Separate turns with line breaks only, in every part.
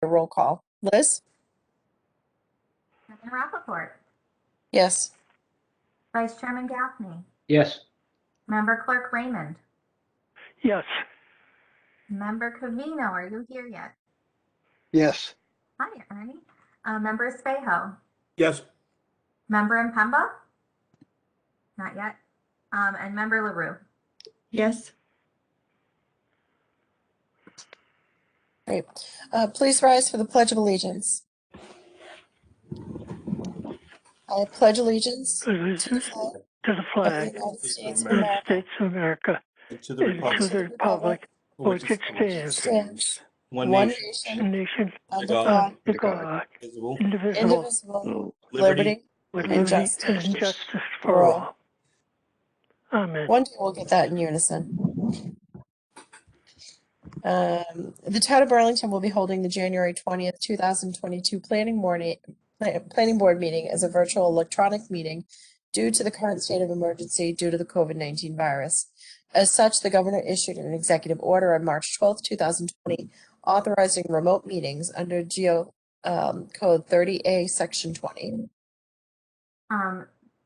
roll call. Liz?
Chairman Rappaport.
Yes.
Vice Chairman Gaffney.
Yes.
Member Clerk Raymond.
Yes.
Member Covino, are you here yet?
Yes.
Hi, Ernie. Member Espejo.
Yes.
Member Impemba? Not yet. And Member LaRue.
Yes.
Great. Please rise for the Pledge of Allegiance. I pledge allegiance to the flag of the United States of America,
And to the
and
republic
to the republic for which it stands,
one
one
nation,
nation,
under God,
under God,
indivisible,
indivisible,
liberty,
with
and
liberty
justice
and justice
for
for
all.
all. Amen.
One day we'll get that in unison. The town of Burlington will be holding the January 20th, 2022 planning board meeting as a virtual electronic meeting due to the current state of emergency due to the COVID-19 virus. As such, the governor issued an executive order on March 12th, 2020, authorizing remote meetings under Geo Code 30A, Section 20.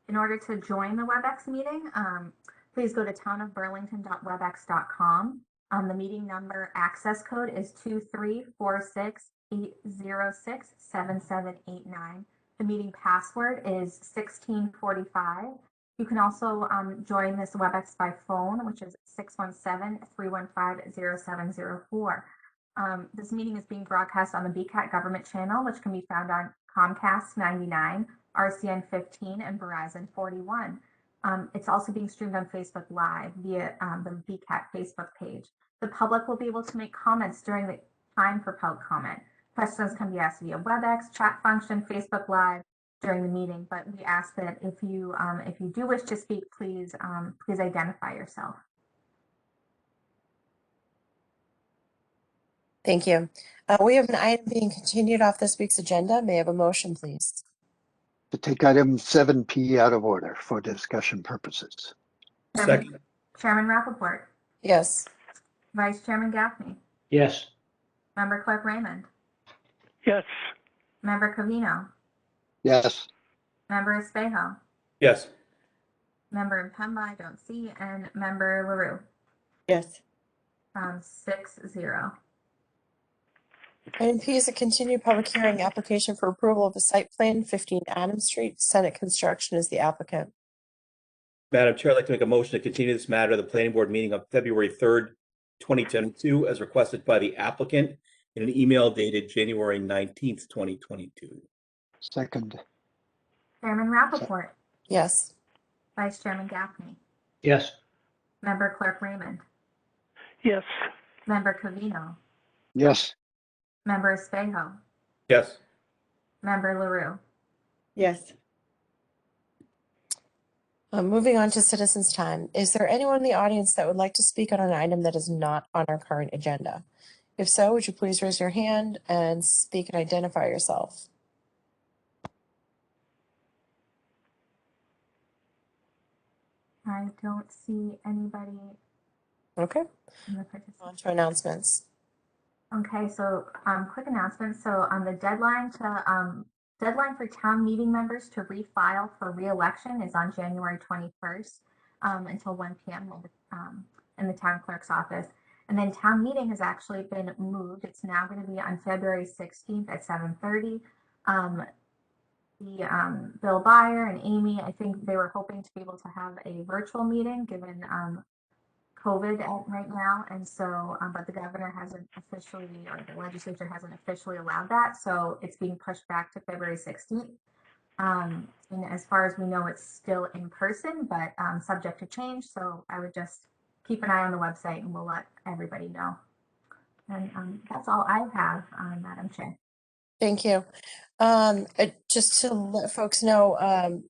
In order to join the Webex meeting, please go to townofburlington.webex.com. The meeting number access code is 23468067789. The meeting password is 1645. You can also join this Webex by phone, which is 617-315-0704. This meeting is being broadcast on the BCAT government channel, which can be found on Comcast 99, RCN 15, and Verizon 41. It's also being streamed on Facebook Live via the BCAT Facebook page. The public will be able to make comments during the time for public comment. Questions can be asked via Webex, chat function, Facebook Live during the meeting, but we ask that if you do wish to speak, please identify yourself.
Thank you. We have an item being continued off this week's agenda. May I have a motion, please?
To take item 7P out of order for discussion purposes.
Second.
Chairman Rappaport.
Yes.
Vice Chairman Gaffney.
Yes.
Member Clerk Raymond.
Yes.
Member Covino.
Yes.
Member Espejo.
Yes.
Member Impemba, I don't see, and Member LaRue.
Yes.
6-0.
Item P is a continued public hearing application for approval of the site plan, 15 Adams Street. Senate Construction is the applicant.
Madam Chair, I'd like to make a motion to continue this matter to the planning board meeting of February 3rd, 2022, as requested by the applicant in an email dated January 19th, 2022.
Second.
Chairman Rappaport.
Yes.
Vice Chairman Gaffney.
Yes.
Member Clerk Raymond.
Yes.
Member Covino.
Yes.
Member Espejo.
Yes.
Member LaRue.
Yes.
Moving on to citizens' time. Is there anyone in the audience that would like to speak on an item that is not on our current agenda? If so, would you please raise your hand and speak and identify yourself?
I don't see anybody
Okay.
in the participants.
On to announcements.
Okay, so quick announcement. So the deadline for town meeting members to refile for re-election is on January 21st until 1 p.m. In the town clerk's office. And then town meeting has actually been moved. It's now going to be on February 16th at 7:30. Bill Byer and Amy, I think they were hoping to be able to have a virtual meeting given COVID right now, and so but the governor hasn't officially, or the legislature hasn't officially allowed that, so it's being pushed back to February 16th. And as far as we know, it's still in person, but subject to change. So I would just keep an eye on the website, and we'll let everybody know. And that's all I have, Madam Chair.
Thank you. Just to let folks know,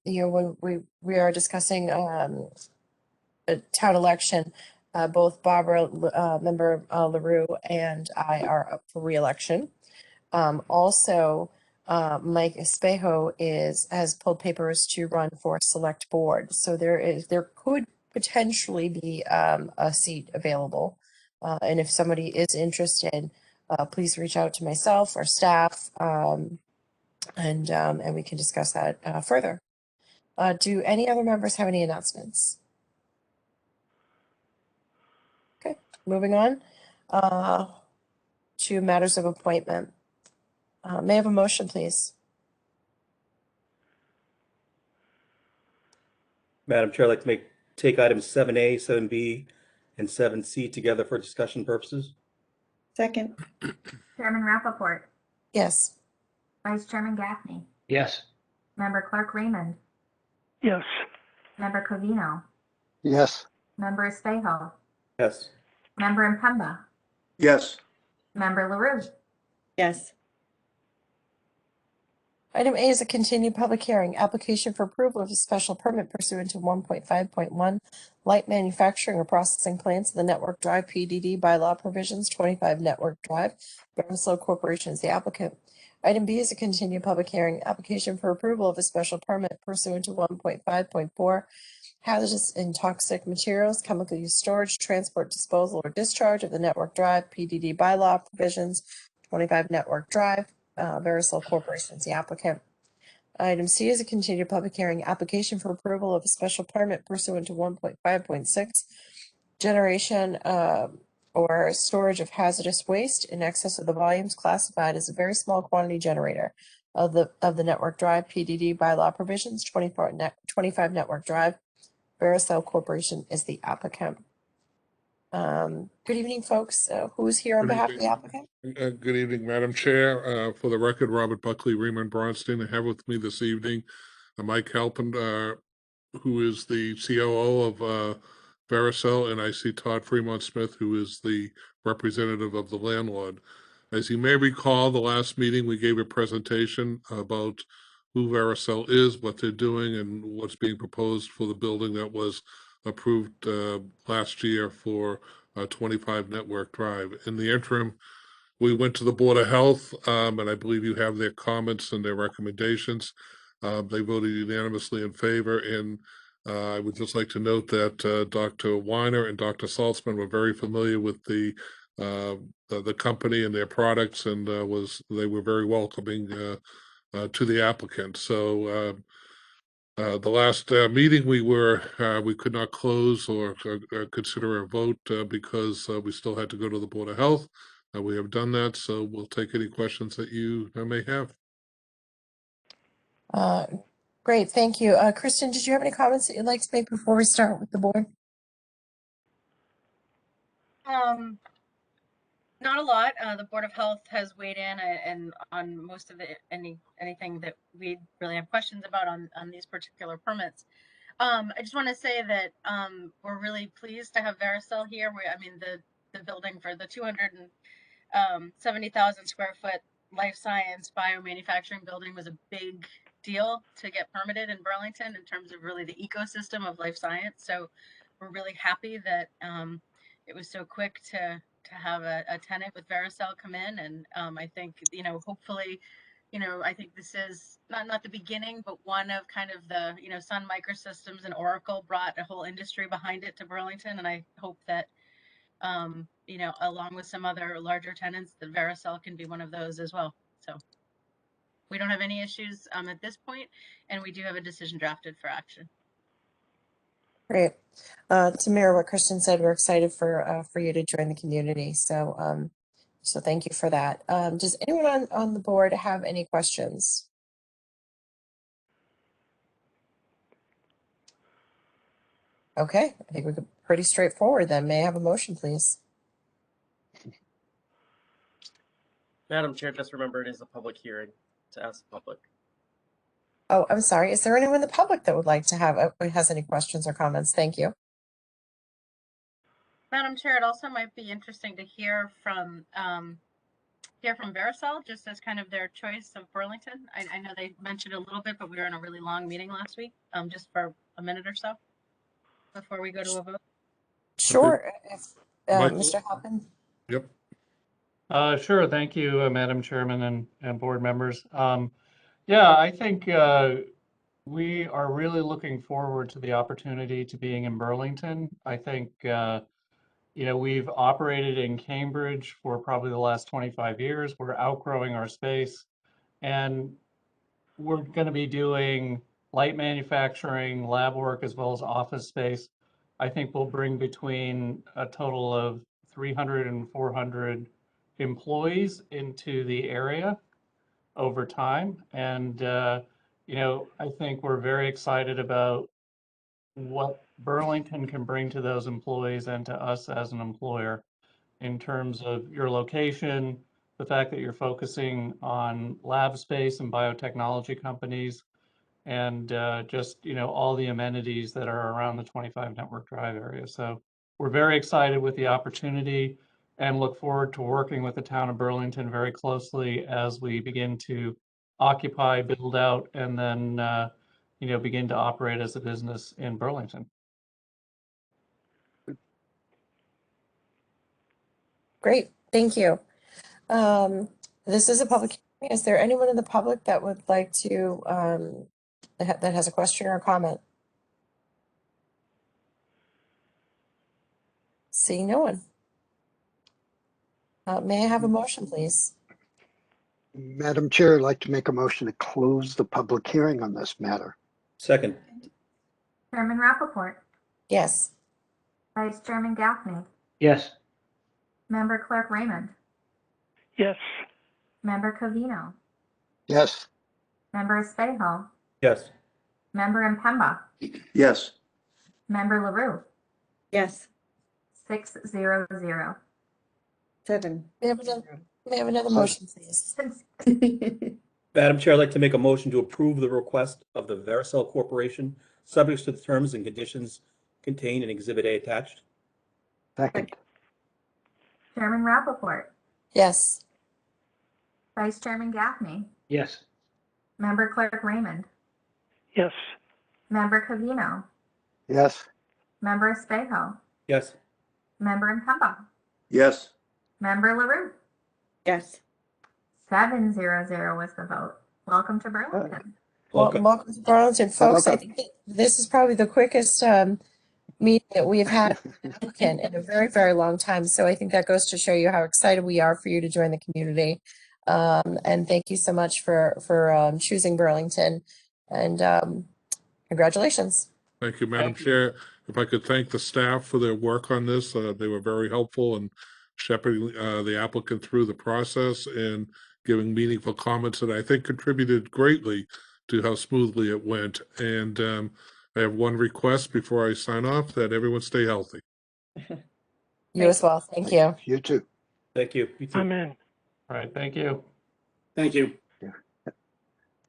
when we are discussing a town election, both Barbara, member LaRue, and I are up for re-election. Also, Mike Espejo has pulled papers to run for select board, so there could potentially be a seat available, and if somebody is interested, please reach out to myself or staff, and we can discuss that further. Do any other members have any announcements? Okay, moving on to matters of appointment. May I have a motion, please?
Madam Chair, I'd like to take items 7A, 7B, and 7C together for discussion purposes.
Second.
Chairman Rappaport,
Yes.
Vice Chairman Gaffney,
Yes.
Member Clerk Raymond,
Yes.
Member Covino,
Yes.
Member Espejo,
Yes.
Member Impemba,
Yes.
Member LaRue.
Yes.
Item A is a continued public hearing, application for approval of a special permit pursuant to 1.5.1 light manufacturing or processing plants of the Network Drive PDD bylaw provisions, 25 Network Drive. Verislo Corporation is the applicant. Item B is a continued public hearing, application for approval of a special permit pursuant to 1.5.4 hazardous and toxic materials, chemical use, storage, transport, disposal, or discharge of the Network Drive PDD bylaw provisions, 25 Network Drive. Verisol Corporation is the applicant. Item C is a continued public hearing, application for approval of a special permit pursuant to 1.5.6 generation or storage of hazardous waste in excess of the volumes classified as a very small quantity generator of the Network Drive PDD bylaw provisions, 25 Network Drive. Verisol Corporation is the applicant. Good evening, folks. Who's here on
Good
behalf of the
evening.
applicant?
Good evening, Madam Chair. For the record, Robert Buckley, Raymond Bronstein. I have with me this evening Mike Halpin, who is the COO of Verisol, and I see Todd Fremont Smith, who is the representative of the landlord. As you may recall, the last meeting we gave a presentation about who Verisol is, what they're doing, and what's being proposed for the building that was approved last year for 25 Network Drive. In the interim, we went to the Board of Health, and I believe you have their comments and their recommendations. They voted unanimously in favor, and I would just like to note that Dr. Weiner and Dr. Saltzman were very familiar with the company and their products, and they were very welcoming to the applicant. So the last meeting we could not close or consider a vote because we still had to go to the Board of Health. We have done that, so we'll take any questions that you may have.
Great, thank you. Kristen, did you have any comments that you'd like to make before we start with the board?
Not a lot. The Board of Health has weighed in and on most of it, anything that we really have questions about on these particular permits. I just want to say that we're really pleased to have Verisol here. The building for the 270,000 square foot life science biomanufacturing building was a big deal to get permitted in Burlington in terms of really the ecosystem of life science. So we're really happy that it was so quick to have a tenant with Verisol come in, and I think hopefully, I think this is not the beginning, but one of kind of the Sun Microsystems and Oracle brought a whole industry behind it to Burlington, and I hope that along with some other larger tenants, that Verisol can be one of those as well. So we don't have any issues at this point, and we do have a decision drafted for action.
Great. To mirror what Kristen said, we're excited for you to join the community. So so thank you for that. Does anyone on the board have any questions? Okay, I think we're pretty straightforward then. May I have a motion, please?
Madam Chair, just remember it is a public hearing to ask the public.
Oh, I'm sorry. Is there anyone in the public that would like to has any questions or comments? Thank you.
Madam Chair, it also might be interesting to hear from Verisol, just as kind of their choice of Burlington. I know they mentioned a little bit, but we were in a really long meeting last week, just for a minute or so before we go to a vote.
Sure. If,
Michael?
Mr. Halpin.
Yep.
Sure. Thank you, Madam Chairman and board members. Yeah, I think we are really looking forward to the opportunity to being in Burlington. I think we've operated in Cambridge for probably the last 25 years. We're outgrowing our space, and we're going to be doing light manufacturing, lab work, as well as office space. I think we'll bring between a total of 300 and 400 employees into the area over time. And, I think we're very excited about what Burlington can bring to those employees and to us as an employer in terms of your location, the fact that you're focusing on lab space and biotechnology companies, and just, all the amenities that are around the 25 Network Drive area. So we're very excited with the opportunity and look forward to working with the town of Burlington very closely as we begin to occupy, build out, and then, begin to operate as a business in Burlington.
Great, thank you. This is a public hearing. Is there anyone in the public that would like to, that has a question or a comment? Seeing no one. May I have a motion, please?
Madam Chair, I'd like to make a motion to close the public hearing on this matter.
Second.
Chairman Rappaport,
Yes.
Vice Chairman Gaffney,
Yes.
Member Clerk Raymond,
Yes.
Member Covino,
Yes.
Member Espejo,
Yes.
Member Impemba,
Yes.
Member LaRue,
Yes.
6-0-0.
7.
May I have another motion, please?
Madam Chair, I'd like to make a motion to approve the request of the Vericel Corporation, subject to the terms and conditions contained in Exhibit A attached.
Second.
Chairman Rappaport,
Yes.
Vice Chairman Gaffney,
Yes.
Member Clerk Raymond,
Yes.
Member Covino,
Yes.
Member Espejo,
Yes.
Member Impemba,
Yes.
Member LaRue.
Yes.
7-0-0 was the vote. Welcome to Burlington.
Welcome.
Welcome to Burlington, folks. I
Welcome.
think that this is probably the quickest meeting that we've had in a very, very long time. So I think that goes to show you how excited we are for you to join the community. And thank you so much for choosing Burlington. And congratulations.
Thank you, Madam Chair. If I could thank the staff for their work on this, they were very helpful in shepherding the applicant through the process and giving meaningful comments that I think contributed greatly to how smoothly it went. And I have one request before I sign off, that everyone stay healthy.
You as well. Thank you.
You too.
Thank you. You too.
I'm in.
All right, thank you.
Thank you.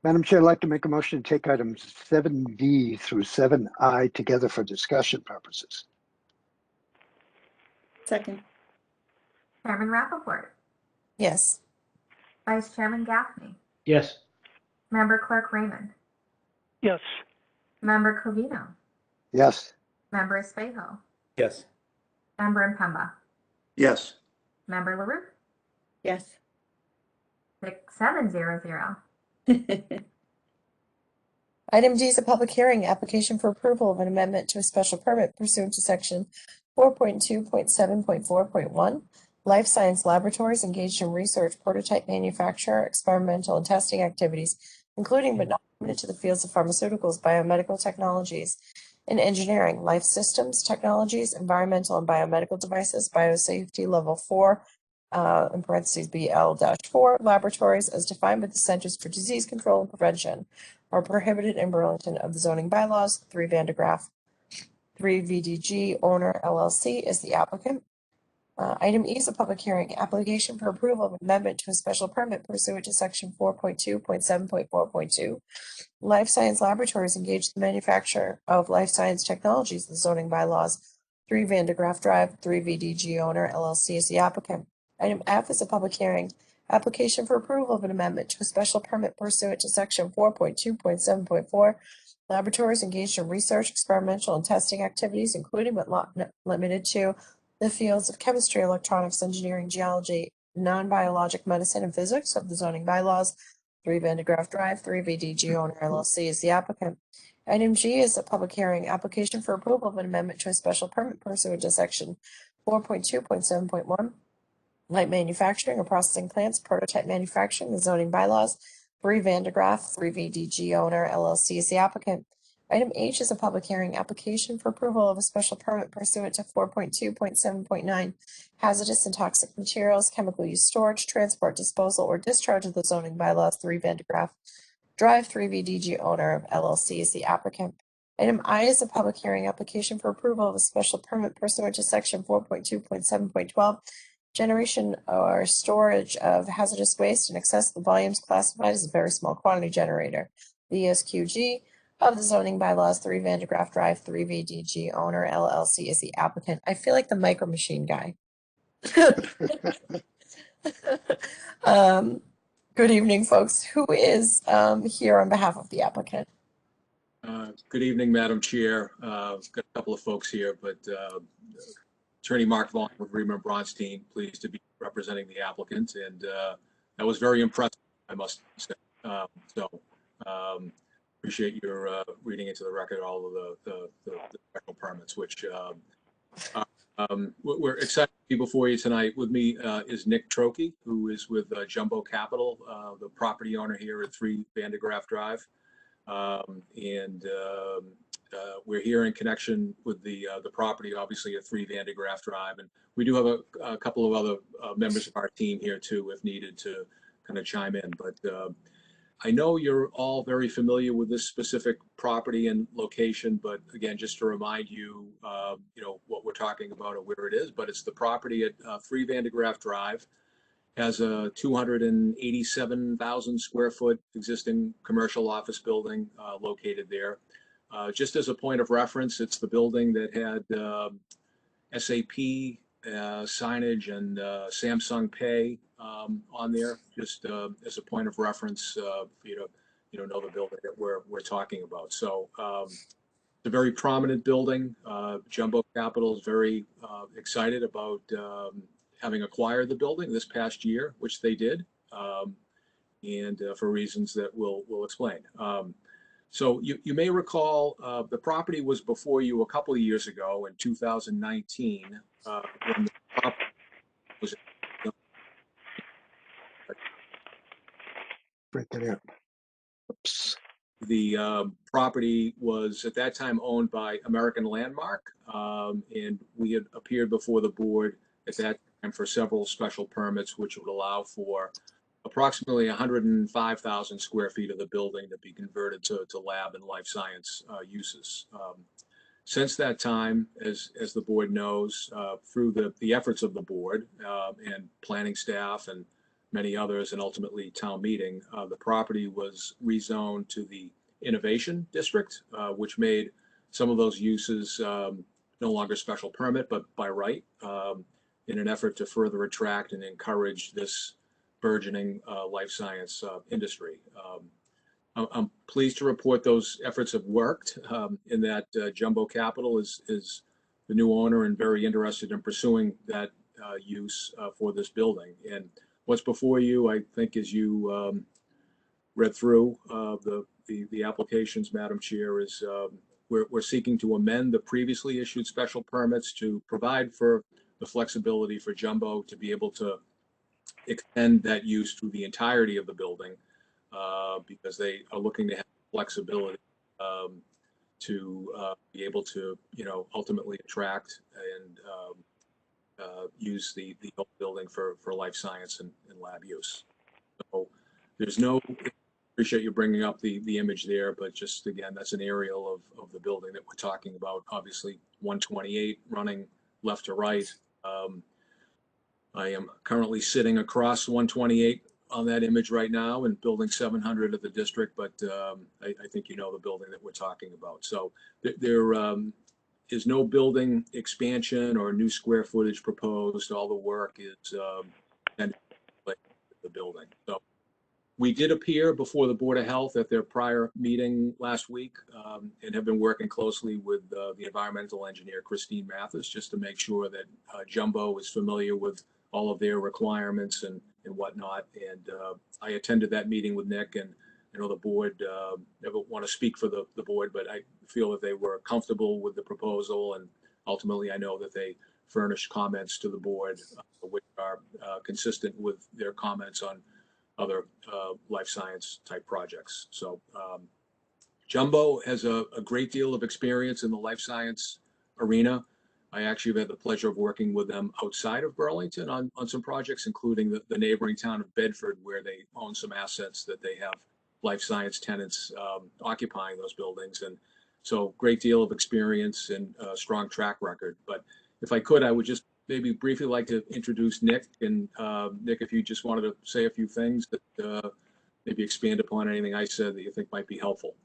Madam Chair, I'd like to make a motion to take items 7D through 7I together for discussion purposes.
Second.
Chairman Rappaport,
Yes.
Vice Chairman Gaffney,
Yes.
Member Clerk Raymond,
Yes.
Member Covino,
Yes.
Member Espejo,
Yes.
Member Impemba,
Yes.
Member LaRue.
Yes.
7-0-0.
Item D is a public hearing, application for approval of an amendment to a special permit pursuant to section 4.2.7.4.1. Life science laboratories engaged in research, prototype manufacture, experimental and testing activities, including but not limited to the fields of pharmaceuticals, biomedical technologies, and engineering, life systems, technologies, environmental and biomedical devices, biosafety level 4, in parentheses BL-4, laboratories as defined by the Centers for Disease Control and Prevention are prohibited in Burlington of the zoning bylaws. 3 Van de Graaff, 3 VDG owner LLC is the applicant. Item E is a public hearing, application for approval of amendment to a special permit pursuant to section 4.2.7.4.2. Life science laboratories engaged in the manufacture of life science technologies, the zoning bylaws. 3 Van de Graaff Drive, 3 VDG owner LLC is the applicant. Item F is a public hearing, application for approval of an amendment to a special permit pursuant to section 4.2.7.4. Laboratories engaged in research, experimental, and testing activities, including but not limited to the fields of chemistry, electronics, engineering, geology, non-biologic medicine, and physics of the zoning bylaws. 3 Van de Graaff Drive, 3 VDG owner LLC is the applicant. Item G is a public hearing, application for approval of an amendment to a special permit pursuant to section 4.2.7.1, light manufacturing or processing plants, prototype manufacturing, the zoning bylaws. Bree Vandegraff, 3VDG owner, LLC is the applicant. Item H is a public hearing application for approval of a special permit pursuant to 4.2.7.9, hazardous and toxic materials, chemical use storage, transport, disposal, or discharge of the zoning bylaws. 3 Vandegraff Drive, 3VDG owner of LLC is the applicant. Item I is a public hearing application for approval of a special permit pursuant to section 4.2.7.12, generation or storage of hazardous waste in excess of the volumes classified as a very small quantity generator. The ESQG of the zoning bylaws. 3 Vandegraff Drive, 3VDG owner, LLC is the applicant. I feel like the micro machine guy. Good evening, folks. Who is here on behalf of the applicant?
Good evening, Madam Chair. Got a couple of folks here, but Attorney Mark Vaughn with Riemer Bronstein, pleased to be representing the applicant, and that was very impressive, I must say. Appreciate your reading into the record all of the special permits, which we're excited to be before you tonight. With me is Nick Trokey, who is with Jumbo Capital, the property owner here at 3 Vandegraff Drive. We're here in connection with the property, obviously at 3 Vandegraff Drive, and we do have a couple of other members of our team here too, if needed, to kind of chime in. But I know you're all very familiar with this specific property and location, but again, just to remind you, what we're talking about or where it is. But it's the property at 3 Vandegraff Drive. Has a 287,000 square foot existing commercial office building located there. Just as a point of reference, it's the building that had SAP signage and Samsung Pay on there. Just as a point of reference for you to know the building that we're talking about. So it's a very prominent building. Jumbo Capital is very excited about having acquired the building this past year, which they did, and for reasons that we'll explain. So you may recall the property was before you a couple of years ago in 2019 when the property was.
Break that out. Oops.
The property was at that time owned by American Landmark, and we had appeared before the board at that time for several special permits, which would allow for approximately 105,000 square feet of the building to be converted to lab and life science uses. Since that time, as the board knows, through the efforts of the board and planning staff and many others, and ultimately town meeting, the property was rezoned to the Innovation District, which made some of those uses no longer special permit, but by right, in an effort to further attract and encourage this burgeoning life science industry. I'm pleased to report those efforts have worked, in that Jumbo Capital is the new owner and very interested in pursuing that use for this building. And what's before you, I think, as you read through the applications, Madam Chair, is we're seeking to amend the previously issued special permits to provide for the flexibility for Jumbo to be able to extend that use through the entirety of the building, because they are looking to have flexibility to be able to, ultimately attract and use the whole building for life science and lab use. So there's no, appreciate you bringing up the image there, but just again, that's an aerial of the building that we're talking about. Obviously 128 running left to right. I am currently sitting across 128 on that image right now in building 700 of the district, but I think you know the building that we're talking about. So there is no building expansion or new square footage proposed. All the work is the building. So we did appear before the Board of Health at their prior meeting last week, and have been working closely with the environmental engineer, Christine Mathis, just to make sure that Jumbo is familiar with all of their requirements and whatnot. And I attended that meeting with Nick, and I know the board, never want to speak for the board, but I feel that they were comfortable with the proposal, and ultimately I know that they furnish comments to the board, which are consistent with their comments on other life science type projects. So Jumbo has a great deal of experience in the life science arena. I actually have had the pleasure of working with them outside of Burlington on some projects, including the neighboring town of Bedford, where they own some assets that they have life science tenants occupying those buildings. And so great deal of experience and a strong track record. But if I could, I would just maybe briefly like to introduce Nick. And Nick, if you just wanted to say a few things that maybe expand upon anything I said that you think might be helpful.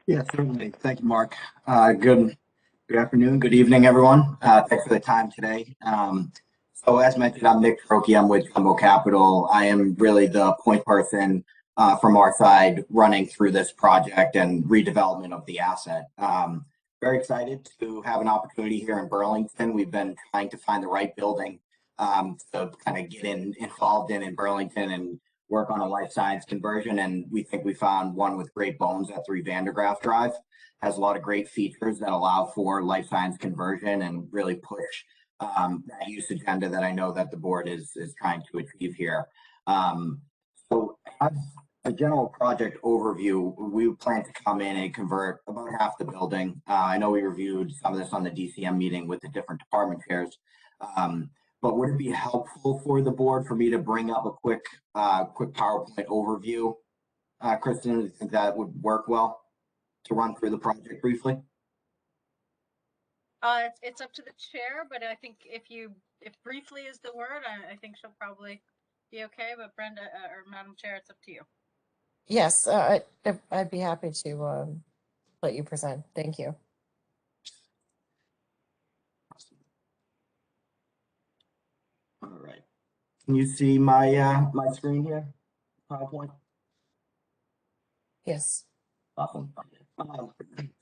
Yeah, certainly. Thank you, Mark. Good afternoon, good evening, everyone. Thanks for the time today. So as mentioned, I'm Nick Trokey. I'm with Jumbo Capital. I am really the point person from our side running through this project and redevelopment of the asset. Very excited to have an opportunity here in Burlington. We've been trying to find the right building to kind of get involved in Burlington and work on a life science conversion. And we think we found one with great bones at 3 Vandergraaf Drive. Has a lot of great features that allow for life science conversion and really push that use agenda that I know that the board is trying to achieve here. So as a general project overview, we plan to come in and convert about half the building. I know we reviewed some of this on the DCM meeting with the different department chairs. But would it be helpful for the board for me to bring up a quick PowerPoint overview? Kristen, do you think that would work well to run through the project briefly?
It's up to the chair, but I think if briefly is the word, I think she'll probably be okay. But Brenda or Madam Chair, it's up to you.
Yes, I'd be happy to let you present. Thank you.
All right. Can you see my my screen here? PowerPoint?
Yes.
Awesome.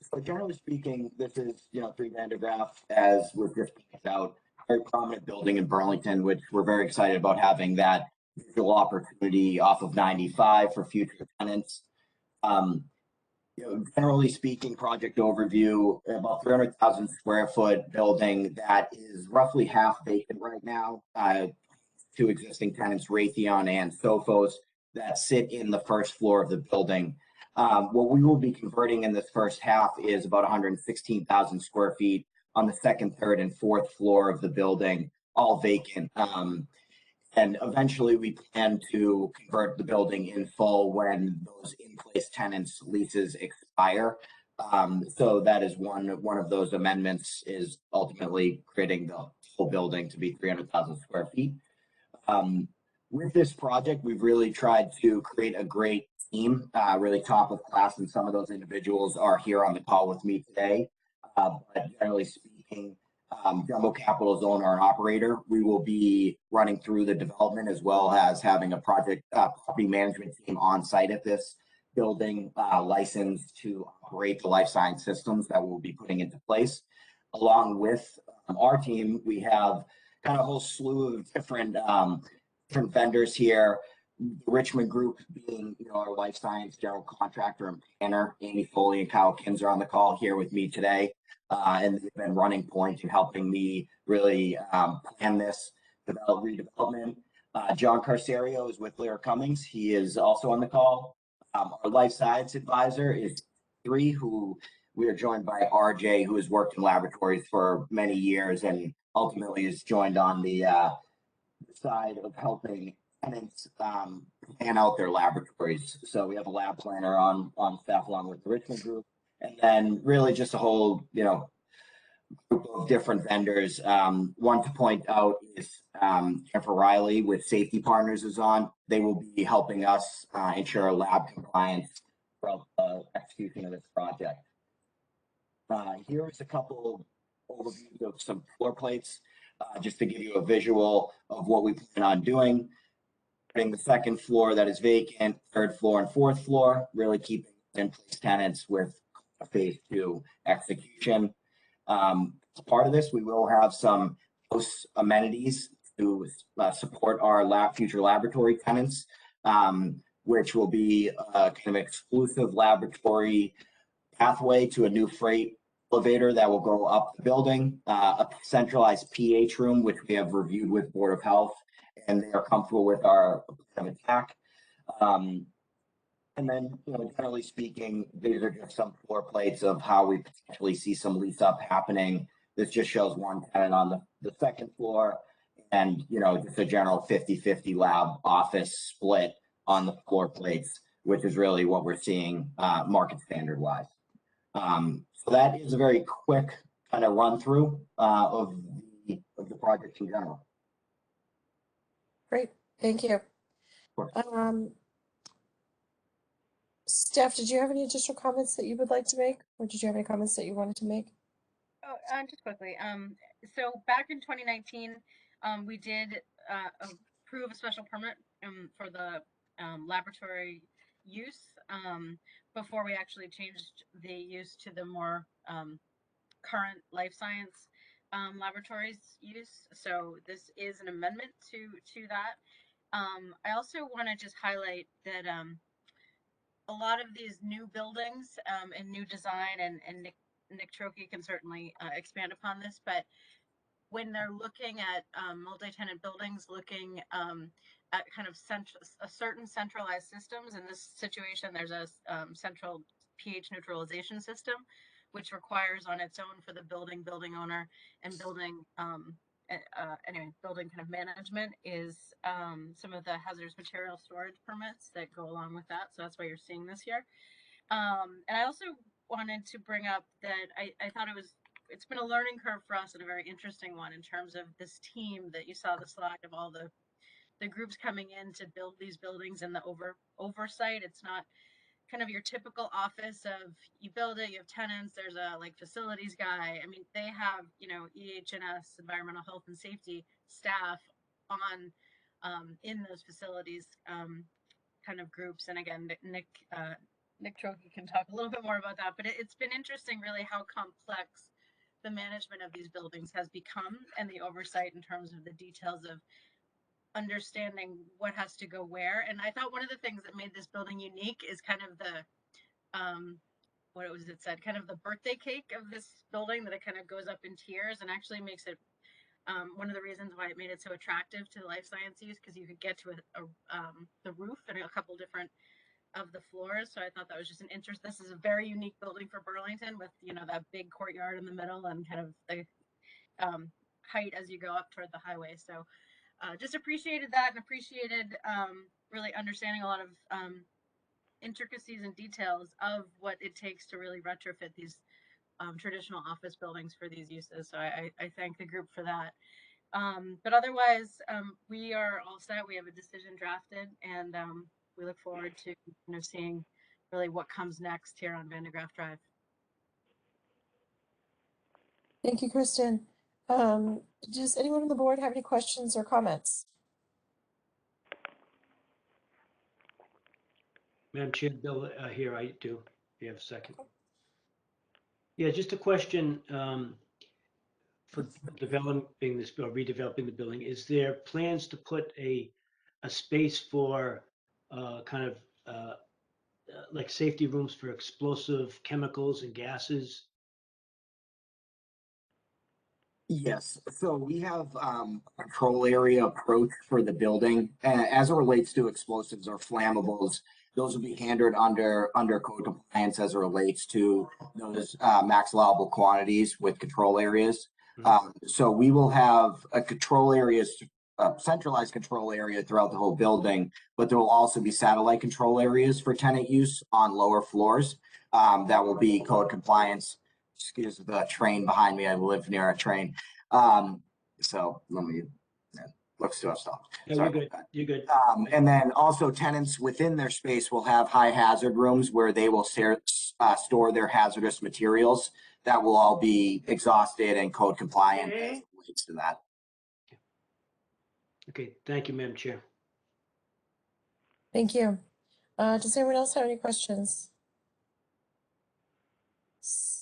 So generally speaking, this is 3 Vandergraaf, as was just picked out, very prominent building in Burlington, which we're very excited about having that visual opportunity off of 95 for future tenants. Generally speaking, project overview, about 300,000 square foot building that is roughly half vacant right now. 2 existing tenants, Raytheon and Sophos, that sit in the first floor of the building. What we will be converting in this first half is about 116,000 square feet on the second, third, and fourth floor of the building, all vacant. And eventually we plan to convert the building in full when those in-place tenants' leases expire. So that is one of those amendments, is ultimately creating the whole building to be 300,000 square feet. With this project, we've really tried to create a great team, really top of class, and some of those individuals are here on the call with me today. But generally speaking, Jumbo Capital's owner and operator. We will be running through the development as well as having a project property management team on site at this building, licensed to operate the life science systems that we'll be putting into place. Along with our team, we have kind of a whole slew of different vendors here. The Richmond Group being, our life science general contractor and planner. Amy Foley and Kyle Kins are on the call here with me today. And they've been running point and helping me really plan this redevelopment. John Carcerio is with Lear Cummings. He is also on the call. Our life science advisor is 3, who we are joined by RJ, who has worked in laboratories for many years and ultimately is joined on the side of helping tenants plan out their laboratories. So we have a lab planner on staff along with the Richmond Group. And then really just a whole, group of different vendors. One to point out is Jennifer Riley with Safety Partners is on. They will be helping us ensure lab compliance throughout the execution of this project. Here is a couple overviews of some floor plates, just to give you a visual of what we plan on doing. Putting the second floor that is vacant, third floor and fourth floor, really keeping in place tenants with phase 2 execution. As part of this, we will have some house amenities to support our future laboratory tenants, which will be kind of exclusive laboratory pathway to a new freight elevator that will go up the building, a centralized pH room, which we have reviewed with Board of Health, and they are comfortable with our plan of attack. And then, generally speaking, these are just some floor plates of how we potentially see some lease up happening. This just shows one tenant on the second floor and, just a general 50-50 lab office split on the floor plates, which is really what we're seeing market standard wise. So that is a very quick kind of run through of the project in general.
Great, thank you. Steph, did you have any additional comments that you would like to make, or did you have any comments that you wanted to make?
Oh, just quickly. So back in 2019, we did approve a special permit for the laboratory use before we actually changed the use to the more current life science laboratories use. So this is an amendment to that. I also want to just highlight that a lot of these new buildings and new design, and Nick Trokey can certainly expand upon this, but when they're looking at multi-tenant buildings, looking at kind of certain centralized systems. In this situation, there's a central pH neutralization system, which requires on its own for the building owner and building building kind of management is some of the hazardous material storage permits that go along with that. So that's why you're seeing this here. And I also wanted to bring up that I thought it's been a learning curve for us and a very interesting one in terms of this team that you saw the slide of all the groups coming in to build these buildings and the oversight. It's not kind of your typical office of you build it, you have tenants, there's a facilities guy. I mean, they have, EH&S, environmental health and safety staff on in those facilities kind of groups. And again, Nick Trokey can talk a little bit more about that, but it's been interesting really how complex the management of these buildings has become and the oversight in terms of the details of understanding what has to go where. And I thought one of the things that made this building unique is kind of the what was it said, kind of the birthday cake of this building, that it kind of goes up in tiers and actually makes it one of the reasons why it made it so attractive to life science use, because you could get to the roof and a couple different of the floors. So I thought that was just this is a very unique building for Burlington with that big courtyard in the middle and kind of the height as you go up toward the highway. So just appreciated that and appreciated really understanding a lot of intricacies and details of what it takes to really retrofit these traditional office buildings for these uses. So I thank the group for that. But otherwise, we are all set. We have a decision drafted, and we look forward to seeing really what comes next here on Van de Graaff Drive.
Thank you, Kristen. Does anyone on the board have any questions or comments?
Madam Chair, Bill, here I do. If you have a second. Yeah, just a question for developing this or redeveloping the building. Is there plans to put a space for kind of like safety rooms for explosive chemicals and gases?
Yes, so we have a control area approach for the building. As it relates to explosives or flammables, those will be handled under code compliance as it relates to those max allowable quantities with control areas. So we will have a control areas, centralized control area throughout the whole building, but there will also be satellite control areas for tenant use on lower floors that will be code compliance. Excuse the train behind me. I live near a train. So let me, looks to have stopped.
No, you're good. You're good.
And then also tenants within their space will have high hazard rooms where they will store their hazardous materials that will all be exhausted and code compliant as it relates to that.
Okay, thank you, Madam Chair.
Thank you. Does anyone else have any questions?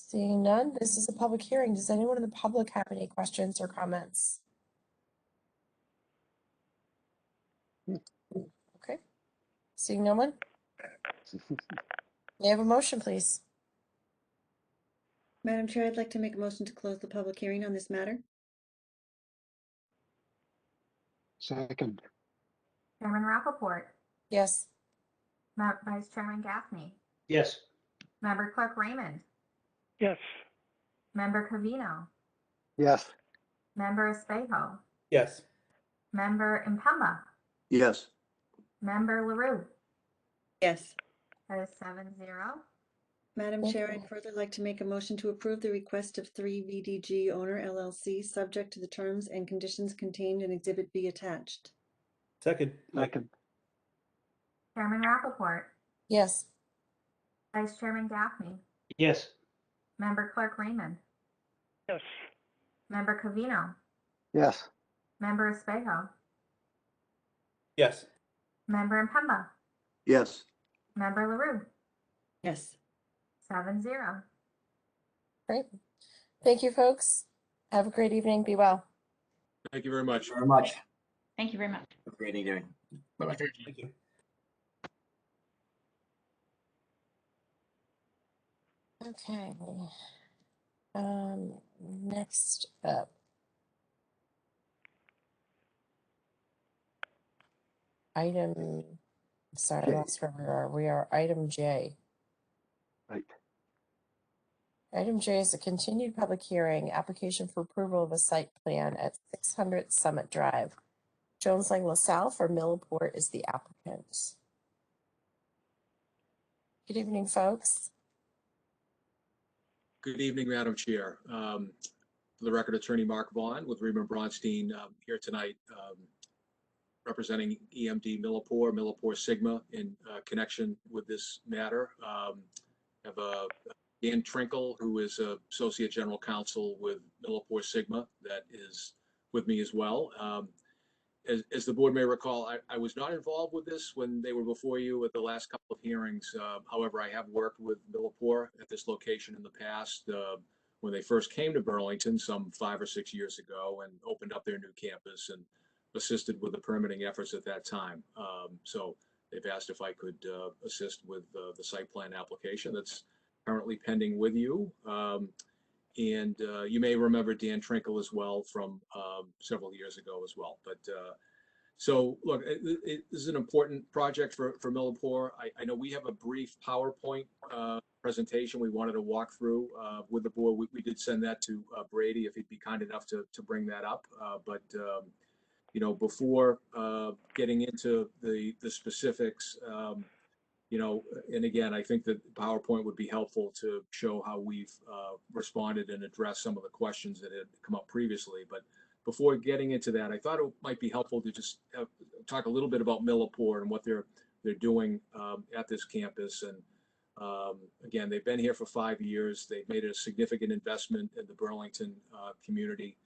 Seeing none, this is a public hearing. Does anyone in the public have any questions or comments? Okay. Seeing no one? May I have a motion, please?
Madam Chair, I'd like to make a motion to close the public hearing on this matter.
Second.
Chairman Rappaport,
Yes.
Vice Chairman Gaffney,
Yes.
Member Clerk Raymond,
Yes.
Member Covino,
Yes.
Member Espejo,
Yes.
Member Impemba,
Yes.
Member LaRue.
Yes.
That is 7-0.
Madam
Thank
Chair,
you.
I'd further like to make a motion to approve the request of 3VDG owner LLC, subject to the terms and conditions contained in Exhibit B attached.
Second. Mike.
Second.
Chairman Rappaport,
Yes.
Vice Chairman Gaffney,
Yes.
Member Clerk Raymond,
Yes.
Member Covino,
Yes.
Member Espejo,
Yes.
Member Impemba,
Yes.
Member LaRue.
Yes.
7-0.
Great. Thank you, folks. Have a great evening. Be well.
Thank you very much.
Very much.
Thank you very much.
Have a great evening. Bye-bye.
Thank you.
Okay. Next up. Sorry, I
J.
lost where we are. We are item J.
Right.
Item J is a continued public hearing, application for approval of a site plan at 600 Summit Drive. Jones Lang LaSalle for Millport is the applicant. Good evening, folks.
Good evening, Madam Chair. For the record, Attorney Mark Vaughn with Riemann Bronstein here tonight, representing EMD Millipore Sigma in connection with this matter. I have Dan Trinkle, who is Associate General Counsel with Millipore Sigma, that is with me as well. As the board may recall, I was not involved with this when they were before you at the last couple of hearings. However, I have worked with Millipore at this location in the past when they first came to Burlington some 5 or 6 years ago and opened up their new campus and assisted with the permitting efforts at that time. So they've asked if I could assist with the site plan application that's currently pending with you. And you may remember Dan Trinkle as well from several years ago as well. But so look, this is an important project for Millipore. I know we have a brief PowerPoint presentation we wanted to walk through with the board. We did send that to Brady if he'd be kind enough to bring that up. But you know, before getting into the specifics, you know, and again, I think that PowerPoint would be helpful to show how we've responded and addressed some of the questions that had come up previously. But before getting into that, I thought it might be helpful to just talk a little bit about Millipore and what they're doing at this campus. And again, they've been here for 5 years. They've made a significant investment in the Burlington community.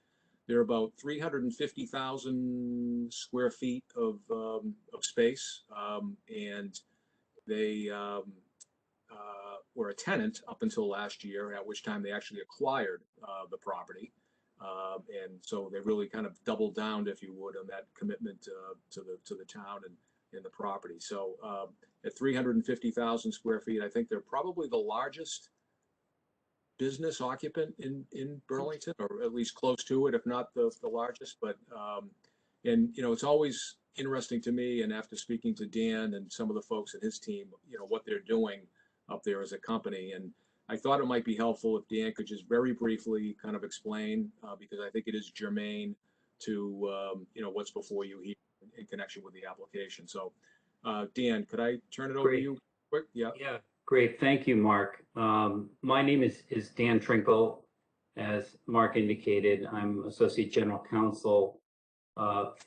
They're about 350,000 square feet of space, and they were a tenant up until last year, at which time they actually acquired the property. And so they really kind of doubled down, if you would, on that commitment to the town and the property. So at 350,000 square feet, I think they're probably the largest business occupant in Burlington, or at least close to it, if not the largest. But and you know, it's always interesting to me, and after speaking to Dan and some of the folks at his team, you know, what they're doing up there as a company. And I thought it might be helpful if Dan could just very briefly kind of explain, because I think it is germane to you know, what's before you here in connection with the application. So Dan, could I turn it over to you quick? Yeah.
Yeah, great. Thank you, Mark. My name is Dan Trinkle. As Mark indicated, I'm Associate General Counsel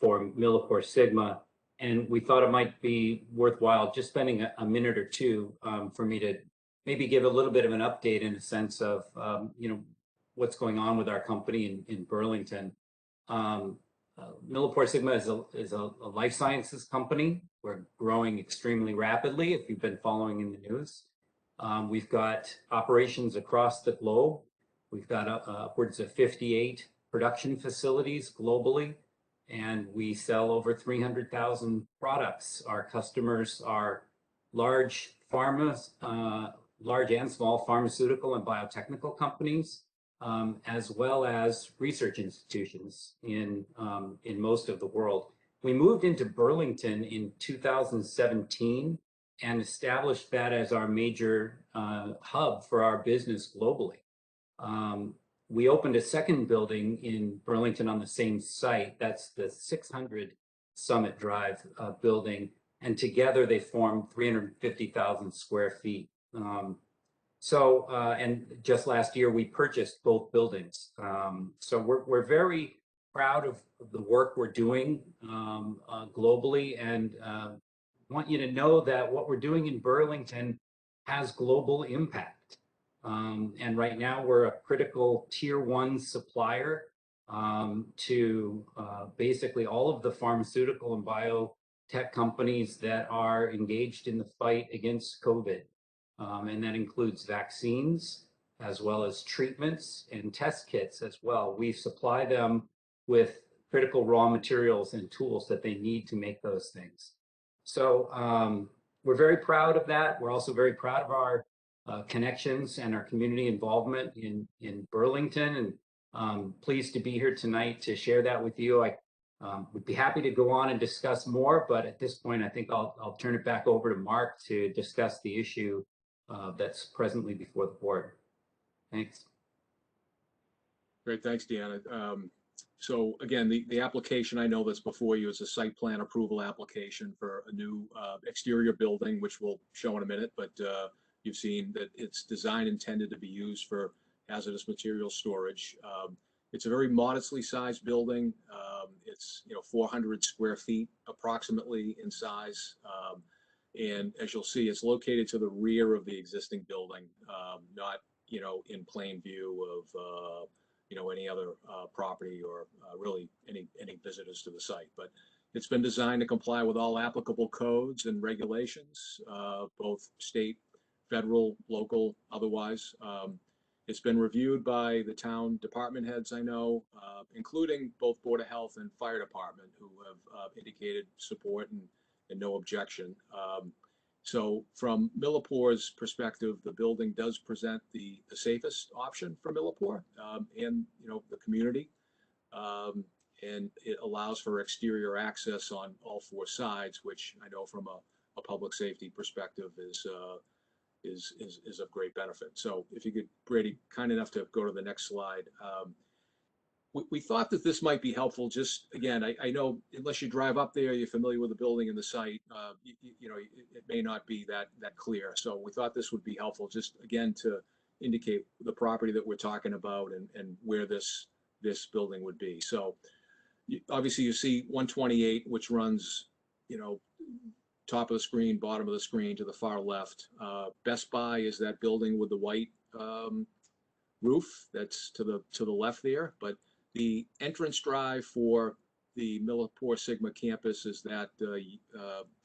for Millipore Sigma, and we thought it might be worthwhile just spending a minute or two for me to maybe give a little bit of an update in a sense of you know, what's going on with our company in Burlington. Millipore Sigma is a life sciences company. We're growing extremely rapidly, if you've been following in the news. We've got operations across the globe. We've got upwards of 58 production facilities globally, and we sell over 300,000 products. Our customers are large pharma, large and small pharmaceutical and biotechnical companies, as well as research institutions in most of the world. We moved into Burlington in 2017 and established that as our major hub for our business globally. We opened a second building in Burlington on the same site. That's the 600 Summit Drive building. And together they form 350,000 square feet. And just last year we purchased both buildings. So we're very proud of the work we're doing globally, and want you to know that what we're doing in Burlington has global impact. And right now we're a critical tier 1 supplier to basically all of the pharmaceutical and biotech companies that are engaged in the fight against COVID. And that includes vaccines, as well as treatments and test kits as well. We supply them with critical raw materials and tools that they need to make those things. So we're very proud of that. We're also very proud of our connections and our community involvement in Burlington, and pleased to be here tonight to share that with you. I would be happy to go on and discuss more, but at this point, I think I'll turn it back over to Mark to discuss the issue that's presently before the board. Thanks.
Great, thanks, Deanna. So again, the application I know that's before you is a site plan approval application for a new exterior building, which we'll show in a minute, but you've seen that it's designed intended to be used for hazardous material storage. It's a very modestly sized building. It's 400 square feet approximately in size. And as you'll see, it's located to the rear of the existing building, not in plain view of any other property or really any visitors to the site. But it's been designed to comply with all applicable codes and regulations, both state, federal, local, otherwise. It's been reviewed by the town department heads, I know, including both Board of Health and Fire Department, who have indicated support and no objection. So from Millapore's perspective, the building does present the safest option for Millipore and the community. And it allows for exterior access on all 4 sides, which I know from a public safety perspective is of great benefit. So if you could, Brady, kind enough to go to the next slide. We thought that this might be helpful. Just again, I know unless you drive up there, you're familiar with the building and the site. It may not be that clear. So we thought this would be helpful, just again to indicate the property that we're talking about and where this building would be. So obviously you see 128, which runs, top of the screen, bottom of the screen to the far left. Best Buy is that building with the white roof that's to the left there. But the entrance drive for the Millipore Sigma campus is that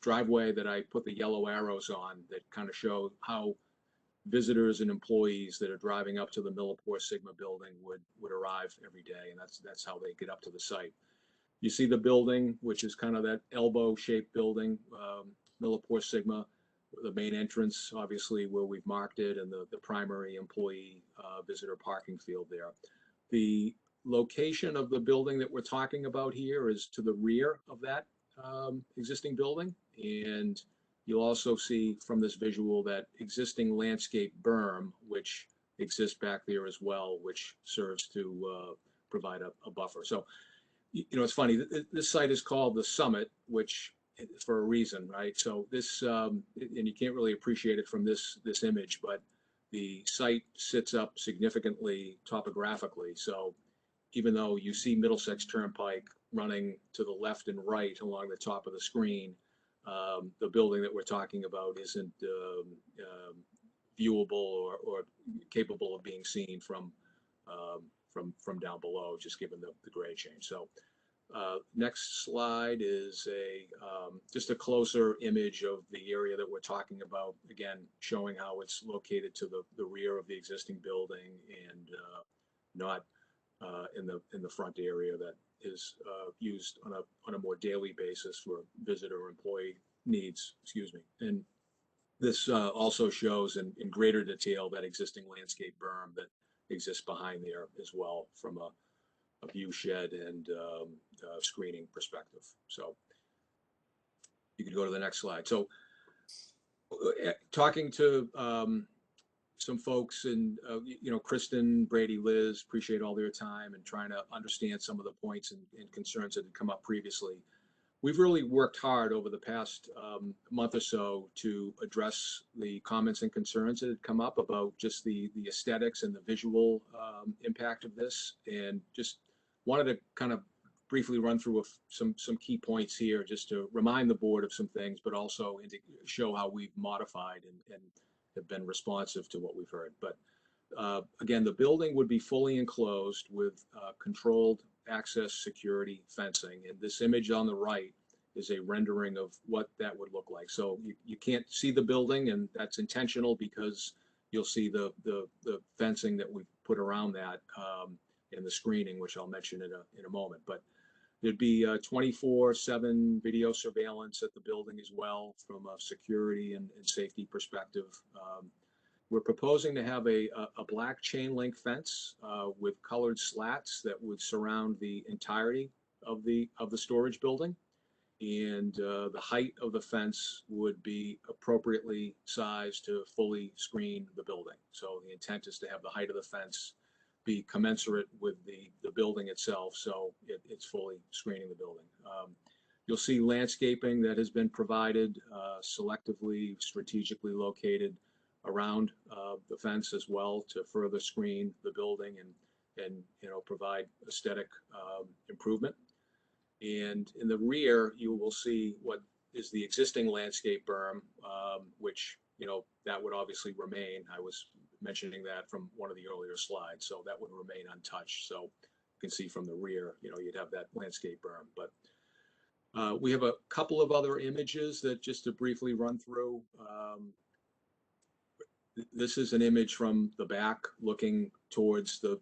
driveway that I put the yellow arrows on that kind of show how visitors and employees that are driving up to the Millipore Sigma building would arrive every day, and that's how they get up to the site. You see the building, which is kind of that elbow-shaped building, Millipore Sigma, the main entrance, obviously, where we've marked it, and the primary employee visitor parking field there. The location of the building that we're talking about here is to the rear of that existing building, and you'll also see from this visual that existing landscape berm, which exists back there as well, which serves to provide a buffer. So, it's funny, this site is called the Summit, which for a reason, right? So this, and you can't really appreciate it from this image, but the site sits up significantly topographically. So even though you see Middlesex Turnpike running to the left and right along the top of the screen, the building that we're talking about isn't viewable or capable of being seen from down below, just given the grade change. So next slide is just a closer image of the area that we're talking about, again showing how it's located to the rear of the existing building and not in the front area that is used on a more daily basis for visitor or employee needs. Excuse me. And This also shows in greater detail that existing landscape berm that exists behind there as well from a view shed and screening perspective. So you could go to the next slide. So talking to some folks and, Kristen, Brady, Liz, appreciate all their time and trying to understand some of the points and concerns that had come up previously. We've really worked hard over the past month or so to address the comments and concerns that had come up about just the aesthetics and the visual impact of this, and just wanted to kind of briefly run through some key points here just to remind the board of some things, but also to show how we've modified and have been responsive to what we've heard. But again, the building would be fully enclosed with controlled access security fencing. And this image on the right is a rendering of what that would look like. So you can't see the building, and that's intentional because you'll see the fencing that we put around that in the screening, which I'll mention in a moment. But there'd be 24/7 video surveillance at the building as well from a security and safety perspective. We're proposing to have a black chain link fence with colored slats that would surround the entirety of the storage building. And the height of the fence would be appropriately sized to fully screen the building. So the intent is to have the height of the fence be commensurate with the building itself, so it's fully screening the building. You'll see landscaping that has been provided, selectively, strategically located around the fence as well to further screen the building and provide aesthetic improvement. And in the rear, you will see what is the existing landscape berm, which that would obviously remain. I was mentioning that from one of the earlier slides, so that would remain untouched. So you can see from the rear, you'd have that landscape berm. But we have a couple of other images that just to briefly run through. This is an image from the back looking towards the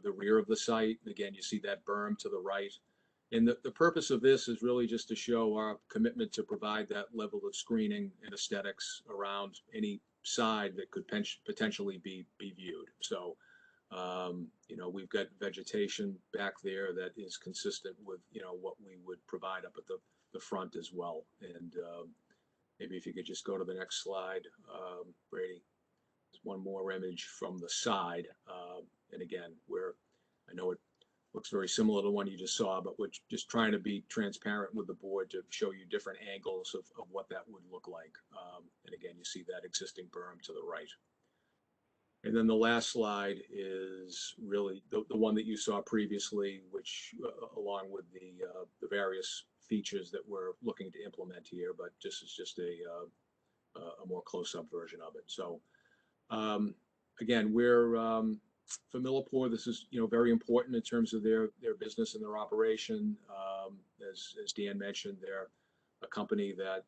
rear of the site. Again, you see that berm to the right. And the purpose of this is really just to show our commitment to provide that level of screening and aesthetics around any side that could potentially be viewed. So, we've got vegetation back there that is consistent with, what we would provide up at the front as well. And maybe if you could just go to the next slide, Brady. There's one more image from the side. And again, I know it looks very similar to the one you just saw, but we're just trying to be transparent with the board to show you different angles of what that would look like. And again, you see that existing berm to the right. And then the last slide is really the one that you saw previously, which along with the various features that we're looking to implement here, but this is just a more close-up version of it. So again, we're for Millipore, this is very important in terms of their business and their operation. As Dan mentioned, they're a company that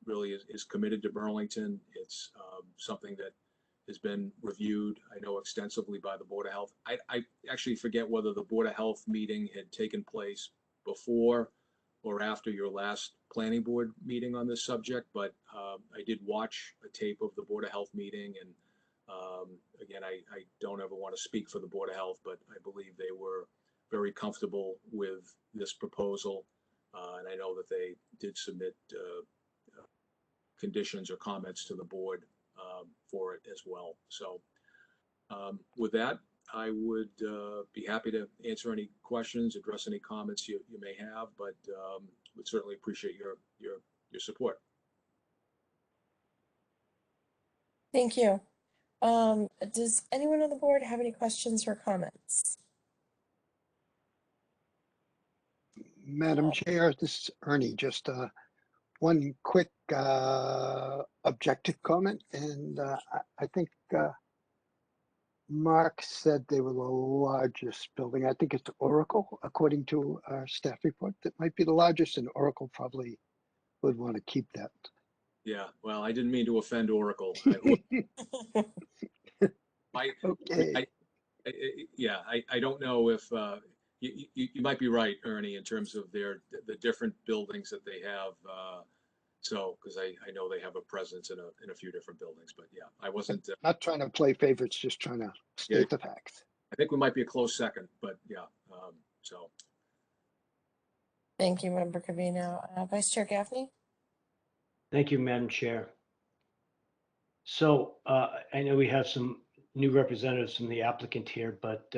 really is committed to Burlington. It's something that has been reviewed, I know, extensively by the Board of Health. I actually forget whether the Board of Health meeting had taken place before or after your last planning board meeting on this subject, but I did watch a tape of the Board of Health meeting, and again, I don't ever want to speak for the Board of Health, but I believe they were very comfortable with this proposal. And I know that they did submit conditions or comments to the board for it as well. So with that, I would be happy to answer any questions, address any comments you may have, but would certainly appreciate your support.
Thank you. Does anyone on the board have any questions or comments?
Madam Chair, this is Ernie. Just one quick objective comment, and I think Mark said they were the largest building. I think it's Oracle, according to our staff report, that might be the largest, and Oracle probably would want to keep that.
Yeah, well, I didn't mean to offend Oracle.
Okay.
I don't know if you might be right, Ernie, in terms of the different buildings that they have So, because I know they have a presence in a few different buildings, but yeah, I wasn't.
Not trying to play favorites, just trying to state the facts.
I think we might be a close second, but yeah. So
Thank you, Member Covino. Vice Chair Gaffney?
Thank you, Madam Chair. So I know we have some new representatives from the applicant here, but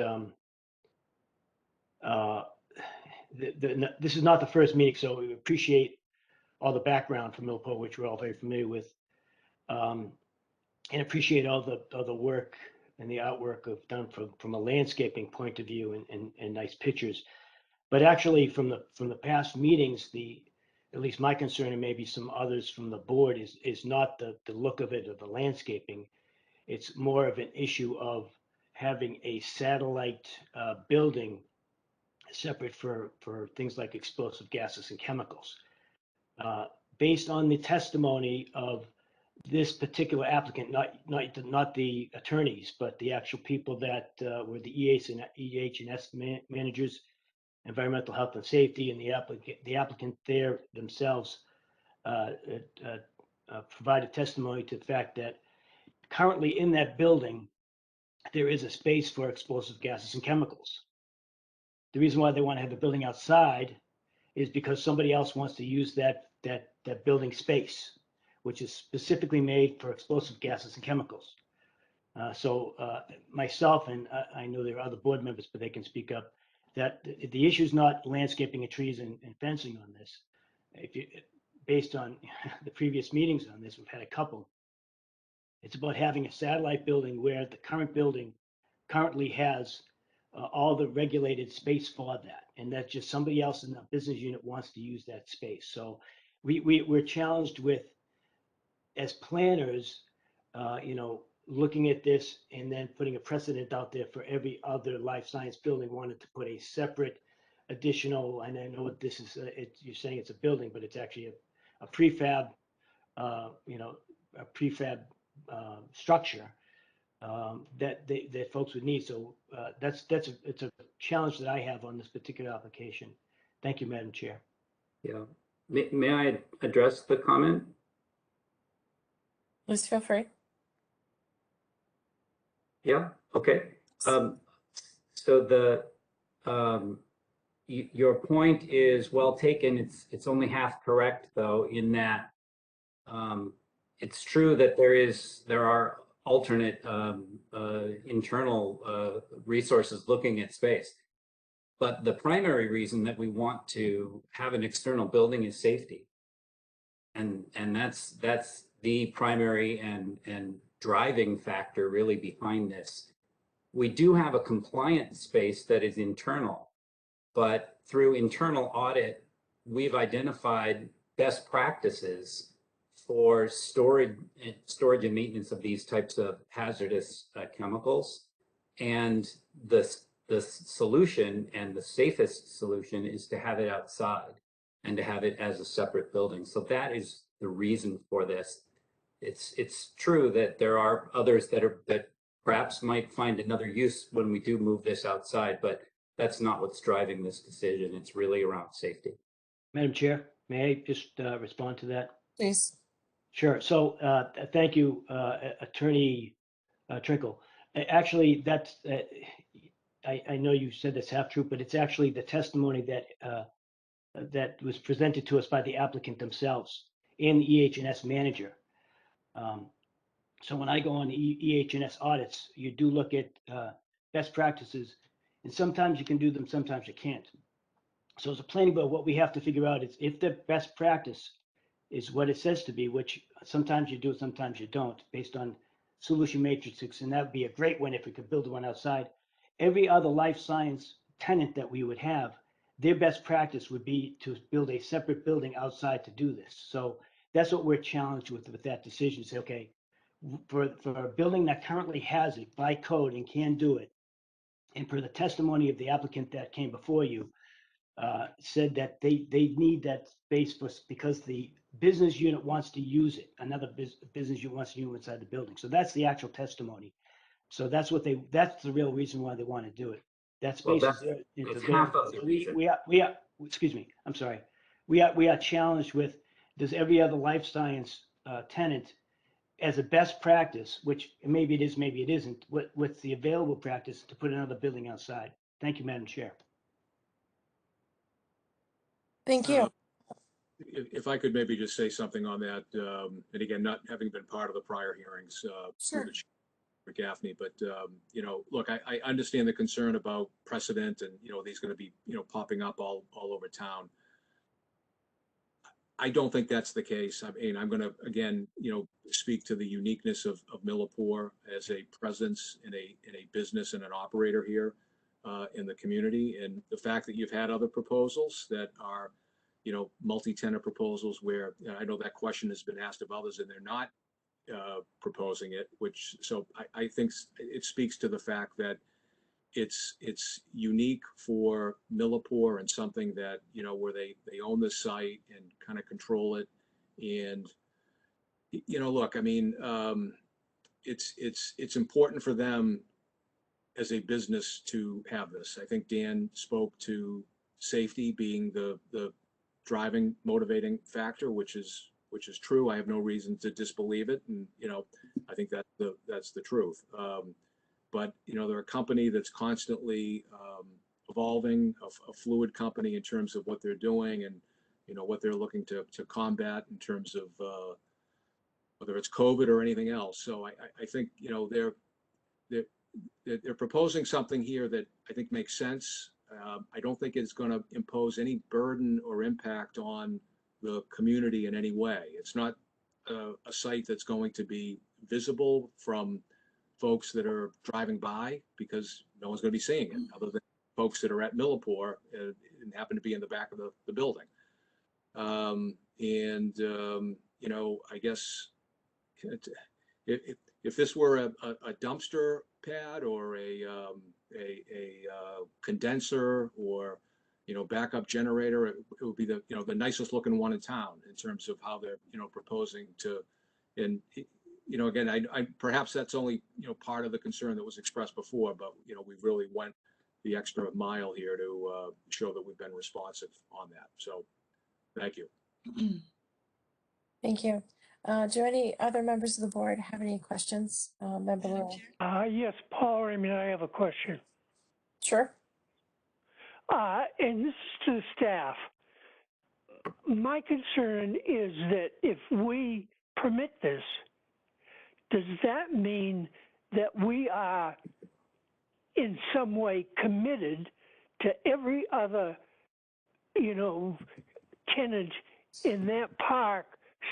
this is not the first meeting, so we appreciate all the background from Millport, which we're all very familiar with, and appreciate all the work and the artwork of done from a landscaping point of view and nice pictures. But actually, from the past meetings, at least my concern, and maybe some others from the board, is not the look of it or the landscaping. It's more of an issue of having a satellite building separate for things like explosive gases and chemicals. Based on the testimony of this particular applicant, not the attorneys, but the actual people that were the EH&S managers, environmental health and safety, and the applicant there themselves provided testimony to the fact that currently in that building, there is a space for explosive gases and chemicals. The reason why they want to have the building outside is because somebody else wants to use that building space, which is specifically made for explosive gases and chemicals. So myself, and I know there are other board members, but they can speak up, that the issue is not landscaping and trees and fencing on this. Based on the previous meetings on this, we've had a couple. It's about having a satellite building where the current building currently has all the regulated space for that, and that just somebody else in the business unit wants to use that space. So we're challenged with, as planners, looking at this and then putting a precedent out there for every other life science building wanted to put a separate additional, and I know what this is, you're saying it's a building, but it's actually a prefab, a prefab structure that folks would need. So it's a challenge that I have on this particular application. Thank you, Madam Chair.
Yeah. May I address the comment?
Please feel free.
Yeah. Okay. So your point is well taken. It's only half correct though, in that it's true that there are alternate internal resources looking at space, but the primary reason that we want to have an external building is safety, and that's the primary and driving factor really behind this. We do have a compliant space that is internal, but through internal audit, we've identified best practices for storage and maintenance of these types of hazardous chemicals. And the solution, and the safest solution, is to have it outside and to have it as a separate building. So that is the reason for this. It's true that there are others that perhaps might find another use when we do move this outside, but that's not what's driving this decision. It's really around safety.
Madam Chair, may I just respond to that?
Please.
Sure. So thank you, Attorney Trinkle. Actually, that's I know you said that's half true, but it's actually the testimony that was presented to us by the applicant themselves and the EH&S manager. So when I go on EH&S audits, you do look at best practices, and sometimes you can do them, sometimes you can't. So as a planning board, what we have to figure out is if the best practice is what it says to be, which sometimes you do, sometimes you don't, based on solution matrices, and that would be a great one if we could build one outside. Every other life science tenant that we would have, their best practice would be to build a separate building outside to do this. So that's what we're challenged with that decision. Say, okay, for a building that currently has it by code and can do it, and per the testimony of the applicant that came before you, said that they need that space because the business unit wants to use it. Another business unit wants to use it inside the building. So that's the actual testimony. So that's the real reason why they want to do it. That space is there.
It's half of the reason.
Excuse me, I'm sorry. We are challenged with does every other life science tenant, as a best practice, which maybe it is, maybe it isn't, what's the available practice to put another building outside? Thank you, Madam Chair.
Thank you.
If I could maybe just say something on that, and again, not having been part of the prior hearings through the chair for Gaffney, but look, I understand the concern about precedent and these going to be popping up all over town. I don't think that's the case. I mean, I'm going to again speak to the uniqueness of Millipore as a presence in a business and an operator here in the community, and the fact that you've had other proposals that are multi-tenant proposals where I know that question has been asked of others and they're not proposing it, so I think it speaks to the fact that it's unique for Millipore and something that where they own the site and kind of control it. And look, I mean, it's important for them as a business to have this. I think Dan spoke to safety being the driving motivating factor, which is true. I have no reason to disbelieve it, and I think that's the truth. But they're a company that's constantly evolving, a fluid company in terms of what they're doing and what they're looking to combat in terms of whether it's COVID or anything else. So I think they're proposing something here that I think makes sense. I don't think it's going to impose any burden or impact on the community in any way. It's not a site that's going to be visible from folks that are driving by, because no one's going to be seeing it other than folks that are at Millipore and happen to be in the back of the building. I guess if this were a dumpster pad or a condenser or backup generator, it would be the nicest looking one in town in terms of how they're proposing to. And again, I perhaps that's only part of the concern that was expressed before, but we really went the extra mile here to show that we've been responsive on that. So thank you.
Thank you. Do any other members of the board have any questions? Member Lewis?
Yes, Paul Raymond, I have a question.
Sure.
And this is to the staff. My concern is that if we permit this, does that mean that we are in some way committed to every other, tenant in that park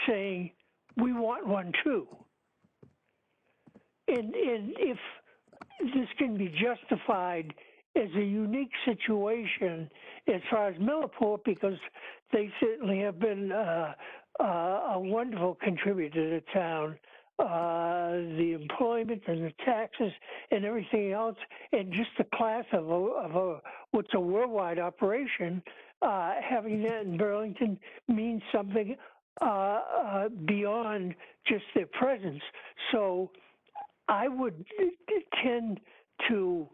saying, we want one too? And if this can be justified as a unique situation as far as Millipore, because they certainly have been a wonderful contributor to town, the employment and the taxes and everything else, and just the class of what's a worldwide operation, having that in Burlington means something beyond just their presence. So I would tend to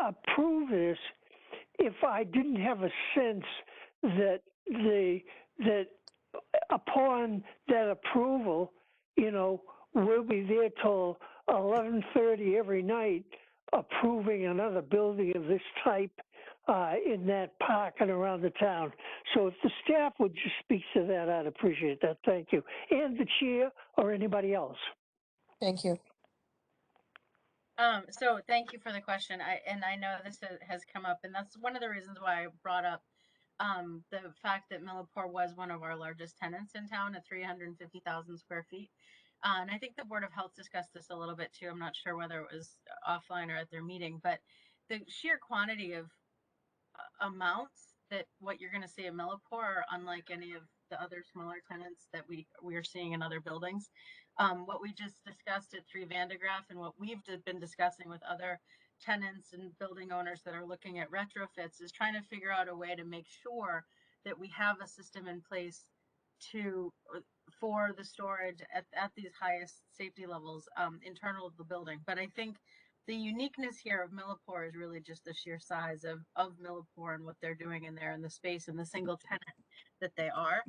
approve this if I didn't have a sense that that upon that approval, we'll be there till 11:30 every night approving another building of this type in that park and around the town. So if the staff would just speak to that, I'd appreciate that. Thank you. And the chair or anybody else.
Thank you.
So thank you for the question. I know this has come up, and that's one of the reasons why I brought up the fact that Millipore was one of our largest tenants in town at 350,000 square feet. And I think the Board of Health discussed this a little bit too. I'm not sure whether it was offline or at their meeting, but the sheer quantity of amounts that what you're going to see at Millipore are unlike any of the other smaller tenants that we are seeing in other buildings. What we just discussed at 3 Vandegraff and what we've been discussing with other tenants and building owners that are looking at retrofits is trying to figure out a way to make sure that we have a system in place for the storage at these highest safety levels internal of the building. But I think the uniqueness here of Millipore is really just the sheer size of Millipore and what they're doing in there, and the space and the single tenant. that they are.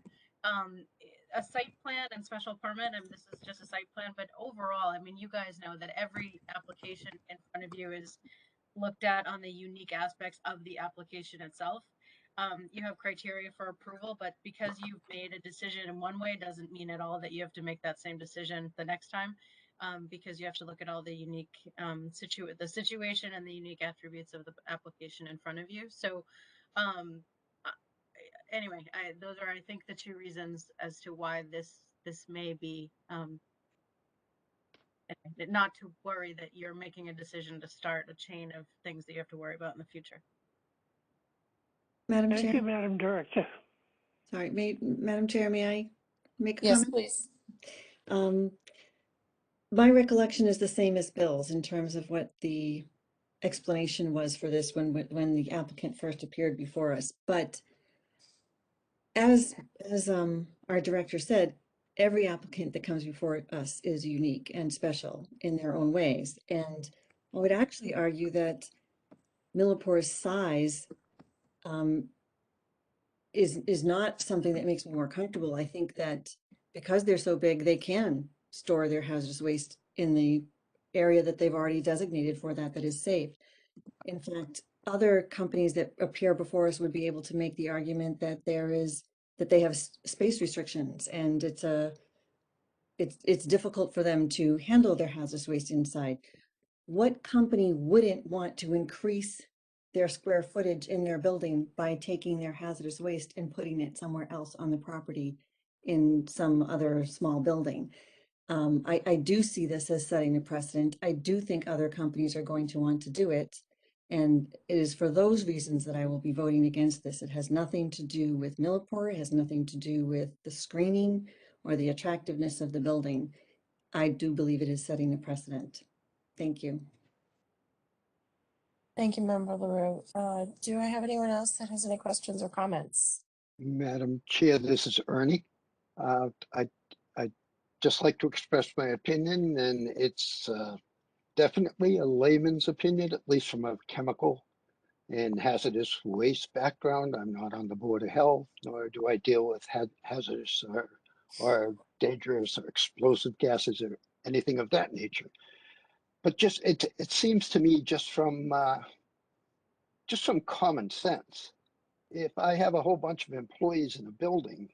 A site plan and special permit, and this is just a site plan, but overall, I mean, you guys know that every application in front of you is looked at on the unique aspects of the application itself. You have criteria for approval, but because you've made a decision in one way doesn't mean at all that you have to make that same decision the next time, because you have to look at all the unique situation and the unique attributes of the application in front of you. So anyway, those are, I think, the two reasons as to why this may be not to worry that you're making a decision to start a chain of things that you have to worry about in the future.
Madam
Thank
Chair,
you, Madam Director.
sorry, Madam Chair, may I make a
Yes,
comment?
please.
My recollection is the same as Bill's in terms of what the explanation was for this when the applicant first appeared before us. But as our director said, every applicant that comes before us is unique and special in their own ways. And I would actually argue that Millipor's size is not something that makes me more comfortable. I think that because they're so big, they can store their hazardous waste in the area that they've already designated for that is safe. In fact, other companies that appear before us would be able to make the argument that they have space restrictions, and it's difficult for them to handle their hazardous waste inside. What company wouldn't want to increase their square footage in their building by taking their hazardous waste and putting it somewhere else on the property in some other small building? I do see this as setting a precedent. I do think other companies are going to want to do it. And it is for those reasons that I will be voting against this. It has nothing to do with Millipore. It has nothing to do with the screening or the attractiveness of the building. I do believe it is setting a precedent. Thank you.
Thank you, Member LaRue. Do I have anyone else that has any questions or comments?
Madam Chair, this is Ernie. I'd just like to express my opinion, and it's definitely a layman's opinion, at least from a chemical and hazardous waste background. I'm not on the Board of Health, nor do I deal with hazardous or dangerous or explosive gases or anything of that nature. But just it seems to me, just from common sense, if I have a whole bunch of employees in a building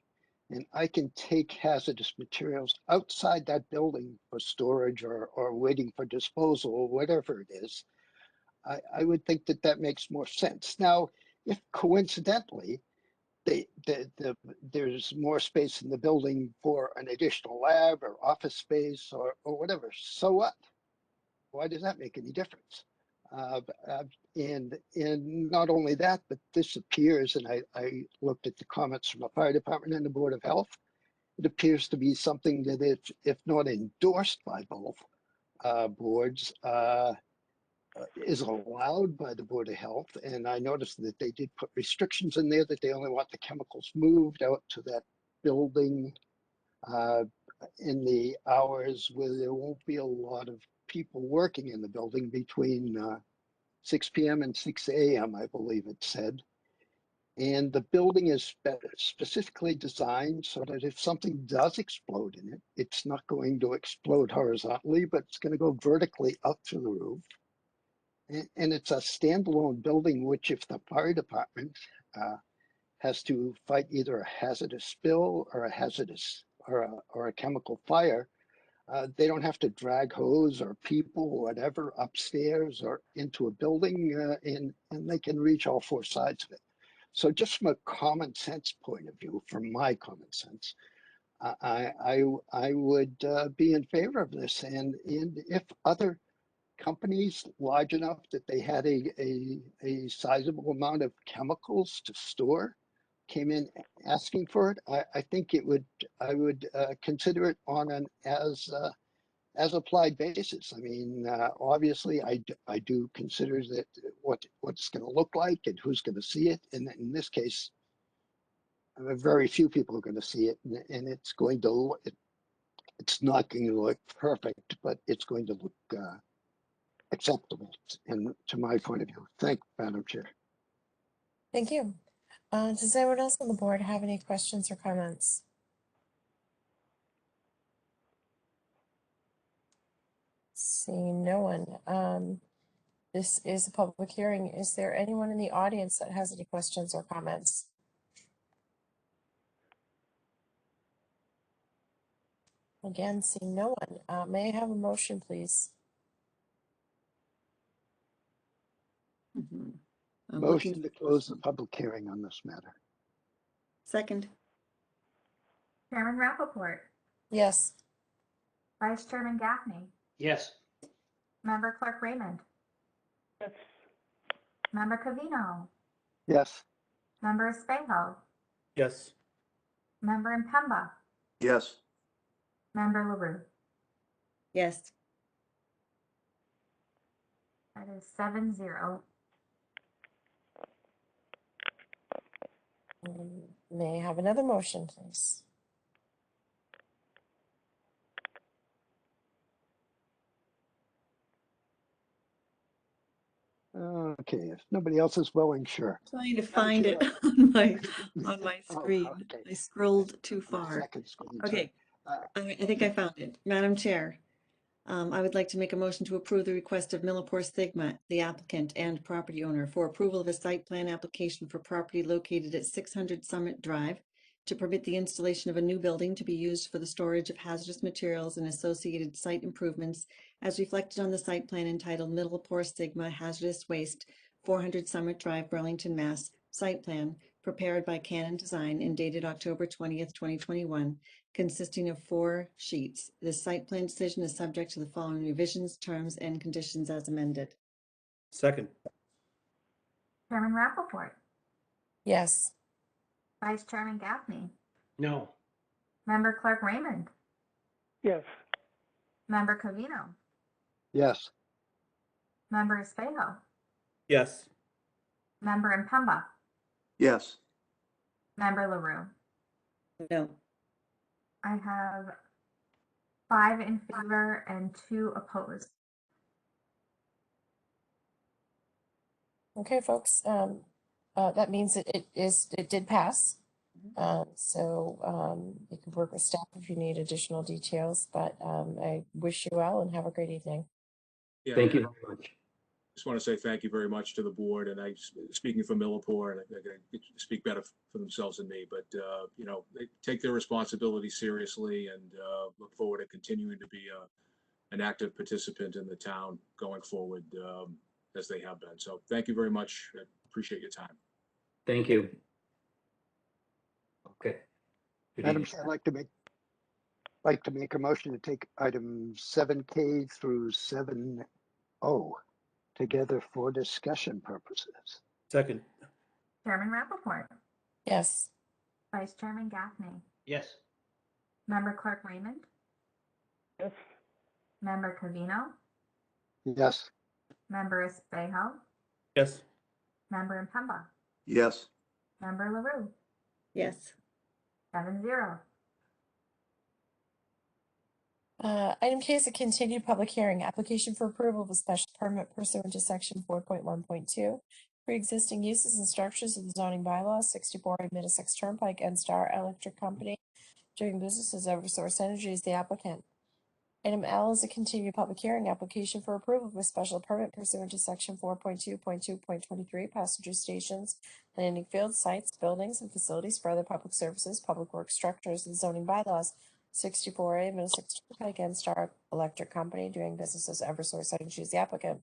and I can take hazardous materials outside that building for storage or waiting for disposal or whatever it is, I would think that that makes more sense. Now, if coincidentally there's more space in the building for an additional lab or office space or whatever, so what? Why does that make any difference? And not only that, but this appears, and I looked at the comments from the fire department and the Board of Health, it appears to be something that if not endorsed by both boards, is allowed by the Board of Health. And I noticed that they did put restrictions in there that they only want the chemicals moved out to that building in the hours where there won't be a lot of people working in the building between 6 p.m. and 6 a.m., I believe it said. And the building is specifically designed so that if something does explode in it, it's not going to explode horizontally, but it's going to go vertically up through the roof. And it's a standalone building, which if the fire department has to fight either a hazardous spill or a chemical fire, they don't have to drag hose or people or whatever upstairs or into a building, and they can reach all four sides of it. So just from a common sense point of view, from my common sense, I would be in favor of this. And if other companies large enough that they had a sizable amount of chemicals to store came in asking for it, I think I would consider it on an as applied basis. I mean, obviously, I do consider that what it's going to look like and who's going to see it. And in this case, very few people are going to see it, and it's going to look. It's not going to look perfect, but it's going to look acceptable, and to my point of view. Thank you, Madam Chair.
Thank you. Does anyone else on the board have any questions or comments? Seeing no one. This is a public hearing. Is there anyone in the audience that has any questions or comments? Again, seeing no one. May I have a motion, please?
Mhm. I'm looking
Motion to
for-
close the public hearing on this matter.
Second,
Chairman Rappaport,
Yes.
Vice Chairman Gaffney,
Yes.
Member Clerk Raymond,
Yes.
Member Covino,
Yes.
Member Espejo,
Yes.
Member Impemba,
Yes.
Member LaRue.
yes.
That is 7-0.
May I have another motion, please?
Okay, if nobody else is willing, sure.
Trying to
Madam
find it
Chair.
on my
Oh,
screen.
okay.
I scrolled too
My
far.
second screen,
Okay,
sorry.
I think I found it. Madam Chair, I would like to make a motion to approve the request of Millipore Sigma, the applicant and property owner, for approval of a site plan application for property located at 600 Summit Drive to permit the installation of a new building to be used for the storage of hazardous materials and associated site improvements as reflected on the site plan entitled Millipore Sigma Hazardous Waste, 400 Summit Drive, Burlington, Mass. Site plan prepared by Canon Design and dated October 20th, 2021, consisting of 4 sheets. This site plan decision is subject to the following revisions, terms, and conditions as amended.
Second.
Chairman Rappaport,
Yes.
Vice Chairman Gaffney,
No.
Member Clerk Raymond,
Yes.
Member Covino,
Yes.
Member Espejo,
Yes.
Member Impemba,
Yes.
Member LaRue.
No.
I have 5 in favor and 2 opposed.
Okay, folks. That means it did pass. So you can work with staff if you need additional details, but I wish you well and have a great evening.
Yeah,
Thank you very much.
Just want to say thank you very much to the board, and speaking for Millipore, and they're going to speak better for themselves than me, but you know, they take their responsibility seriously, and look forward to continuing to be an active participant in the town going forward, as they have been. So thank you very much. I appreciate your time.
Thank you. Okay. Good
Madam
evening.
Chair, I'd like to make a motion to take items 7K through 7O together for discussion purposes.
Second.
Chairman Rappaport,
Yes.
Vice Chairman Gaffney,
Yes.
Member Clerk Raymond,
Yes.
Member Covino,
Yes.
Member Espejo,
Yes.
Member Impemba,
Yes.
Member LaRue.
Yes.
7-0.
Item K is a continued public hearing, application for approval of a special permit pursuant to section 4.1.2, pre-existing uses and structures of the zoning bylaws, 64 Middlesex Turnpike and Star Electric Company, doing business as Eversource Energy is the applicant. Item L is a continued public hearing, application for approval of a special permit pursuant to section 4.2.2.23, passenger stations, landing field sites, buildings, and facilities for other public services, public works structures, and zoning bylaws, 64A, Middlesex Turnpike and Star Electric Company, doing business as Eversource Energy is the applicant.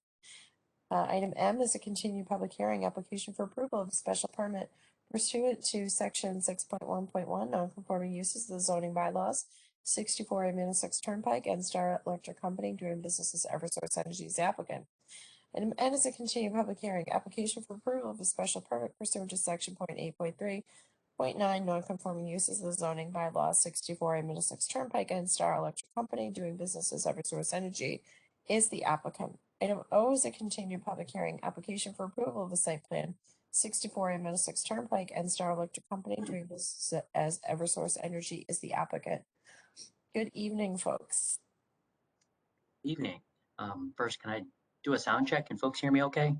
Item M is a continued public hearing, application for approval of a special permit pursuant to section 6.1.1, non-conforming uses of the zoning bylaws, 64A Middlesex Turnpike and Star Electric Company, doing business as Eversource Energy is the applicant. Item N is a continued public hearing, application for approval of a special permit pursuant to section 0.8.3.9, non-conforming uses of the zoning bylaw, 64A Middlesex Turnpike and Star Electric Company, doing business as Eversource Energy is the applicant. Item O is a continued public hearing, application for approval of a site plan, 64A Middlesex Turnpike and Star Electric Company, doing business as Eversource Energy is the applicant. Good evening, folks.
Evening. First, can I do a sound check? Can folks hear me okay?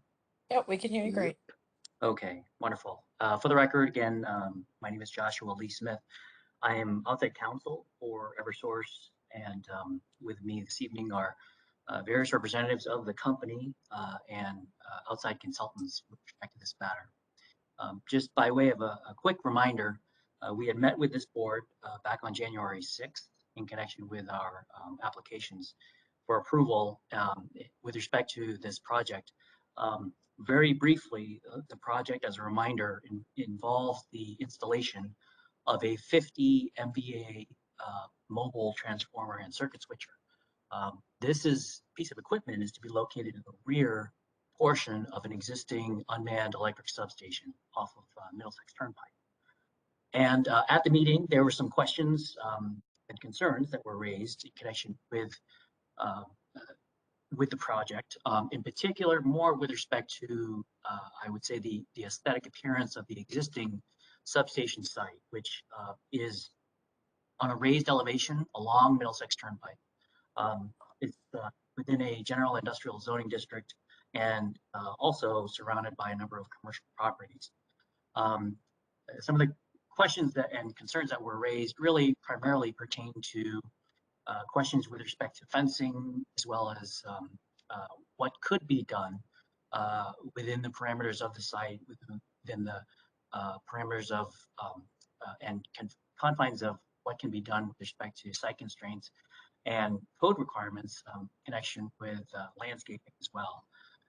Yep, we can hear you great.
Okay, wonderful. For the record, again, my name is Joshua Lee Smith. I am outside counsel for Eversource, and with me this evening are various representatives of the company and outside consultants with respect to this matter. Just by way of a quick reminder, we had met with this board back on January 6th in connection with our applications for approval with respect to this project. Very briefly, the project, as a reminder, involves the installation of a 50 MVA mobile transformer and circuit switcher. This piece of equipment is to be located in the rear portion of an existing unmanned electric substation off of Middlesex Turnpike. And at the meeting, there were some questions and concerns that were raised in connection with the project, in particular, more with respect to, I would say, the aesthetic appearance of the existing substation site, which is on a raised elevation along Middlesex Turnpike. It's within a general industrial zoning district and also surrounded by a number of commercial properties. Some of the questions and concerns that were raised really primarily pertain to questions with respect to fencing, as well as what could be done within the parameters of the site, within the parameters of and confines of what can be done with respect to site constraints and code requirements in connection with landscaping as well,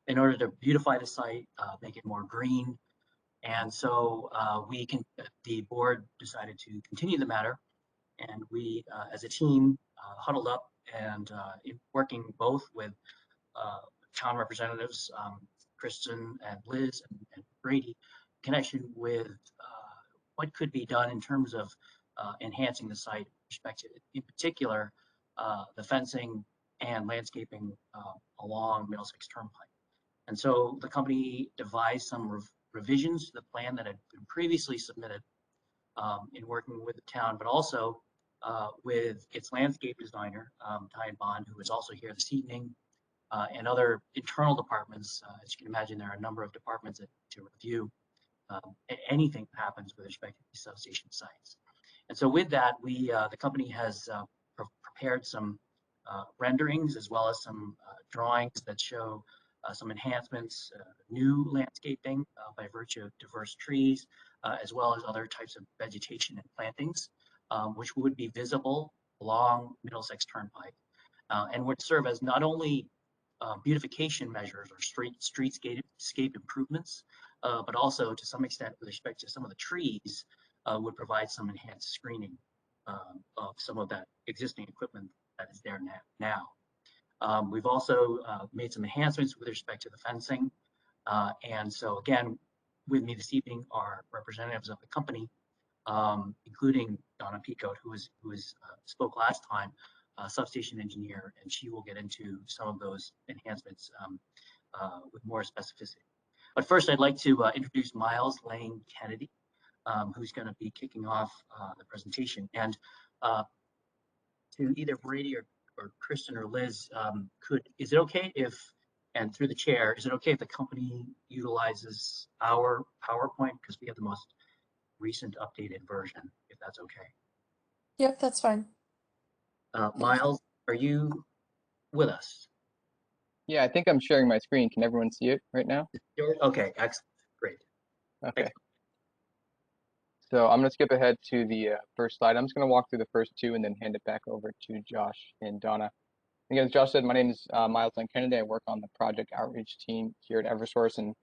in order to beautify the site, make it more green. And so the board decided to continue the matter, and we, as a team, huddled up and working both with town representatives, Kristen and Liz and Brady, in connection with what could be done in terms of enhancing the site with respect to, in particular, the fencing and landscaping along Middlesex Turnpike. And so the company devised some revisions to the plan that had been previously submitted in working with the town, but also with its landscape designer, Ty Bond, who is also here this evening, and other internal departments. As you can imagine, there are a number of departments to review anything that happens with respect to these substation sites. And so with that, the company has prepared some renderings as well as some drawings that show some enhancements, new landscaping by virtue of diverse trees, as well as other types of vegetation and plantings, which would be visible along Middlesex Turnpike and would serve as not only beautification measures or streetscape improvements, but also to some extent with respect to some of the trees would provide some enhanced screening of some of that existing equipment that is there now. We've also made some enhancements with respect to the fencing. And so again, with me this evening are representatives of the company, including Donna Picote, who spoke last time, substation engineer, and she will get into some of those enhancements with more specificity. But first, I'd like to introduce Miles Lane Kennedy, who's going to be kicking off the presentation. And to either Brady or Kristen or Liz, is it okay if, and through the chair, is it okay if the company utilizes our PowerPoint, because we have the most recent updated version, if that's okay?
Yep, that's fine.
Miles, are you with us?
Yeah, I think I'm sharing my screen. Can everyone see it right now?
Okay, excellent, great.
Okay. So I'm going to skip ahead to the first slide. I'm just going to walk through the first two and then hand it back over to Josh and Donna. Again, as Josh said, my name is Miles Lane Kennedy. I work on the project outreach team here at Eversource. And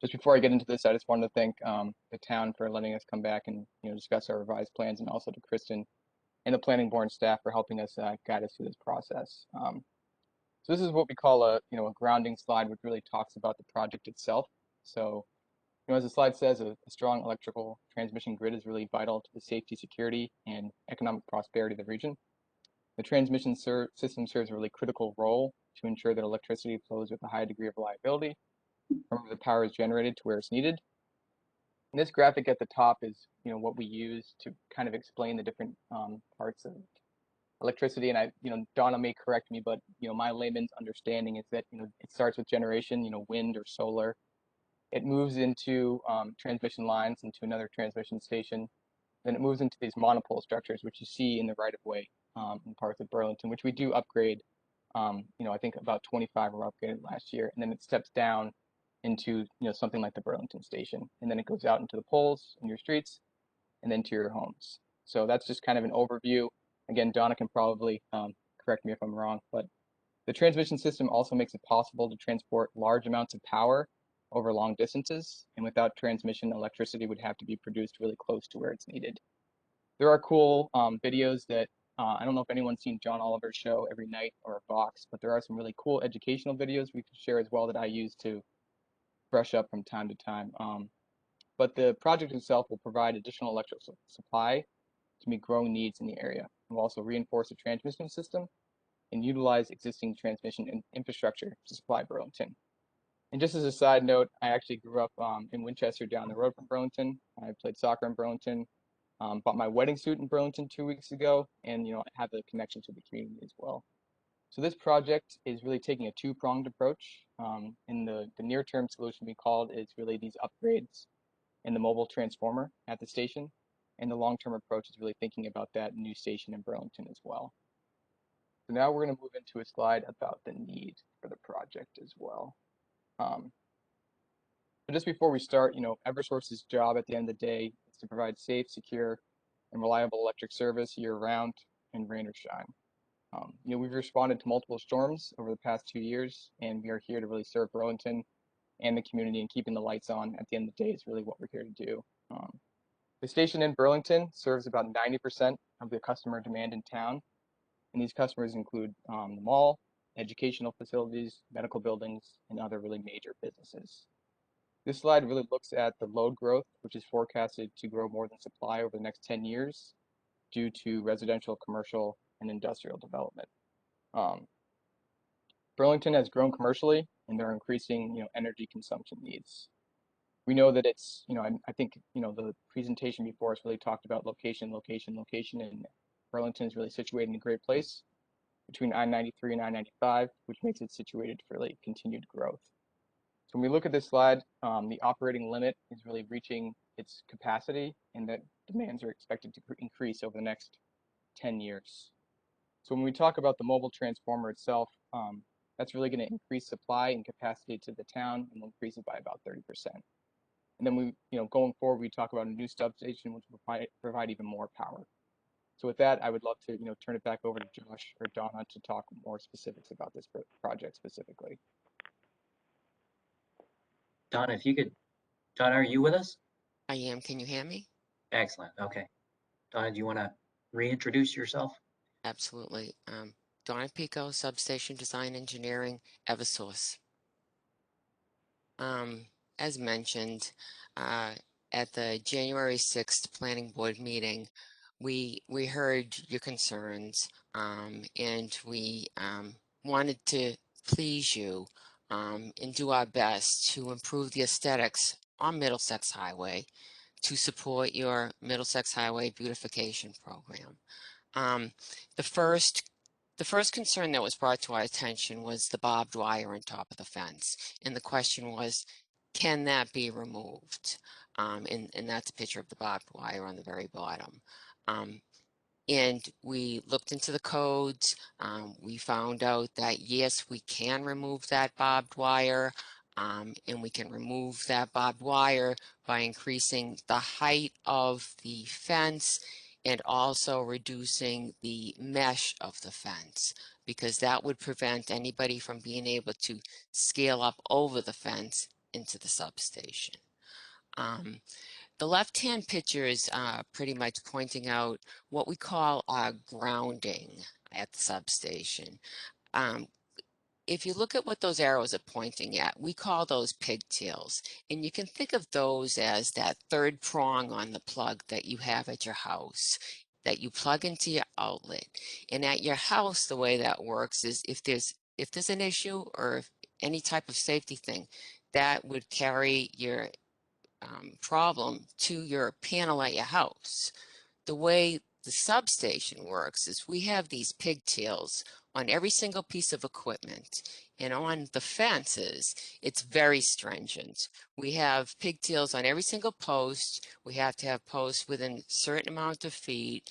just before I get into this, I just wanted to thank the town for letting us come back and discuss our revised plans, and also to Kristen and the planning board staff for helping us guide us through this process. So this is what we call a grounding slide, which really talks about the project itself. So as the slide says, a strong electrical transmission grid is really vital to the safety, security, and economic prosperity of the region. The transmission system serves a really critical role to ensure that electricity flows with a high degree of reliability from where the power is generated to where it's needed. And this graphic at the top is what we use to kind of explain the different parts of electricity. And Donna may correct me, but my layman's understanding is that it starts with generation, wind or solar. It moves into transmission lines, into another transmission station. Then it moves into these monopole structures, which you see in the right of way in parts of Burlington, which we do upgrade. I think about 25 were upgraded last year, and then it steps down into something like the Burlington station, and then it goes out into the poles in your streets, and then to your homes. So that's just kind of an overview. Again, Donna can probably correct me if I'm wrong, but the transmission system also makes it possible to transport large amounts of power over long distances, and without transmission, electricity would have to be produced really close to where it's needed. There are cool videos that I don't know if anyone's seen John Oliver's show Every Night or Vox, but there are some really cool educational videos we could share as well that I use to brush up from time to time. But the project itself will provide additional electrical supply to meet growing needs in the area. It will also reinforce the transmission system and utilize existing transmission infrastructure to supply Burlington. And just as a side note, I actually grew up in Winchester down the road from Burlington. I played soccer in Burlington, bought my wedding suit in Burlington 2 weeks ago, and I have a connection to the community as well. So this project is really taking a two-pronged approach. In the near-term solution we called is really these upgrades in the mobile transformer at the station. And the long-term approach is really thinking about that new station in Burlington as well. So now we're going to move into a slide about the need for the project as well. But just before we start, Eversource's job at the end of the day is to provide safe, secure, and reliable electric service year-round, in rain or shine. We've responded to multiple storms over the past 2 years, and we are here to really serve Burlington and the community, and keeping the lights on at the end of the day is really what we're here to do. The station in Burlington serves about 90% of the customer demand in town, and these customers include the mall, educational facilities, medical buildings, and other really major businesses. This slide really looks at the load growth, which is forecasted to grow more than supply over the next 10 years due to residential, commercial, and industrial development. Burlington has grown commercially, and they're increasing energy consumption needs. We know that it's, I think, the presentation before us really talked about location, location, location, and Burlington is really situated in a great place between I-93 and I-95, which makes it situated for really continued growth. So when we look at this slide, the operating limit is really reaching its capacity, and that demands are expected to increase over the next 10 years. So when we talk about the mobile transformer itself, that's really going to increase supply and capacity to the town, and will increase it by about 30%. And then we, going forward, we talk about a new substation, which will provide even more power. So with that, I would love to, turn it back over to Josh or Donna to talk more specifics about this project specifically.
Donna, Donna, are you with us?
I am. Can you hear me?
Excellent. Okay. Donna, do you want to reintroduce yourself?
Absolutely. Donna Pico, Substation Design Engineering, Eversource. As mentioned, at the January 6th Planning Board meeting, we heard your concerns, and we wanted to please you and do our best to improve the aesthetics on Middlesex Highway to support your Middlesex Highway beautification program. The first concern that was brought to our attention was the barbed wire on top of the fence, and the question was, can that be removed? And that's a picture of the barbed wire on the very bottom. And we looked into the codes. We found out that yes, we can remove that barbed wire, and we can remove that barbed wire by increasing the height of the fence and also reducing the mesh of the fence, because that would prevent anybody from being able to scale up over the fence into the substation. The left-hand picture is pretty much pointing out what we call grounding at the substation. If you look at what those arrows are pointing at, we call those pigtails. And you can think of those as that third prong on the plug that you have at your house, that you plug into your outlet. And at your house, the way that works is if there's an issue or if any type of safety thing, that would carry your problem to your panel at your house. The way the substation works is we have these pigtails on every single piece of equipment. And on the fences, it's very stringent. We have pigtails on every single post. We have to have posts within a certain amount of feet.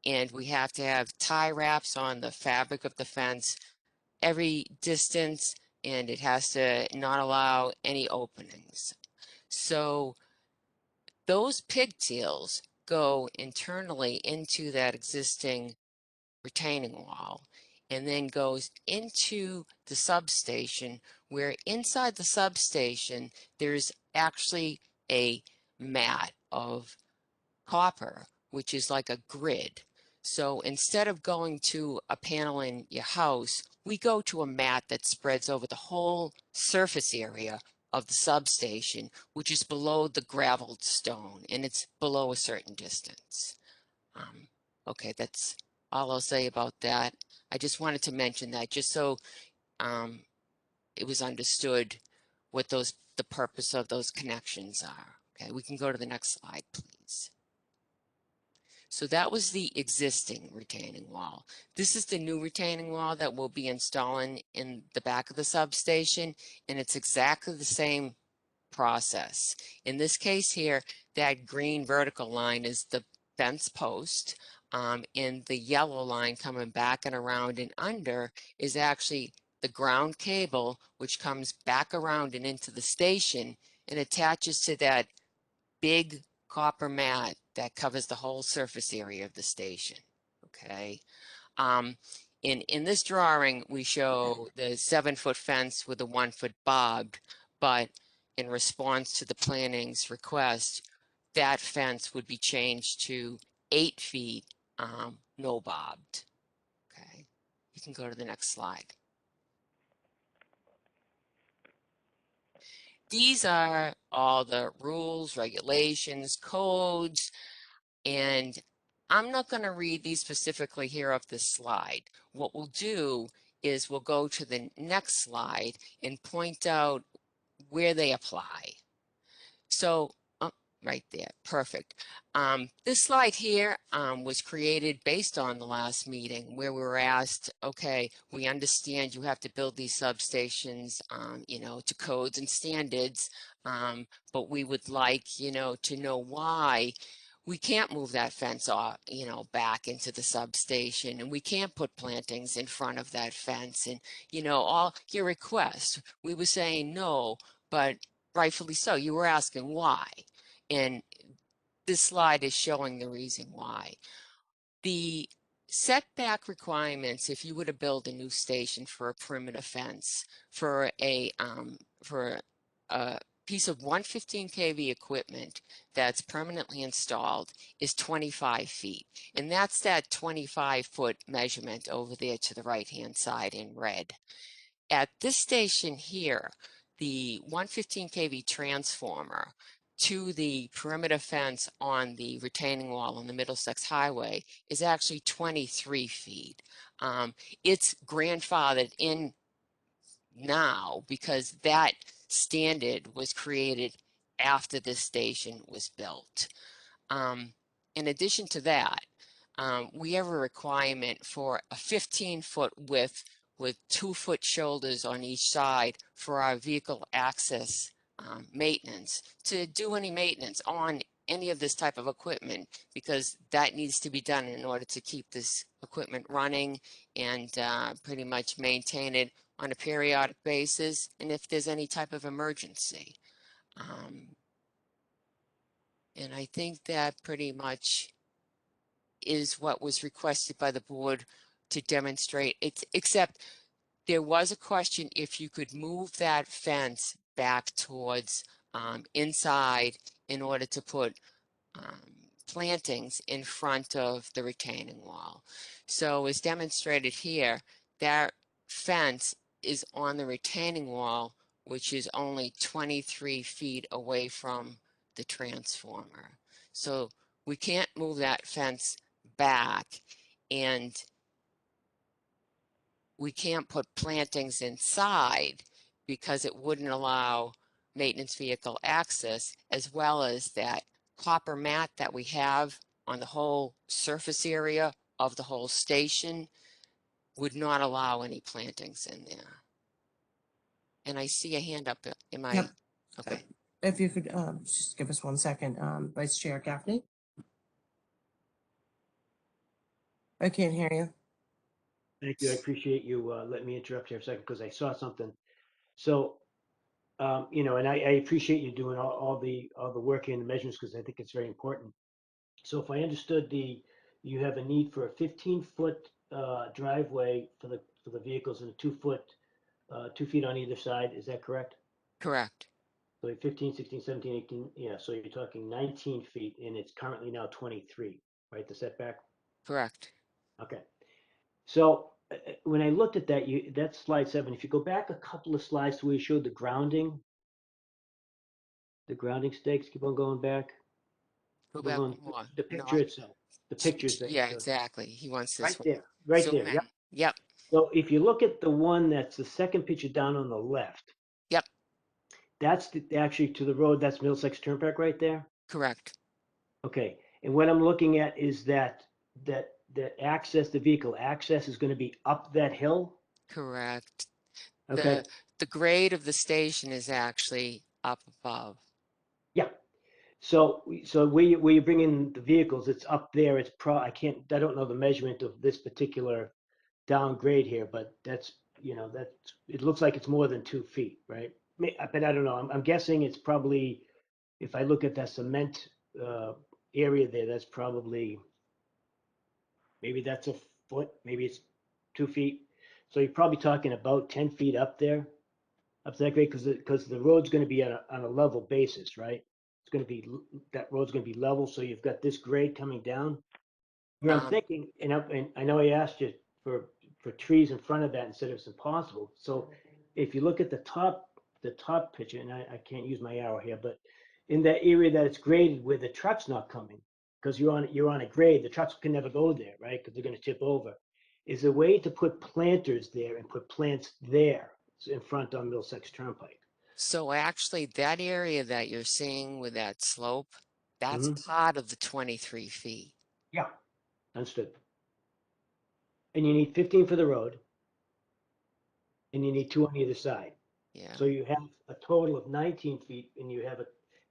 And we have to have tie wraps on the fabric of the fence every distance, and it has to not allow any openings. So those pigtails go internally into that existing retaining wall and then goes into the substation, where inside the substation there's actually a mat of copper, which is like a grid. So instead of going to a panel in your house, we go to a mat that spreads over the whole surface area of the substation, which is below the graveled stone, and it's below a certain distance. Okay, that's all I'll say about that. I just wanted to mention that just so it was understood what the purpose of those connections are. Okay, we can go to the next slide, please. So that was the existing retaining wall. This is the new retaining wall that we'll be installing in the back of the substation, and it's exactly the same process. In this case here, that green vertical line is the fence post, and the yellow line coming back and around and under is actually the ground cable, which comes back around and into the station and attaches to that big copper mat that covers the whole surface area of the station. Okay. In this drawing, we show the 7-foot fence with a 1-foot bobbed, but in response to the planning's request, that fence would be changed to 8 feet, no bobbed. Okay, you can go to the next slide. These are all the rules, regulations, codes, and I'm not going to read these specifically here off this slide. What we'll do is we'll go to the next slide and point out where they apply. So, right there, perfect. This slide here was created based on the last meeting where we were asked, okay, we understand you have to build these substations, you know, to codes and standards, but we would like, you know, to know why we can't move that fence off, you know, back into the substation, and we can't put plantings in front of that fence, and, you know, all your requests. We were saying no, but rightfully so. You were asking why, and this slide is showing the reason why. The setback requirements, if you were to build a new station for a perimeter fence for a piece of 115 kV equipment that's permanently installed, is 25 feet. And that's that 25-foot measurement over there to the right-hand side in red. At this station here, the 115 kV transformer to the perimeter fence on the retaining wall on the Middlesex Highway is actually 23 feet. It's grandfathered in now because that standard was created after this station was built. In addition to that, we have a requirement for a 15-foot width with 2-foot shoulders on each side for our vehicle access maintenance to do any maintenance on any of this type of equipment, because that needs to be done in order to keep this equipment running and pretty much maintain it on a periodic basis, and if there's any type of emergency. And I think that pretty much is what was requested by the board to demonstrate. Except there was a question if you could move that fence back towards inside in order to put plantings in front of the retaining wall. So as demonstrated here, that fence is on the retaining wall, which is only 23 feet away from the transformer. So we can't move that fence back, and we can't put plantings inside because it wouldn't allow maintenance vehicle access, as well as that copper mat that we have on the whole surface area of the whole station. would not allow any plantings in there. And I see a hand up. Am I?
Yep.
Okay.
If you could just give us 1 second, Vice Chair Gaffney. I can't hear you.
Thank you. I appreciate you letting me interrupt here for a second because I saw something. So, you know, and I appreciate you doing all the work and the measurements because I think it's very important. So if I understood you have a need for a 15-foot driveway for the vehicles and a 2-foot, 2 feet on either side. Is that correct?
Correct.
So 15, 16, 17, 18, yeah, so you're talking 19 feet and it's currently now 23, right, the setback?
Correct.
Okay. So when I looked at that, that's slide 7. If you go back a couple of slides to where you showed the grounding stakes, keep on going back.
Go
Keep on
back
going,
more.
the
No,
picture itself, the pictures that you
yeah,
showed.
exactly. He wants this
Right
one.
there, right
Zoom
there,
in.
yep.
Yep.
So if you look at the one that's the second picture down on the left,
Yep.
that's actually to the road, that's Middlesex Turnpike right there.
Correct.
Okay, and what I'm looking at is that access, the vehicle access is going to be up that hill.
Correct.
Okay,
The grade of the station is actually up above.
yeah. So where you bring in the vehicles, it's up there. It's I don't know the measurement of this particular downgrade here, but that's, you know, it looks like it's more than 2 feet, right? But I don't know. I'm guessing it's probably, if I look at that cement area there, that's probably, maybe that's a foot, maybe it's 2 feet. So you're probably talking about 10 feet up there, up to that grade, because the road's going to be on a level basis, right? It's going to be, that road's going to be level, so you've got this grade coming down. Where I'm thinking, and I know I asked you for trees in front of that and said it's impossible. So if you look at the top picture, and I can't use my arrow here, but in that area that it's graded where the truck's not coming, because you're on a grade, the trucks can never go there, right? Because they're going to tip over. Is a way to put planters there and put plants there in front on Middlesex Turnpike.
So actually that area that you're seeing with that slope, that's
Mhm.
part of the 23 feet.
Yeah, understood. And you need 15 for the road, and you need 2 on either side.
Yeah.
So you have a total of 19 feet, and you have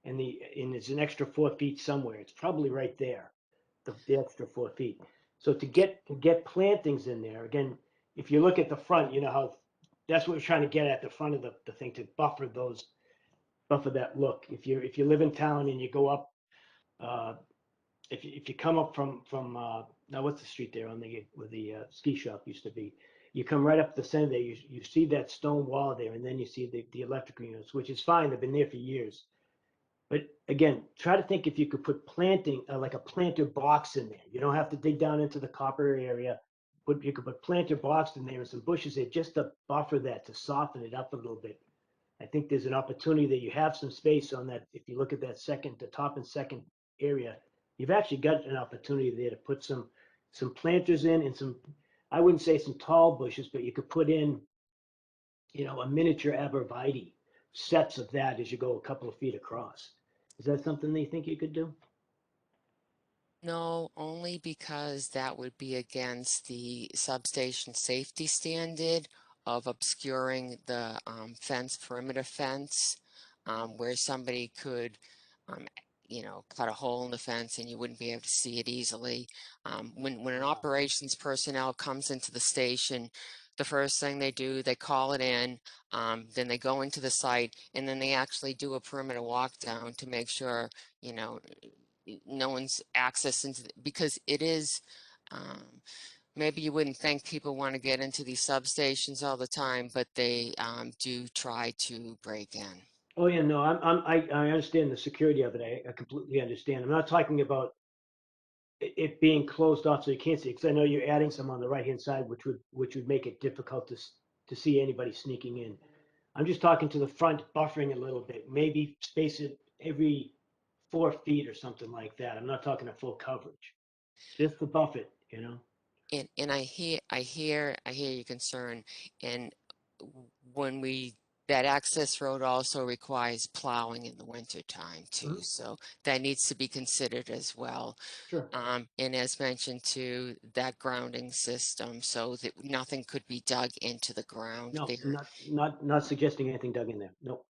and there's an extra 4 feet somewhere. It's probably right there, the extra 4 feet. So to get plantings in there, again, if you look at the front, you know how that's what we're trying to get at the front of the thing, to buffer that look. If you live in town and you go up, if you come up from now, what's the street there on where the ski shop used to be? You come right up the center there, you see that stone wall there, and then you see the electrical units, which is fine. They've been there for years. But again, try to think if you could put planting, like a planter box in there. You don't have to dig down into the copper area. You could put planter box in there and some bushes there just to buffer that, to soften it up a little bit. I think there's an opportunity that you have some space on that. If you look at that the top and second area, you've actually got an opportunity there to put some planters in, and some, I wouldn't say some tall bushes, but you could put in, you know, a miniature arborvitae, sets of that as you go a couple of feet across. Is that something they think you could do?
No, only because that would be against the substation safety standard of obscuring the fence, perimeter fence, where somebody could, you know, cut a hole in the fence and you wouldn't be able to see it easily. When an operations personnel comes into the station, the first thing they do, they call it in, then they go into the site, and then they actually do a perimeter walk down to make sure, you know, no one's access into because it is maybe you wouldn't think people want to get into these substations all the time, but they do try to break in.
Oh yeah, no, I understand the security of it. I completely understand. I'm not talking about it being closed off so you can't see, because I know you're adding some on the right hand side, which would make it difficult to see anybody sneaking in. I'm just talking to the front, buffering a little bit, maybe space it every 4 feet or something like that. I'm not talking a full coverage, just to buff it, you know.
And I hear your concern, and when we that access road also requires plowing in the wintertime too. So that needs to be considered as well.
Sure.
And as mentioned too, that grounding system, so that nothing could be dug into the ground
No,
there.
not suggesting anything dug in there. Nope,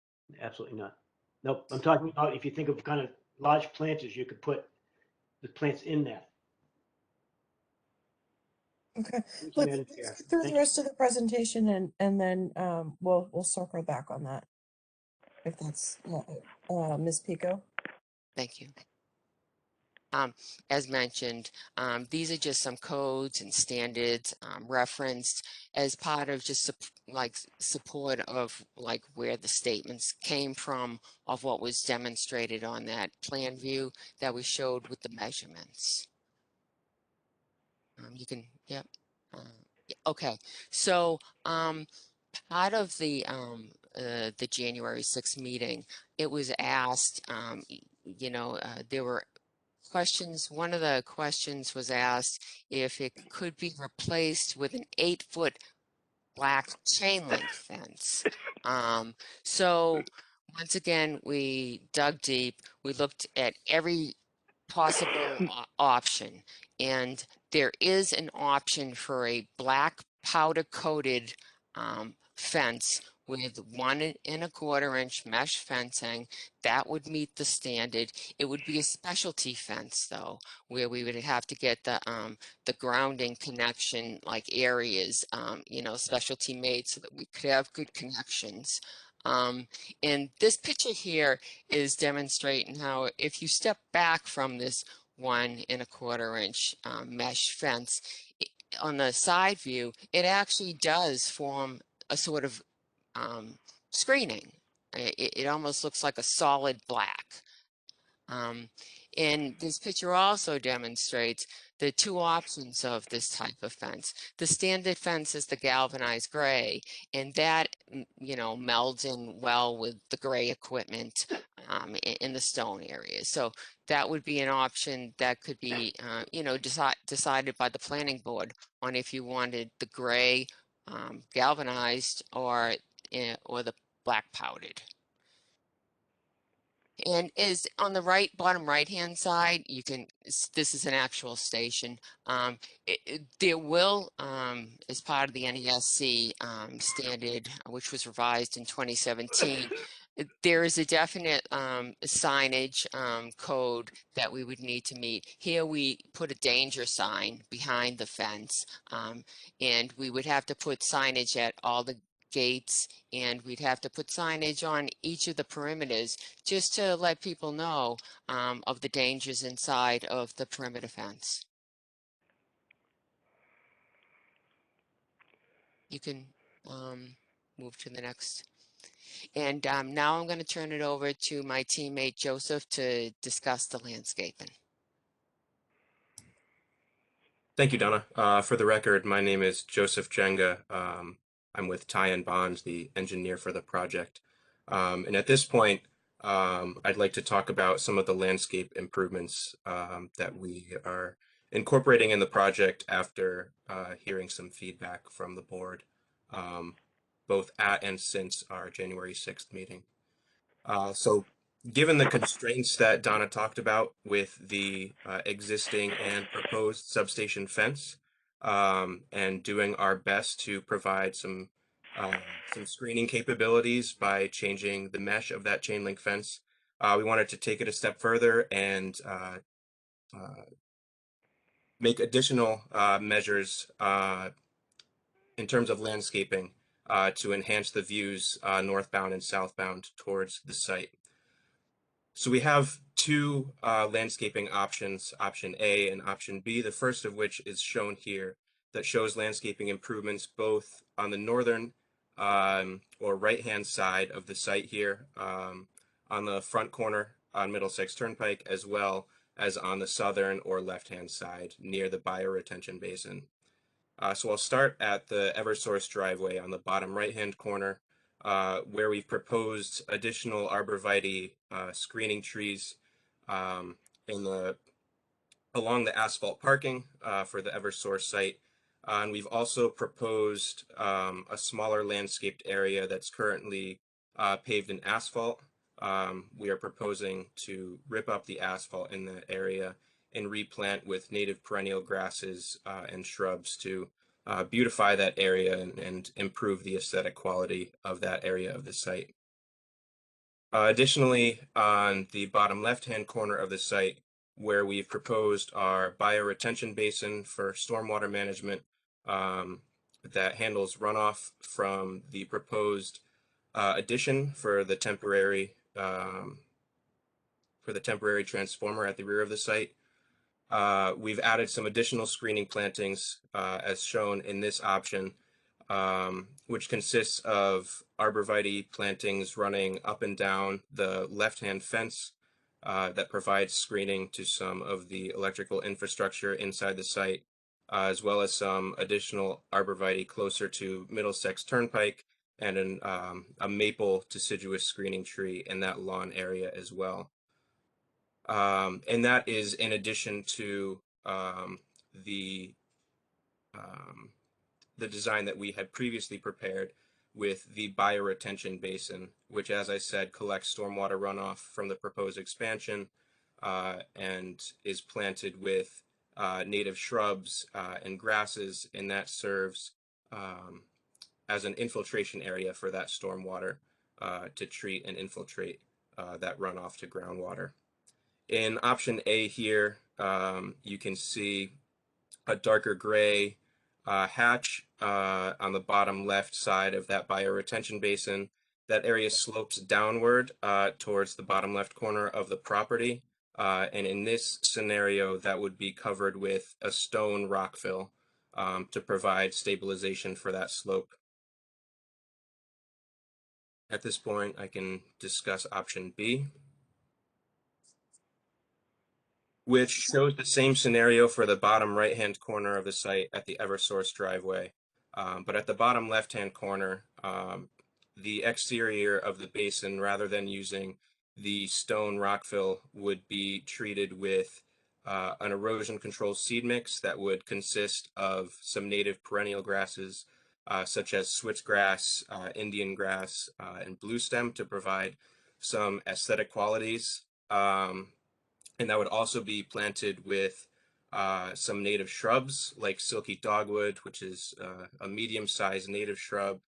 absolutely not. Nope, I'm talking about if you think of kind of large planters, you could put the plants in there.
Okay,
Thank you,
let's
Madam
get
Chair.
through the
Thank
rest of the presentation and then we'll circle back on that. If that's Ms. Pico.
Thank you. As mentioned, these are just some codes and standards referenced as part of just support of like where the statements came from of what was demonstrated on that plan view that we showed with the measurements. You can, yep. Okay, so part of the January 6th meeting, it was asked, there were questions. One of the questions was asked if it could be replaced with an 8-foot black chain link fence. So once again, we dug deep. We looked at every possible option, and there is an option for a black powder coated fence with 1¼ inch mesh fencing that would meet the standard. It would be a specialty fence though, where we would have to get the grounding connection like areas, specialty made so that we could have good connections. And this picture here is demonstrating how if you step back from this 1¼ inch mesh fence, on the side view, it actually does form a sort of screening. It almost looks like a solid black. And this picture also demonstrates the two options of this type of fence. The standard fence is the galvanized gray, and that, melds in well with the gray equipment in the stone area. So that would be an option that could be, decided by the planning board on if you wanted the gray galvanized or the black powdered. And is on the bottom right hand side, this is an actual station. There will, as part of the NESC standard, which was revised in 2017, there is a definite signage code that we would need to meet. Here we put a danger sign behind the fence, and we would have to put signage at all the gates, and we'd have to put signage on each of the perimeters just to let people know of the dangers inside of the perimeter fence. You can move to the next. And now I'm going to turn it over to my teammate Joseph to discuss the landscaping.
Thank you, Donna. For the record, my name is Joseph Jenga. I'm with Ty & Bonds, the engineer for the project. And at this point, I'd like to talk about some of the landscape improvements that we are incorporating in the project after hearing some feedback from the board, both at and since our January 6th meeting. So given the constraints that Donna talked about with the existing and proposed substation fence, and doing our best to provide some screening capabilities by changing the mesh of that chain link fence, we wanted to take it a step further and make additional measures in terms of landscaping to enhance the views northbound and southbound towards the site. So we have two landscaping options, option A and option B, the first of which is shown here, that shows landscaping improvements both on the northern or right-hand side of the site here, on the front corner on Middlesex Turnpike, as well as on the southern or left-hand side near the bioretention basin. So I'll start at the Eversource driveway on the bottom right-hand corner, where we've proposed additional arborvitae screening trees along the asphalt parking for the Eversource site, And we've also proposed a smaller landscaped area that's currently paved in asphalt. We are proposing to rip up the asphalt in that area and replant with native perennial grasses and shrubs to beautify that area and improve the aesthetic quality of that area of the site. Additionally, on the bottom left-hand corner of the site, where we've proposed our bioretention basin for stormwater management that handles runoff from the proposed addition for the temporary transformer at the rear of the site. We've added some additional screening plantings as shown in this option, which consists of arborvitae plantings running up and down the left-hand fence that provides screening to some of the electrical infrastructure inside the site, as well as some additional arborvitae closer to Middlesex Turnpike and a maple deciduous screening tree in that lawn area as well. And that is in addition to the design that we had previously prepared with the bioretention basin, which, as I said, collects stormwater runoff from the proposed expansion and is planted with native shrubs and grasses, and that serves as an infiltration area for that stormwater to treat and infiltrate that runoff to groundwater. In option A here, you can see a darker gray hatch on the bottom left side of that bioretention basin. That area slopes downward towards the bottom left corner of the property. And in this scenario, that would be covered with a stone rockfill to provide stabilization for that slope. At this point, I can discuss option B, which shows the same scenario for the bottom right-hand corner of the site at the Eversource driveway. But at the bottom left-hand corner, the exterior of the basin, rather than using the stone rockfill, would be treated with an erosion control seed mix that would consist of some native perennial grasses, such as switchgrass, Indian grass, and bluestem to provide some aesthetic qualities. And that would also be planted with some native shrubs like silky dogwood, which is a medium-sized native shrub,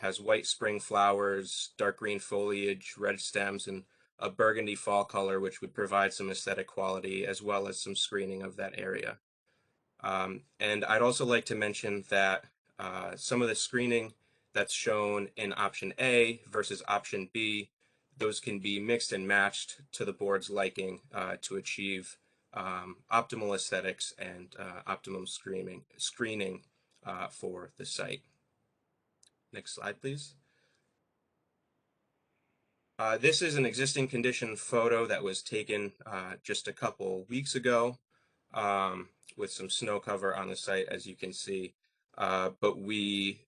has white spring flowers, dark green foliage, red stems, and a burgundy fall color, which would provide some aesthetic quality as well as some screening of that area. And I'd also like to mention that some of the screening that's shown in option A versus option B, those can be mixed and matched to the board's liking to achieve optimal aesthetics and optimum screening for the site. Next slide, please. This is an existing condition photo that was taken just a couple weeks ago with some snow cover on the site, as you can see. But we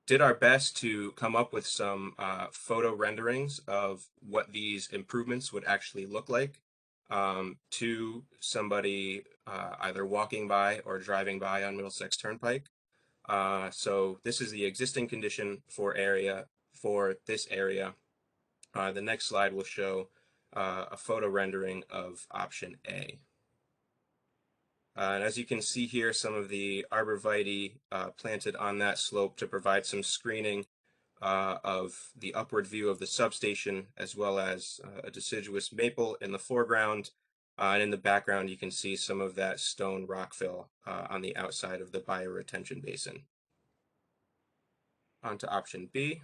did our best to come up with some photo renderings of what these improvements would actually look like to somebody either walking by or driving by on Middlesex Turnpike. So this is the existing condition for this area. The next slide will show a photo rendering of option A. And as you can see here, some of the arborvitae planted on that slope to provide some screening of the upward view of the substation, as well as a deciduous maple in the foreground. And in the background, you can see some of that stone rockfill on the outside of the bioretention basin. On to option B.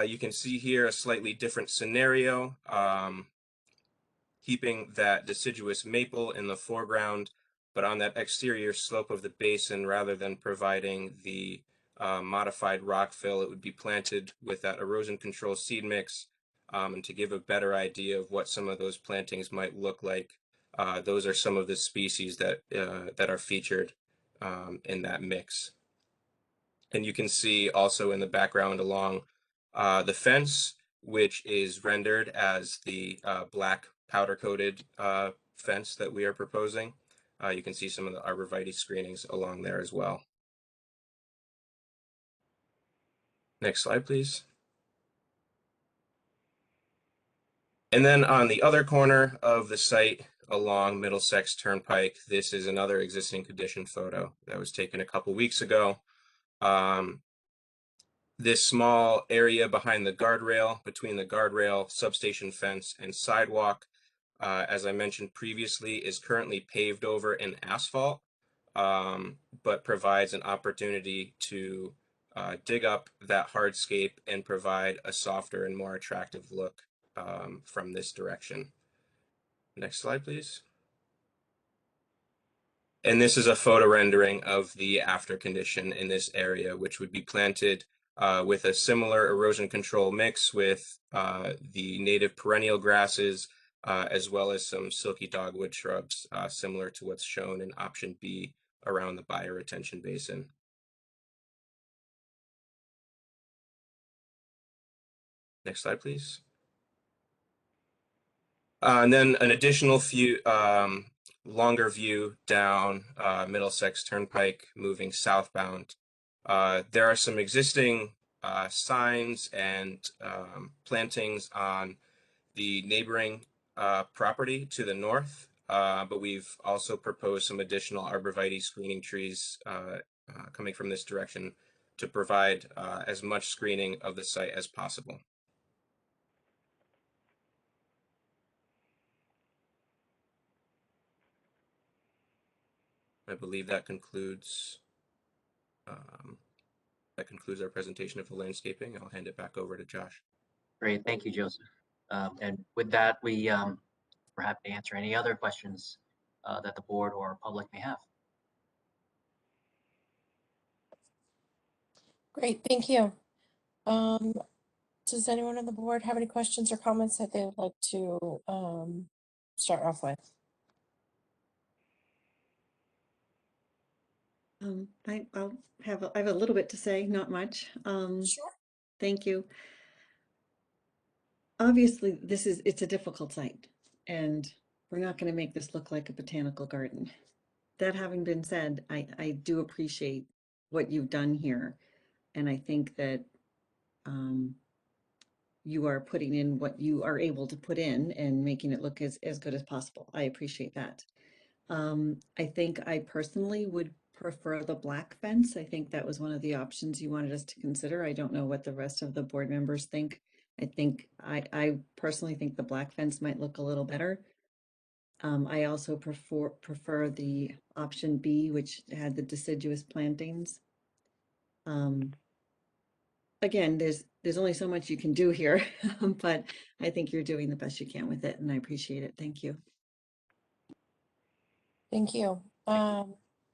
You can see here a slightly different scenario, keeping that deciduous maple in the foreground, but on that exterior slope of the basin, rather than providing the modified rockfill, it would be planted with that erosion control seed mix. And to give a better idea of what some of those plantings might look like, those are some of the species that are featured in that mix. And you can see also in the background along the fence, which is rendered as the black powder-coated fence that we are proposing. You can see some of the arborvitae screenings along there as well. Next slide, please. And then on the other corner of the site along Middlesex Turnpike, this is another existing condition photo that was taken a couple weeks ago. This small area behind the guardrail, between the guardrail, substation fence, and sidewalk, as I mentioned previously, is currently paved over in asphalt, but provides an opportunity to dig up that hardscape and provide a softer and more attractive look from this direction. Next slide, please. And this is a photo rendering of the after condition in this area, which would be planted with a similar erosion control mix with the native perennial grasses, as well as some silky dogwood shrubs, similar to what's shown in option B around the bioretention basin. Next slide, please. And then an additional few longer view down Middlesex Turnpike moving southbound. There are some existing signs and plantings on the neighboring property to the north, but we've also proposed some additional arborvitae screening trees coming from this direction to provide as much screening of the site as possible. I believe that concludes our presentation of the landscaping. I'll hand it back over to Josh.
Great, thank you, Joseph. And with that, we're happy to answer any other questions that the board or public may have.
Great, thank you. Does anyone on the board have any questions or comments that they would like to start off with?
I have a little bit to say, not much.
Sure.
Thank you. Obviously, it's a difficult site, and we're not going to make this look like a botanical garden. That having been said, I do appreciate what you've done here, and I think that you are putting in what you are able to put in and making it look as good as possible. I appreciate that. I think I personally would prefer the black fence. I think that was one of the options you wanted us to consider. I don't know what the rest of the board members think. I personally think the black fence might look a little better. I also prefer the option B, which had the deciduous plantings. Again, there's only so much you can do here, but I think you're doing the best you can with it, and I appreciate it. Thank you.
Thank you.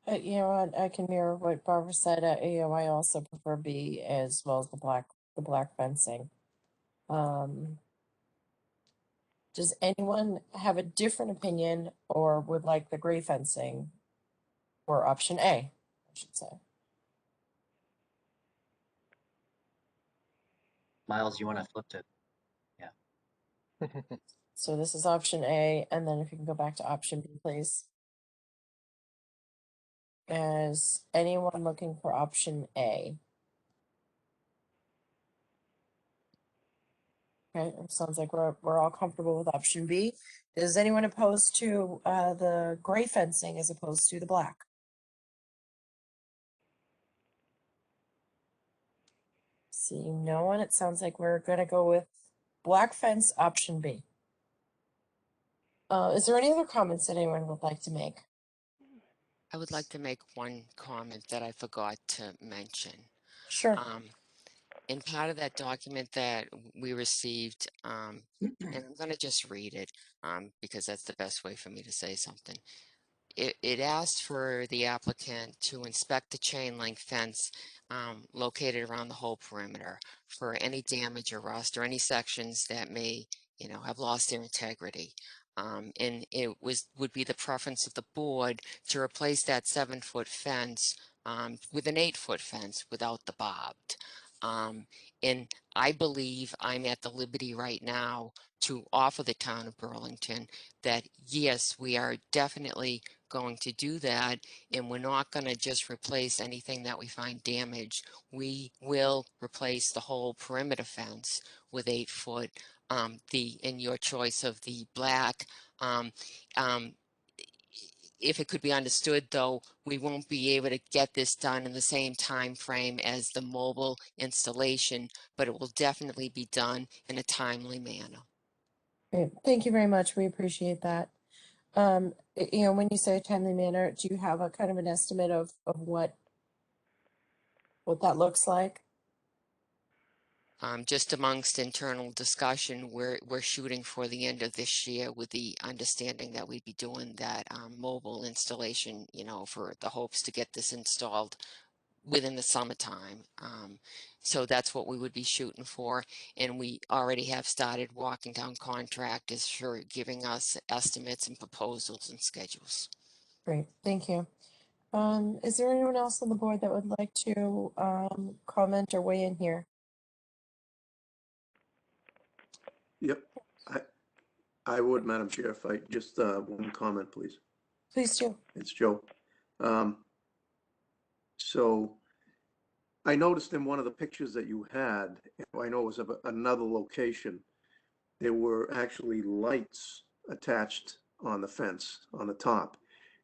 You know, I can mirror what Barbara said. You know, I also prefer B as well as the black fencing. Does anyone have a different opinion or would like the gray fencing or option A, I should say?
Miles, you want to flip to? Yeah.
So this is option A, and then if you can go back to option B, please. Is anyone looking for option A? Okay, it sounds like we're all comfortable with option B. Is anyone opposed to the gray fencing as opposed to the black? Seeing no one, it sounds like we're gonna go with black fence option B. Is there any other comments that anyone would like to make?
I would like to make one comment that I forgot to mention.
Sure.
In part of that document that we received, and I'm going to just read it because that's the best way for me to say something. It asked for the applicant to inspect the chain link fence located around the whole perimeter for any damage or rust or any sections that may, you know, have lost their integrity. And it would be the preference of the board to replace that 7-foot fence with an 8-foot fence without the barbed. And I believe I'm at the liberty right now to offer the town of Burlington that yes, we are definitely going to do that, and we're not going to just replace anything that we find damaged. We will replace the whole perimeter fence with 8-foot, in your choice of the black. If it could be understood, though, we won't be able to get this done in the same time frame as the mobile installation, but it will definitely be done in a timely manner.
Great. Thank you very much. We appreciate that. You know, when you say a timely manner, do you have a kind of an estimate of what that looks like?
Just amongst internal discussion, we're shooting for the end of this year with the understanding that we'd be doing that mobile installation, you know, for the hopes to get this installed within the summertime. So that's what we would be shooting for. And we already have started walking down contractors for giving us estimates and proposals and schedules.
Great, thank you. Is there anyone else on the board that would like to comment or weigh in here?
Yep, I would, Madam Chair, if I just one comment, please.
Please do.
It's Joe. So I noticed in one of the pictures that you had, I know it was of another location, there were actually lights attached on the fence on the top,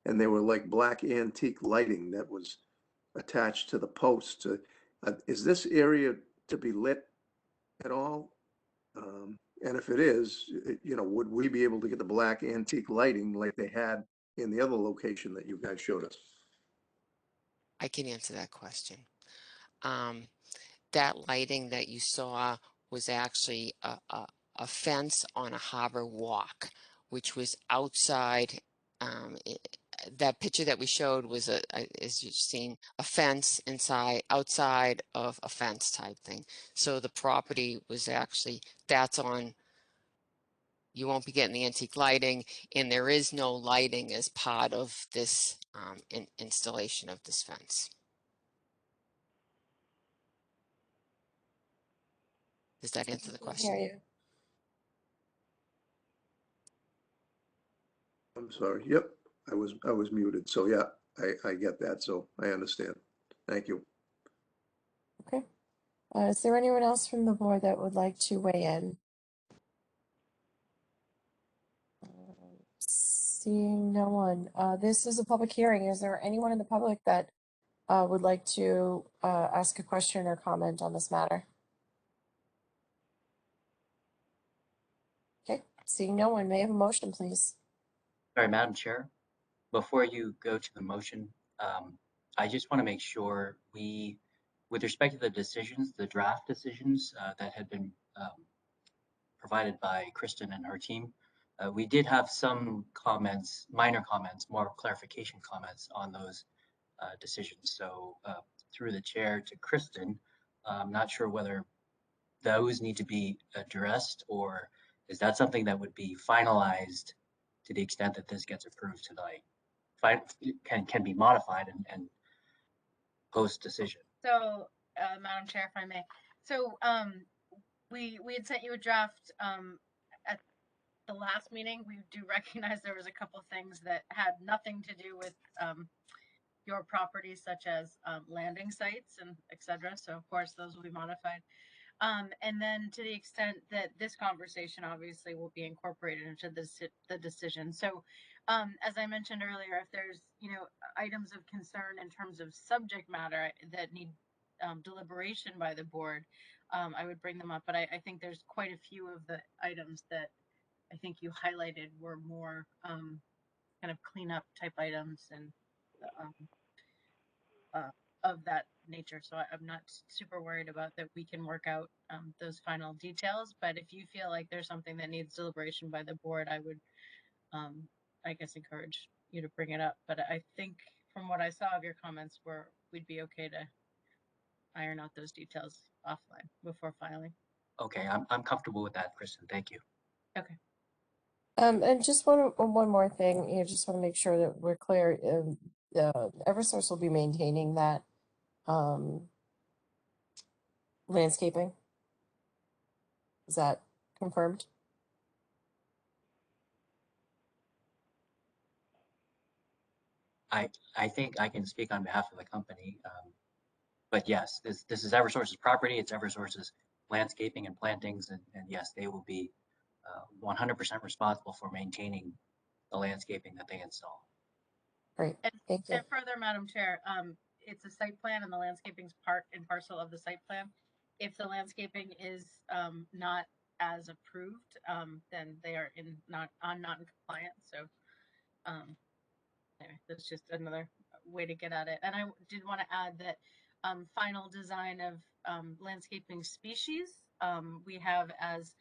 and they were like black antique lighting that was attached to the posts. Is this area to be lit at all? And if it is, you know, would we be able to get the black antique lighting like they had in the other location that you guys showed us?
I can answer that question. That lighting that you saw was actually a fence on a harbor walk, which was outside. That picture that we showed was as you've seen, a fence outside of a fence type thing. So the property was actually, that's on, you won't be getting the antique lighting, and there is no lighting as part of this installation of this fence. Does that answer the question?
Hear you.
I'm sorry. Yep, I was muted. So yeah, I get that. So I understand. Thank you.
Okay. Is there anyone else from the board that would like to weigh in? Seeing no one. This is a public hearing. Is there anyone in the public that would like to ask a question or comment on this matter? Okay, seeing no one, may I have a motion, please?
Sorry, Madam Chair, before you go to the motion, I just want to make sure with respect to the decisions, the draft decisions that had been provided by Kristen and her team, we did have some comments, minor comments, more clarification comments on those decisions. So through the chair to Kristen, I'm not sure whether those need to be addressed, or is that something that would be finalized to the extent that this gets approved tonight? Can be modified and post decision.
So, Madam Chair, if I may. So we had sent you a draft at the last meeting. We do recognize there was a couple of things that had nothing to do with your properties, such as landing sites and etc. So of course those will be modified. And then to the extent that this conversation obviously will be incorporated into the decision. So as I mentioned earlier, if there's, items of concern in terms of subject matter that need deliberation by the board, I would bring them up. But I think there's quite a few of the items that I think you highlighted were more kind of cleanup type items and of that nature. So I'm not super worried about that. We can work out those final details. But if you feel like there's something that needs deliberation by the board, I would, I guess, encourage you to bring it up. But I think from what I saw of your comments, we'd be okay to iron out those details offline before filing.
Okay, I'm comfortable with that, Kristen. Thank you.
Okay.
And just one more thing, just want to make sure that we're clear. Eversource will be maintaining that landscaping. Is that confirmed?
I think I can speak on behalf of the company. But yes, this is Eversource's property. It's Eversource's landscaping and plantings, and yes, they will be 100% responsible for maintaining the landscaping that they install.
Great, thank you.
And further, Madam Chair, it's a site plan and the landscaping's part and parcel of the site plan. If the landscaping is not as approved, then they are not in compliance. So anyway, that's just another way to get at it. And I did want to add that final design of landscaping species we have as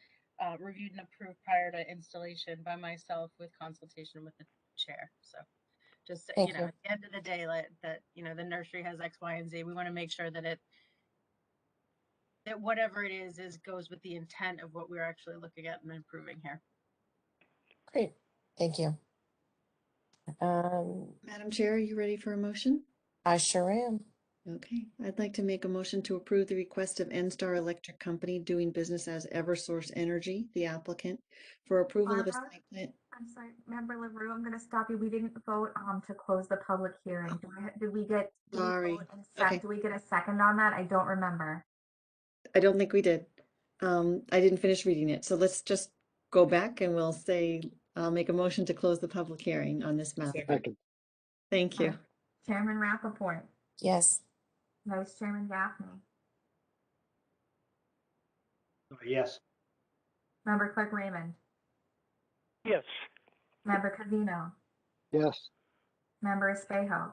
reviewed and approved prior to installation by myself with consultation with the chair. So just,
Thank
you know,
you.
at the end of the day, that, you know, the nursery has X, Y, and Z. We want to make sure that that whatever it is goes with the intent of what we're actually looking at and improving here.
Great, thank you.
Madam Chair, are you ready for a motion?
I sure am.
Okay, I'd like to make a motion to approve the request of NStar Electric Company doing business as Eversource Energy, the applicant, for approval of a
Barbara?
site plan.
I'm sorry, Member LaRue, I'm going to stop you. We didn't vote to close the public hearing. Did we get?
Sorry.
Okay. Do we get a second on that? I don't remember.
I don't think we did. I didn't finish reading it, so let's just go back and we'll say, I'll make a motion to close the public hearing on this matter.
Second.
Thank you.
Chairman Rappaport,
Yes.
Vice Chairman Gaffney,
Yes.
Member Clerk Raymond,
Yes.
Member Covino,
Yes.
Member Espejo,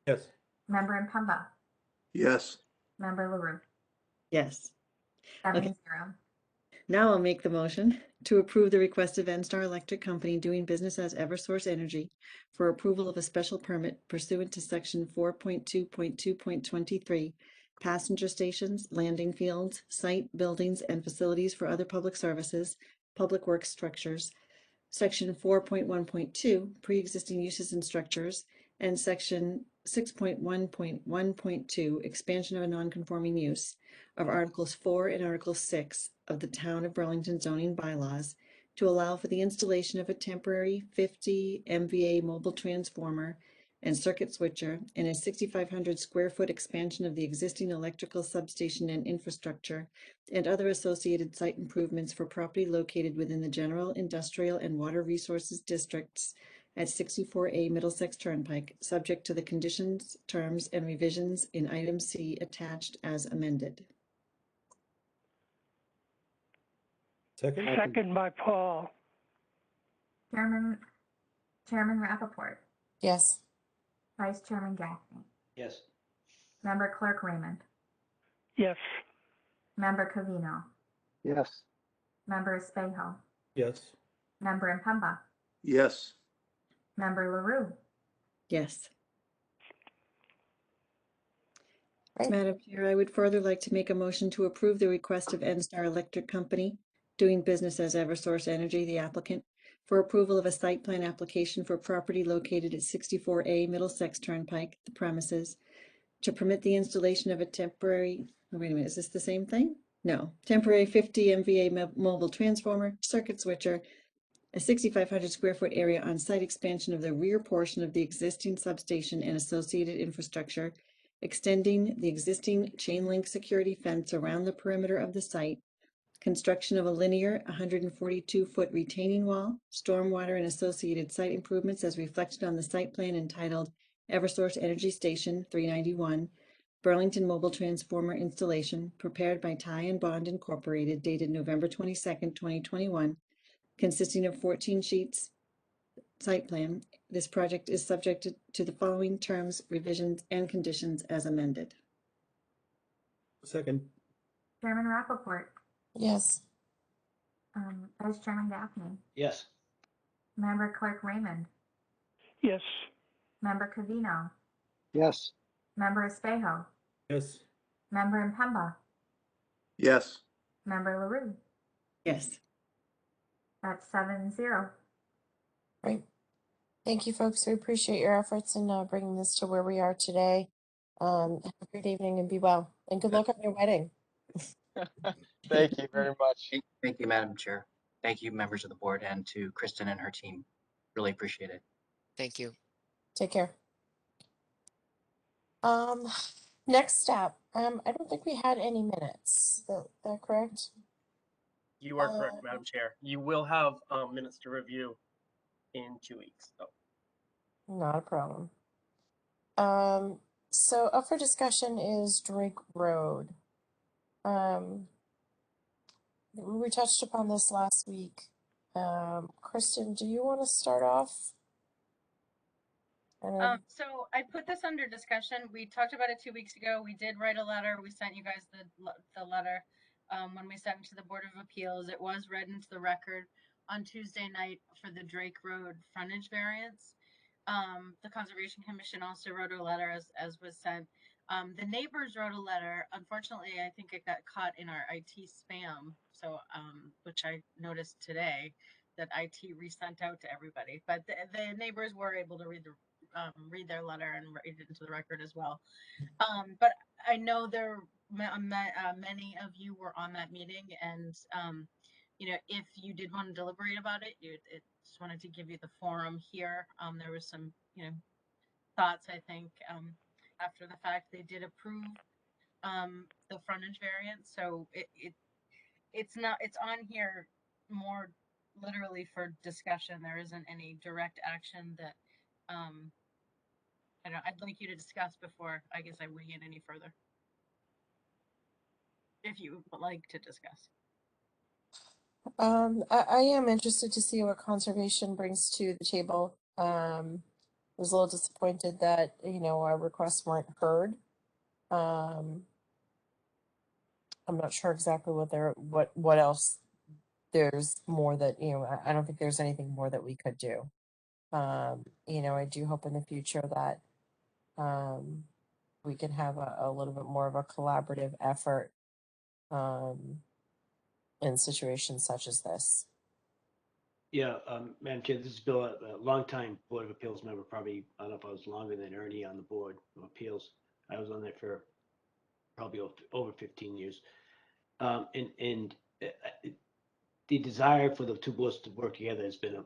Yes.
Member Impemba,
Yes.
Member LaRue.
Yes.
7-0.
Now I'll make the motion to approve the request of NStar Electric Company doing business as Eversource Energy for approval of a special permit pursuant to section 4.2.2.23, passenger stations, landing fields, site, buildings, and facilities for other public services, public works structures, section 4.1.2, pre-existing uses and structures, and section 6.1.1.2, expansion of a non-conforming use, of Articles 4 and Article 6 of the Town of Burlington zoning bylaws to allow for the installation of a temporary 50 MVA mobile transformer and circuit switcher and a 6,500 square foot expansion of the existing electrical substation and infrastructure and other associated site improvements for property located within the general, industrial, and water resources districts at 64A Middlesex Turnpike, subject to the conditions, terms, and revisions in item C attached as amended.
Second.
Second by Paul.
Chairman Rappaport,
Yes.
Vice Chairman Gaffney,
Yes.
Member Clerk Raymond,
Yes.
Member Covino,
Yes.
Member Espejo,
Yes.
Member Impemba,
Yes.
Member LaRue.
Yes.
Right.
Madam Chair, I would further like to make a motion to approve the request of NStar Electric Company doing business as Eversource Energy, the applicant, for approval of a site plan application for property located at 64A Middlesex Turnpike, the premises, to permit the installation of a temporary, oh, wait a minute, is this the same thing? No, temporary 50 MVA mobile transformer, circuit switcher, a 6,500 square foot area on site expansion of the rear portion of the existing substation and associated infrastructure, extending the existing chain link security fence around the perimeter of the site, construction of a linear 142-foot retaining wall, stormwater and associated site improvements as reflected on the site plan entitled Eversource Energy Station 391, Burlington Mobile Transformer Installation, prepared by Ty and Bond Incorporated, dated November 22nd, 2021, consisting of 14 sheets site plan. This project is subject to the following terms, revisions, and conditions as amended.
Second.
Chairman Rappaport,
Yes.
Vice Chairman Gaffney,
Yes.
Member Clerk Raymond,
Yes.
Member Covino,
Yes.
Member Espejo,
Yes.
Member Impemba,
Yes.
Member LaRue.
Yes.
That's 7-0.
Great. Thank you, folks. We appreciate your efforts in bringing this to where we are today. Have a great evening and be well. And good luck on your wedding.
Thank you very much.
Thank you, Madam Chair. Thank you, members of the board, and to Kristen and her team. Really appreciate it.
Thank you.
Take care. Next step, I don't think we had any minutes. That correct?
You are correct, Madam Chair. You will have minutes to review in 2 weeks. So.
Not a problem. So up for discussion is Drake Road. We touched upon this last week. Kristen, do you want to start off?
So I put this under discussion. We talked about it 2 weeks ago. We did write a letter. We sent you guys the letter when we sent it to the Board of Appeals. It was read into the record on Tuesday night for the Drake Road frontage variance. The Conservation Commission also wrote a letter as was sent. The neighbors wrote a letter. Unfortunately, I think it got caught in our IT spam. So, which I noticed today that IT resent out to everybody. But the neighbors were able to read their letter and read it into the record as well. But I know many of you were on that meeting, and you know, if you did want to deliberate about it, just wanted to give you the forum here. There was some, you know, thoughts, I think, after the fact. They did approve the frontage variance, so it's on here more literally for discussion. There isn't any direct action that I'd like you to discuss before I guess I weigh in any further, if you would like to discuss.
I am interested to see what conservation brings to the table. I was a little disappointed that, you know, our requests weren't heard. I'm not sure exactly what else there's more that, you know, I don't think there's anything more that we could do. You know, I do hope in the future that we can have a little bit more of a collaborative effort in situations such as this.
Yeah, Madam Chair, this is Bill, a longtime Board of Appeals member, probably, I don't know if I was longer than Ernie on the Board of Appeals. I was on there for probably over 15 years. And the desire for the two boards to work together has been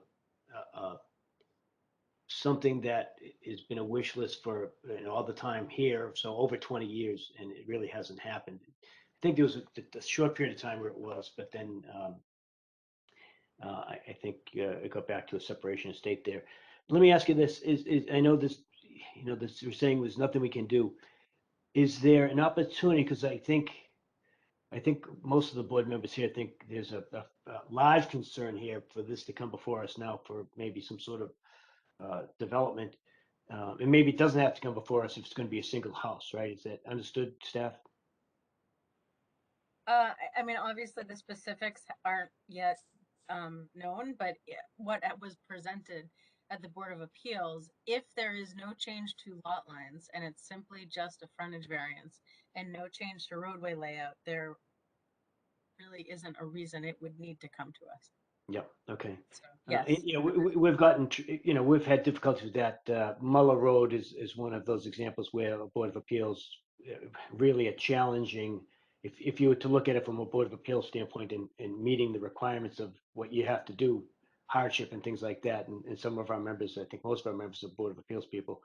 something that has been a wish list for, you know, all the time here, so over 20 years, and it really hasn't happened. I think there was a short period of time where it was, but then I think it got back to a separation of state there. Let me ask you this: is I know this, you know, this you're saying there's nothing we can do. Is there an opportunity? Because I think most of the board members here think there's a large concern here for this to come before us now for maybe some sort of development. And maybe it doesn't have to come before us if it's going to be a single house, right? Is that understood, staff?
I mean, obviously the specifics aren't yet known, but what was presented at the Board of Appeals, if there is no change to lot lines and it's simply just a frontage variance and no change to roadway layout, there really isn't a reason it would need to come to us.
Yep. Okay.
So, yes.
You know, we've gotten, you know, we've had difficulties with that. Muller Road is one of those examples where a Board of Appeals really a challenging. If you were to look at it from a Board of Appeals standpoint and meeting the requirements of what you have to do, hardship and things like that, and some of our members, I think most of our members are Board of Appeals people,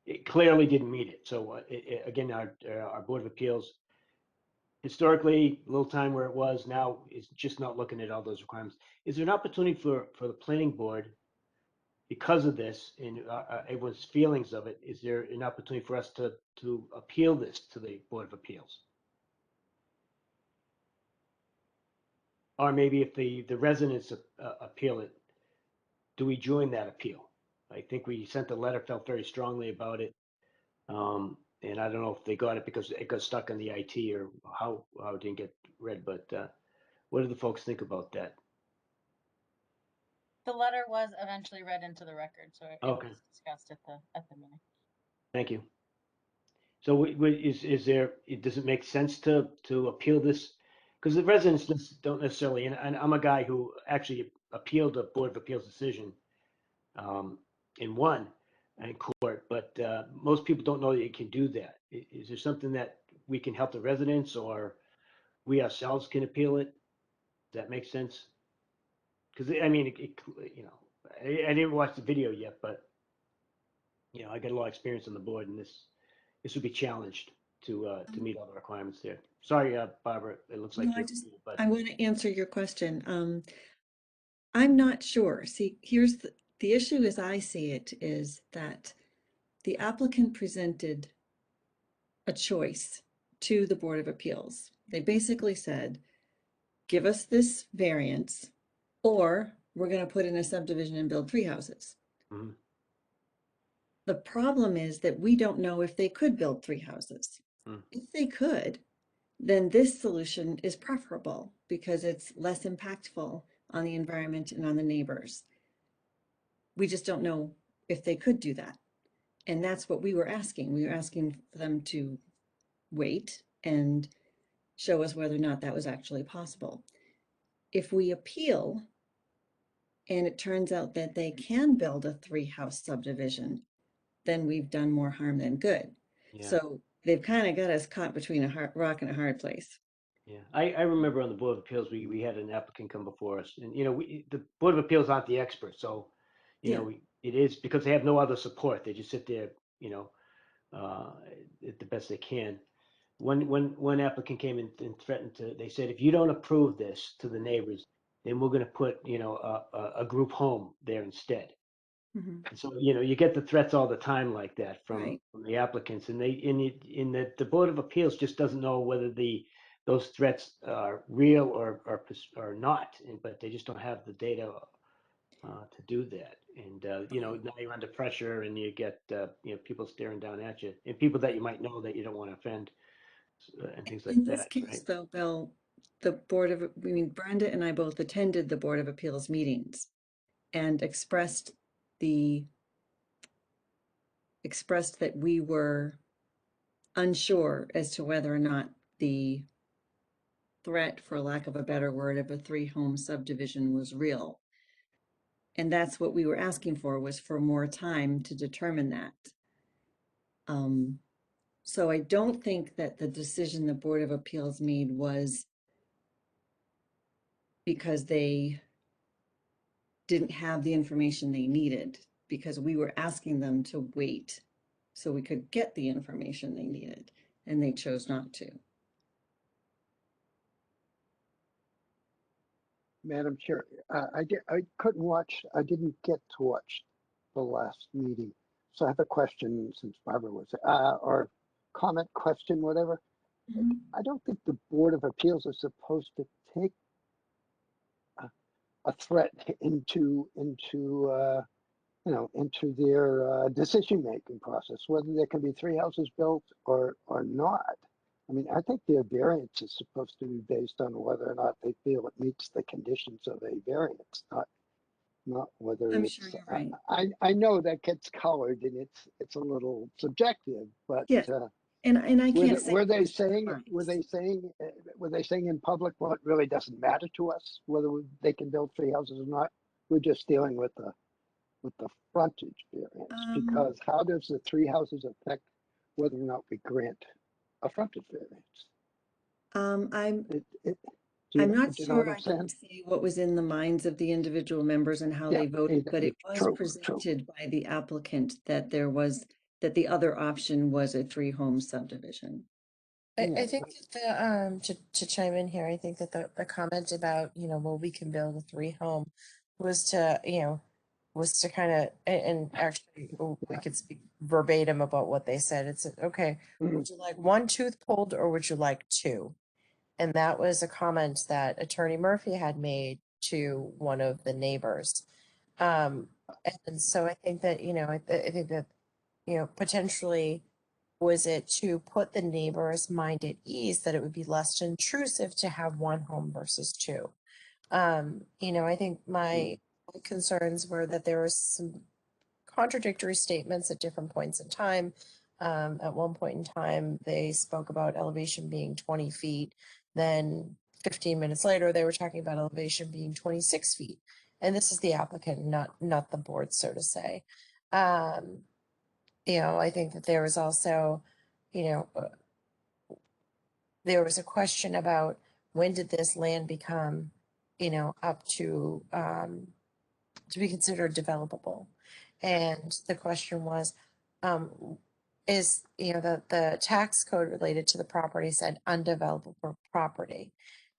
it clearly didn't meet it. So again, our Board of Appeals, historically, a little time where it was, now is just not looking at all those requirements. Is there an opportunity for the planning board, because of this and everyone's feelings of it, is there an opportunity for us to appeal this to the Board of Appeals? Or maybe if the residents appeal it, do we join that appeal? I think we sent a letter, felt very strongly about it. And I don't know if they got it because it got stuck on the IT or how it didn't get read, but what do the folks think about that?
The letter was eventually read into the record, so it
Okay.
was discussed at the meeting.
Thank you. So is there, does it make sense to appeal this? Because the residents don't necessarily, and I'm a guy who actually appealed a Board of Appeals decision and won in court, but most people don't know that you can do that. Is there something that we can help the residents or we ourselves can appeal it? Does that make sense? Because I mean, you know, I didn't watch the video yet, but you know, I got a lot of experience on the board, and this this would be challenged to meet all the requirements there. Sorry, Barbara, it looks like
No,
you're, but
I want to answer your question. I'm not sure. See, here's the issue as I see it is that the applicant presented a choice to the Board of Appeals. They basically said, give us this variance, or we're going to put in a subdivision and build 3 houses.
Mhm.
The problem is that we don't know if they could build 3 houses. If they could, then this solution is preferable because it's less impactful on the environment and on the neighbors. We just don't know if they could do that. And that's what we were asking. We were asking for them to wait and show us whether or not that was actually possible. If we appeal and it turns out that they can build a 3-house subdivision, then we've done more harm than good.
Yeah.
So they've kind of got us caught between a rock and a hard place.
Yeah, I remember on the Board of Appeals, we had an applicant come before us, and the Board of Appeals aren't the experts, so it is because they have no other support. They just sit there, at the best they can. One applicant came in and threatened to. They said, if you don't approve this to the neighbors, then we're going to put a group home there instead.
Mhm.
And so, you get the threats all the time like that from,
Right.
from the applicants, and the Board of Appeals just doesn't know whether those threats are real or not, but they just don't have the data to do that. And now you're under pressure, and you get people staring down at you, and people that you might know that you don't want to offend, and things like
In this
that,
case,
right?
though, Bill, Brenda and I both attended the Board of Appeals meetings and expressed that we were unsure as to whether or not the threat, for lack of a better word, of a 3-home subdivision was real. And that's what we were asking for, was for more time to determine that. So I don't think that the decision the Board of Appeals made was because they didn't have the information they needed, because we were asking them to wait so we could get the information they needed, and they chose not to.
Madam Chair, I couldn't watch, I didn't get to watch the last meeting. So I have a question since Barbara was, or comment, question, whatever. I don't think the Board of Appeals is supposed to take a threat into their decision-making process, whether there can be 3 houses built or not. I mean, I think their variance is supposed to be based on whether or not they feel it meets the conditions of a variance, not whether
I'm
it's.
sure you're right.
I know that gets colored and it's a little subjective, but
Yeah, and I can't say
were they
those
saying
lines.
were they saying in public, well, it really doesn't matter to us whether they can build 3 houses or not. We're just dealing with the frontage variance, because how does the 3 houses affect whether or not we grant a frontage variance?
I'm not
Do you know what
sure
I'm
I
saying?
can see what was in the minds of the individual members and how
Yeah,
they voted, but it was
true.
presented by the applicant that the other option was a 3-home subdivision.
I think that to chime in here, I think that the comment about, well, we can build a 3-home was to kind of, and actually we could speak verbatim about what they said. It's okay, would you like 1 tooth pulled or would you like 2? And that was a comment that Attorney Murphy had made to one of the neighbors. And so I think that, I think that, potentially, was it to put the neighbor's mind at ease that it would be less intrusive to have 1 home versus 2? I think my concerns were that there was some contradictory statements at different points in time. At one point in time, they spoke about elevation being 20 feet. Then 15 minutes later, they were talking about elevation being 26 feet. And this is the applicant, not the board, so to say. I think that there was also, there was a question about when did this land become, up to be considered developable. And the question was, is, the tax code related to the property said undevelopable property.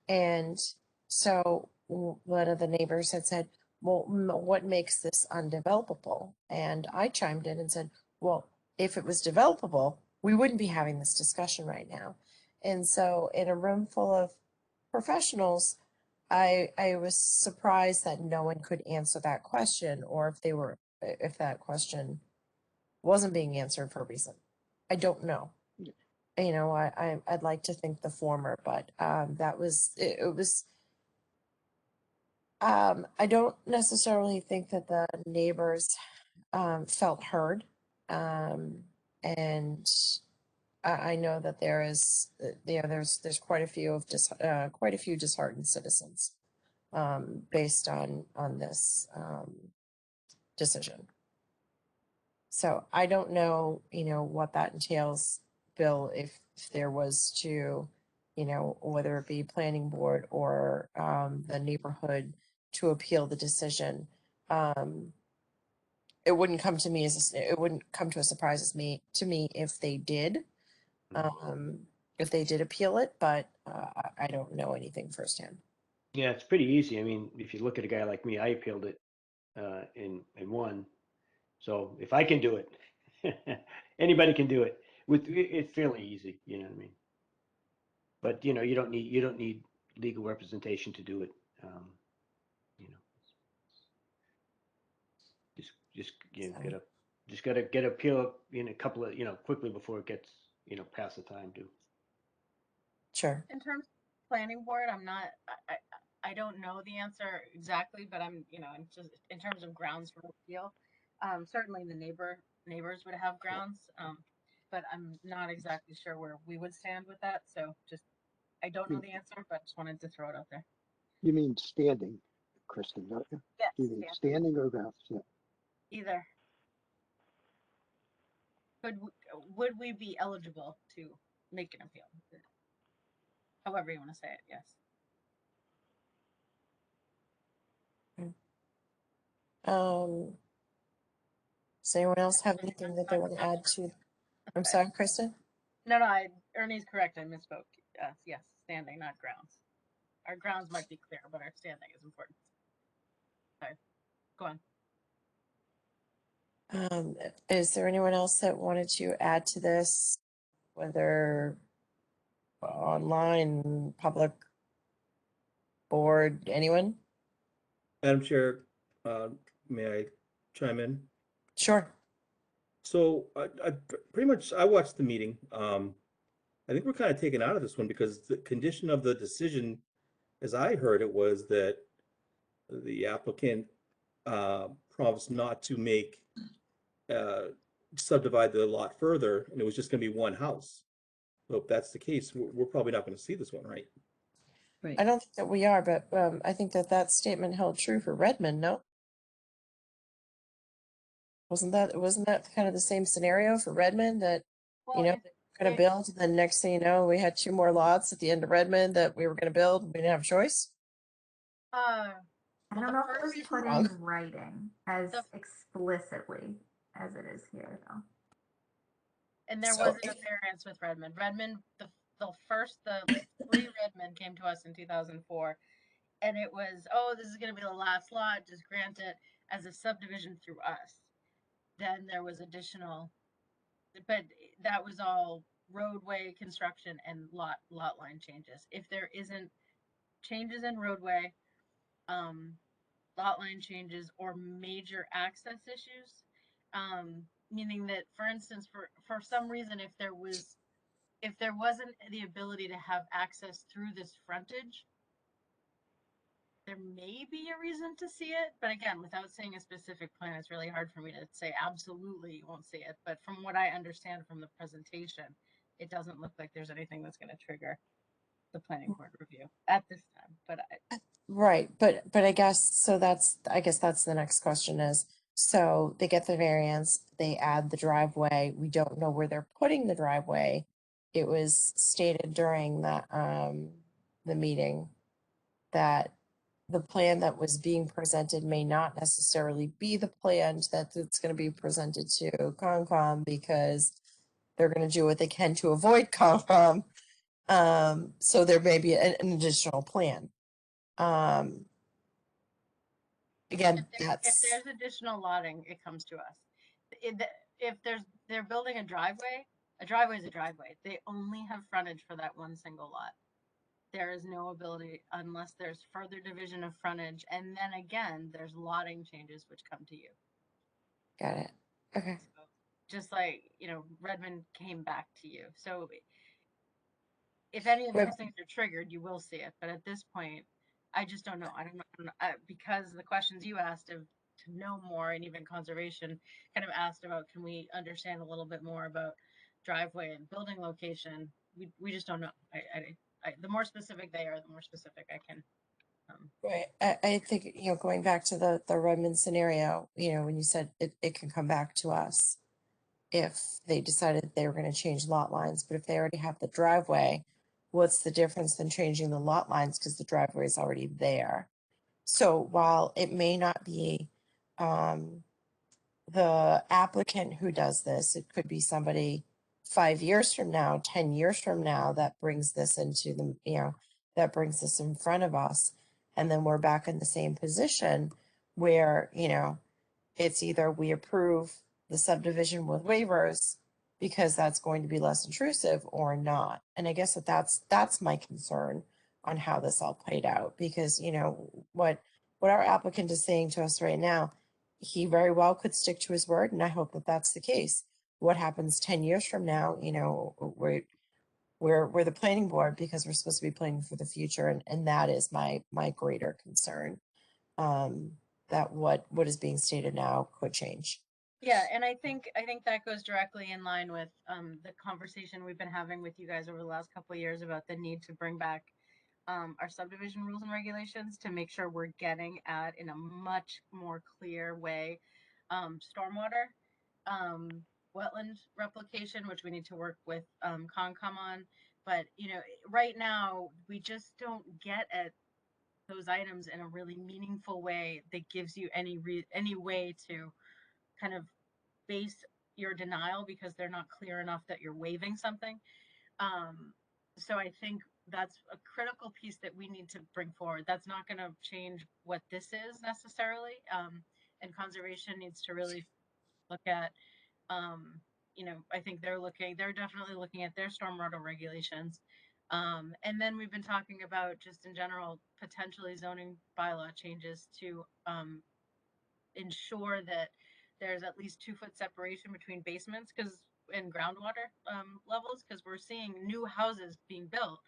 And so one of the neighbors had said, well, what makes this undevelopable? And I chimed in and said, well, if it was developable, we wouldn't be having this discussion right now. And so in a room full of professionals, I was surprised that no one could answer that question, or if that question wasn't being answered for a reason. I don't know. I'd like to think the former, but that was it was. I don't necessarily think that the neighbors felt heard, and I know that there's quite a few disheartened citizens based on this decision. So I don't know, what that entails, Bill, if there was to, whether it be planning board or the neighborhood to appeal the decision. It wouldn't come to me it wouldn't come to a surprise to me if they did, appeal it, but I don't know anything firsthand.
Yeah, it's pretty easy. I mean, if you look at a guy like me, I appealed it and won. So if I can do it, anybody can do it. It's fairly easy, you know what I mean? But you don't need legal representation to do it. You know, just gotta get appeal in a couple of quickly before it gets past the time too.
Sure.
In terms of planning board, I don't know the answer exactly, but I'm just in terms of grounds for appeal. Certainly the neighbors would have grounds, but I'm not exactly sure where we would stand with that. So I don't know the answer, but just wanted to throw it out there.
You mean standing, Kristen, don't you?
Yes,
Do you mean standing or grounds? Yeah.
Either. Would we be eligible to make an appeal? However you want to say it, yes.
Does anyone else have anything that they want to add to? I'm sorry, Kristen?
No, Ernie's correct. I misspoke. Yes, standing, not grounds. Our grounds might be clear, but our standing is important. Sorry, go on.
Is there anyone else that wanted to add to this, whether online, public, board, anyone?
Madam Chair, may I chime in?
Sure.
So I pretty much, I watched the meeting. I think we're kind of taken out of this one because the condition of the decision, as I heard it, was that the applicant promised not to make subdivide the lot further, and it was just going to be one house. So if that's the case, we're probably not going to see this one, right?
Right.
I don't think that we are, but I think that statement held true for Redmond, no? Wasn't that kind of the same scenario for Redmond, that,
Well,
going to build, and then next thing you know, we had 2 more lots at the end of Redmond that we were going to build, we didn't have a choice?
I don't know if it was put
wrong.
in writing as explicitly as it is here, though.
And there
So
wasn't a variance with Redmond. Redmond, the pre-Redmond came to us in 2004, and it was, oh, this is going to be the last lot, just grant it as a subdivision through us. Then there was additional, but that was all roadway construction and lot line changes. If there isn't changes in roadway, lot line changes, or major access issues, meaning that, for instance, for some reason, if there wasn't the ability to have access through this frontage, there may be a reason to see it. But again, without saying a specific plan, it's really hard for me to say absolutely you won't see it. But from what I understand from the presentation, it doesn't look like there's anything that's going to trigger the planning board review at this time. But
Right, but I guess so. I guess that's the next question is, so they get the variance, they add the driveway. We don't know where they're putting the driveway. It was stated during the meeting that the plan that was being presented may not necessarily be the plan that's going to be presented to Concom, because they're going to do what they can to avoid Concom. So there may be an additional plan. Again,
If there's additional lotting, it comes to us. If they're building a driveway is a driveway. They only have frontage for that one single lot. There is no ability unless there's further division of frontage, and then again, there's lotting changes which come to you.
Got it. Okay.
So, just like, Redmond came back to you. So if any of those things are triggered, you will see it. But at this point, I just don't know. I don't know because the questions you asked to know more, and even conservation kind of asked about, can we understand a little bit more about driveway and building location? We just don't know. The more specific they are, the more specific I can.
Right. I think, going back to the Redmond scenario, when you said it can come back to us if they decided they were going to change lot lines, but if they already have the driveway, what's the difference than changing the lot lines because the driveway is already there? So while it may not be the applicant who does this, it could be somebody 5 years from now, 10 years from now that brings this into the, that brings this in front of us. And then we're back in the same position where, it's either we approve the subdivision with waivers because that's going to be less intrusive or not. And I guess that's my concern on how this all played out because, what our applicant is saying to us right now, he very well could stick to his word, and I hope that that's the case. What happens 10 years from now, we're the planning board because we're supposed to be planning for the future, and that is my greater concern. That what is being stated now could change.
Yeah, and I think that goes directly in line with the conversation we've been having with you guys over the last couple of years about the need to bring back our subdivision rules and regulations to make sure we're getting at, in a much more clear way, stormwater, wetland replication, which we need to work with Concom on. But right now we just don't get at those items in a really meaningful way that gives you any way to kind of base your denial because they're not clear enough that you're waiving something. So I think that's a critical piece that we need to bring forward. That's not going to change what this is necessarily. And conservation needs to really look at, I think they're definitely looking at their stormwater regulations. And then we've been talking about, just in general, potentially zoning bylaw changes to ensure that there's at least 2-foot separation between basements and groundwater levels, because we're seeing new houses being built,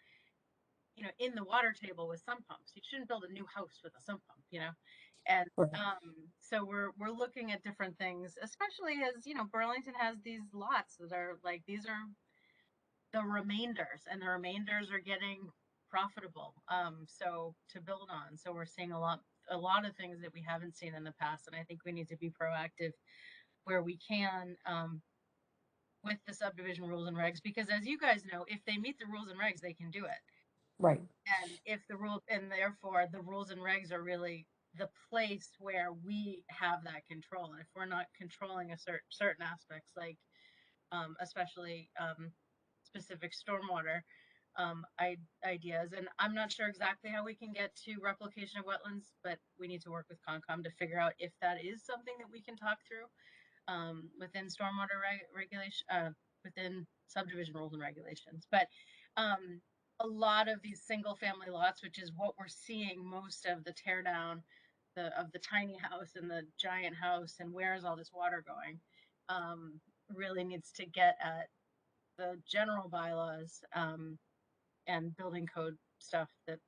in the water table with sump pumps. You shouldn't build a new house with a sump pump, and so we're looking at different things, especially as Burlington has these lots that are like, these are the remainders, and the remainders are getting profitable, so to build on. So we're seeing a lot of things that we haven't seen in the past, and I think we need to be proactive where we can with the subdivision rules and regs, because as you guys know, if they meet the rules and regs, they can do it.
Right.
And if the rule, and therefore the rules and regs are really the place where we have that control. And if we're not controlling a certain aspects, like especially specific stormwater ideas, and I'm not sure exactly how we can get to replication of wetlands, but we need to work with Concom to figure out if that is something that we can talk through within stormwater regulation, within subdivision rules and regulations. But a lot of these single family lots, which is what we're seeing most of the tear down of the tiny house and the giant house, and where is all this water going, really needs to get at the general bylaws and building code stuff that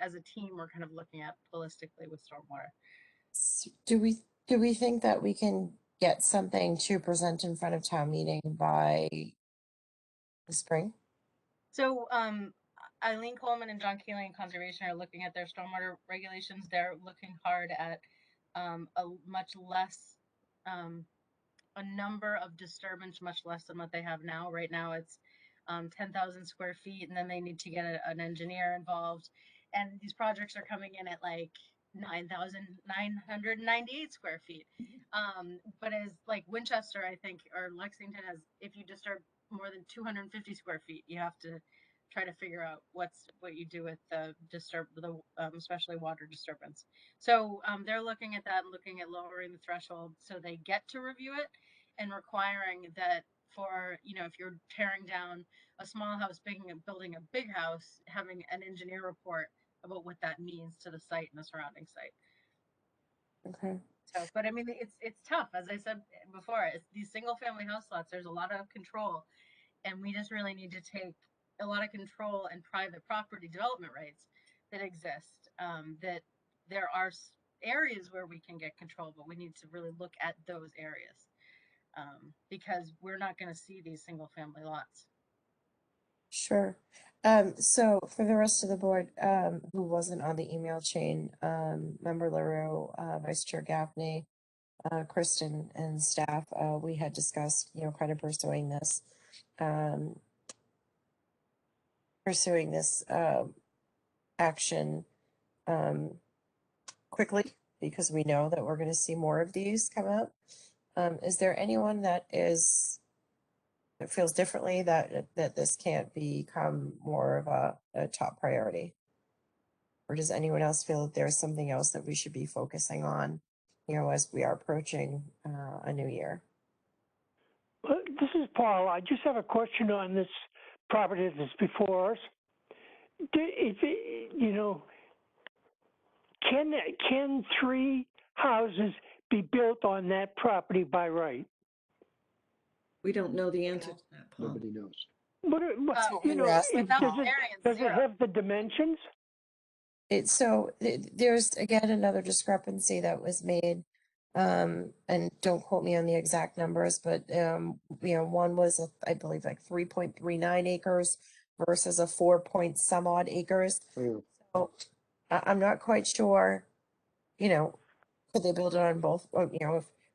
as a team we're kind of looking at holistically with stormwater.
Do we think that we can get something to present in front of town meeting by the spring?
So Eileen Coleman and John Keeling Conservation are looking at their stormwater regulations. They're looking hard at a much less a number of disturbance much less than what they have now. Right now it's 10,000 square feet, and then they need to get an engineer involved. And these projects are coming in at like 9,998 square feet. But as like Winchester, I think, or Lexington has, if you disturb more than 250 square feet, you have to try to figure out what you do with the especially water disturbance. So they're looking at that, looking at lowering the threshold so they get to review it, and requiring that for, if you're tearing down a small house, building a big house, having an engineer report about what that means to the site and the surrounding site.
Okay.
So, but I mean, it's tough. As I said before, it's these single family house lots, there's a lot of control, and we just really need to take a lot of control and private property development rights that exist. That there are areas where we can get control, but we need to really look at those areas, because we're not going to see these single family lots.
Sure. So for the rest of the board, who wasn't on the email chain, Member LaRue, Vice Chair Gaffney, Kristen and staff, we had discussed, kind of pursuing this action quickly, because we know that we're going to see more of these come up. Is there anyone that feels differently that this can't become more of a top priority? Or does anyone else feel that there's something else that we should be focusing on, as we are approaching a new year?
This is Paul. I just have a question on this property that's before us. Can 3 houses be built on that property by right?
We don't know the answer to that, Paul.
Nobody knows.
Does it have the dimensions?
There's again another discrepancy that was made, and don't quote me on the exact numbers, but one was I believe like 3.39 acres versus a 4 point some odd acres. So I'm not quite sure, could they build it on both,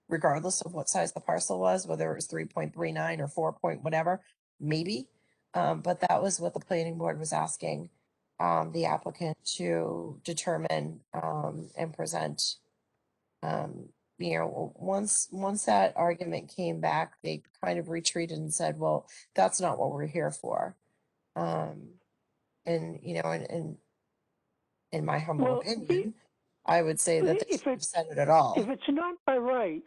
regardless of what size the parcel was, whether it was 3.39 or 4 point whatever, maybe. But that was what the planning board was asking the applicant to determine and present. Once that argument came back, they kind of retreated and said, well, that's not what we're here for. And in my humble opinion, I would say that they should have said it at all.
If it's not by right,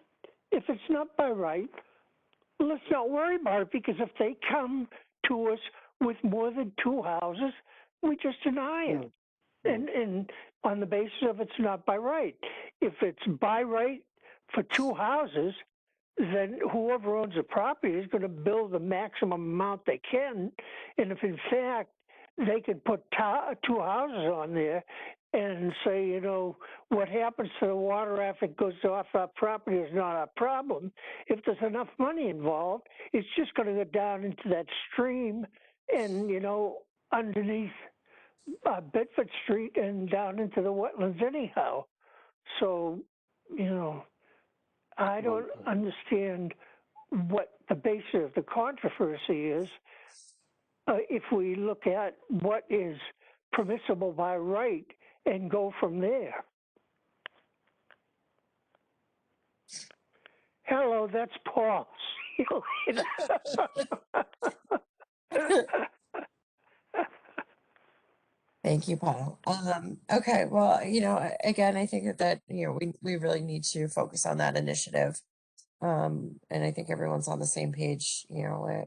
let's not worry about it, because if they come to us with more than 2 houses, we just deny it. And on the basis of it's not by right. If it's by right for 2 houses, then whoever owns the property is going to build the maximum amount they can. And if in fact they could put 2 houses on there and say, what happens to the water after it goes off our property is not our problem. If there's enough money involved, it's just going to go down into that stream and, underneath Bedford Street and down into the wetlands anyhow. So, I don't understand what the basis of the controversy is. If we look at what is permissible by right and go from there. Hello, that's Paul. See you later.
Thank you, Paul. Okay, well, again, I think that we really need to focus on that initiative. And I think everyone's on the same page,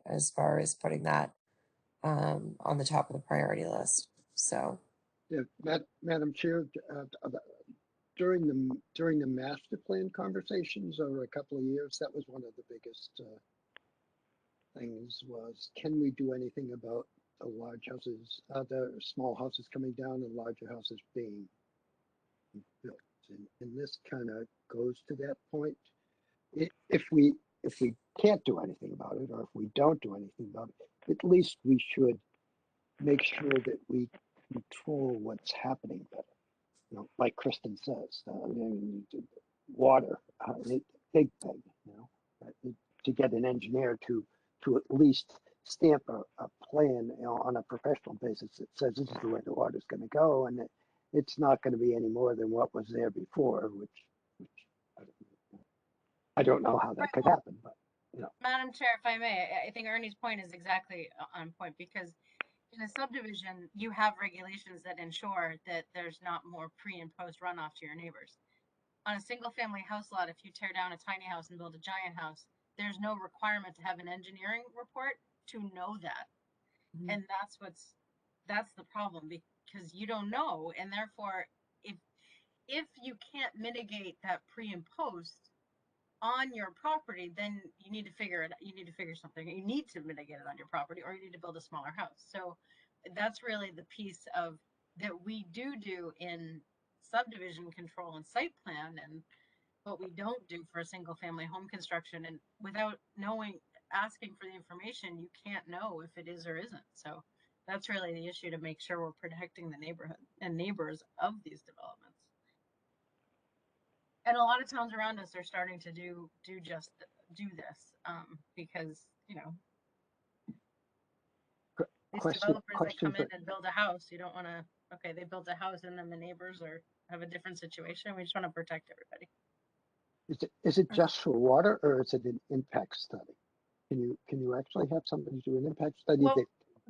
as far as putting that on the top of the priority list. So,
yeah, Madam Chair, during the master plan conversations over a couple of years, that was one of the biggest things was, can we do anything about the large houses, the small houses coming down and larger houses being built? And this kind of goes to that point. If we can't do anything about it, or if we don't do anything about it, at least we should make sure that we control what's happening better. Like Kristen says, water, big thing, to get an engineer to at least stamp a plan on a professional basis that says this is the way the water's going to go, and it's not going to be any more than what was there before, which I don't know how that could happen, but
Madam Chair, if I may, I think Ernie's point is exactly on point, because in a subdivision, you have regulations that ensure that there's not more pre and post runoff to your neighbors. On a single family house lot, if you tear down a tiny house and build a giant house, there's no requirement to have an engineering report to know that.
Mhm.
And that's the problem, because you don't know. And therefore, if you can't mitigate that pre and post on your property, then you need to figure something. You need to mitigate it on your property, or you need to build a smaller house. So that's really the piece of that we do in subdivision control and site plan, and what we don't do for a single family home construction. And without asking for the information, you can't know if it is or isn't. So that's really the issue, to make sure we're protecting the neighborhood and neighbors of these developments. And a lot of towns around us are starting to do this, because these developers that come in and build a house, you don't want to. Okay, they built a house and then the neighbors have a different situation. We just want to protect everybody.
Is it just for water, or is it an impact study? Can you actually have somebody do an impact study
Well,
that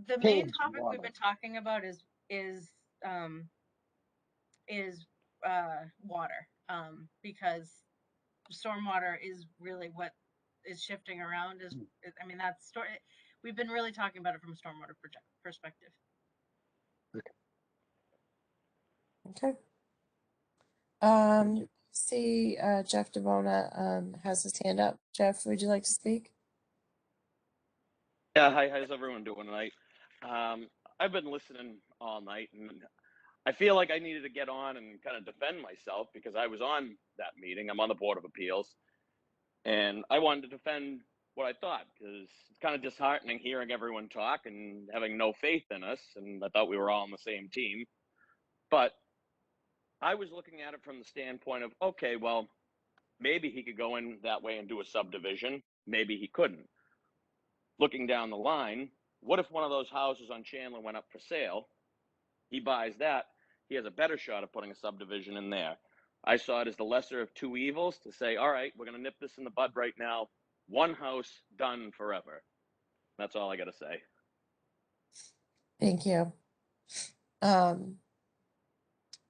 the main
tags
topic
water?
we've been talking about is water, because stormwater is really what is shifting around. I mean, that's story. We've been really talking about it from a stormwater perspective.
Okay. See, Jeff Devona has his hand up. Jeff, would you like to speak?
Yeah, hi, how's everyone doing tonight? I've been listening all night, and I feel like I needed to get on and kind of defend myself, because I was on that meeting. I'm on the Board of Appeals, and I wanted to defend what I thought, because it's kind of disheartening hearing everyone talk and having no faith in us, and I thought we were all on the same team. But I was looking at it from the standpoint of, okay, well, maybe he could go in that way and do a subdivision. Maybe he couldn't. Looking down the line, what if one of those houses on Chandler went up for sale? He buys that. He has a better shot of putting a subdivision in there. I saw it as the lesser of two evils, to say, all right, we're going to nip this in the bud right now. One house, done forever. That's all I got to say.
Thank you.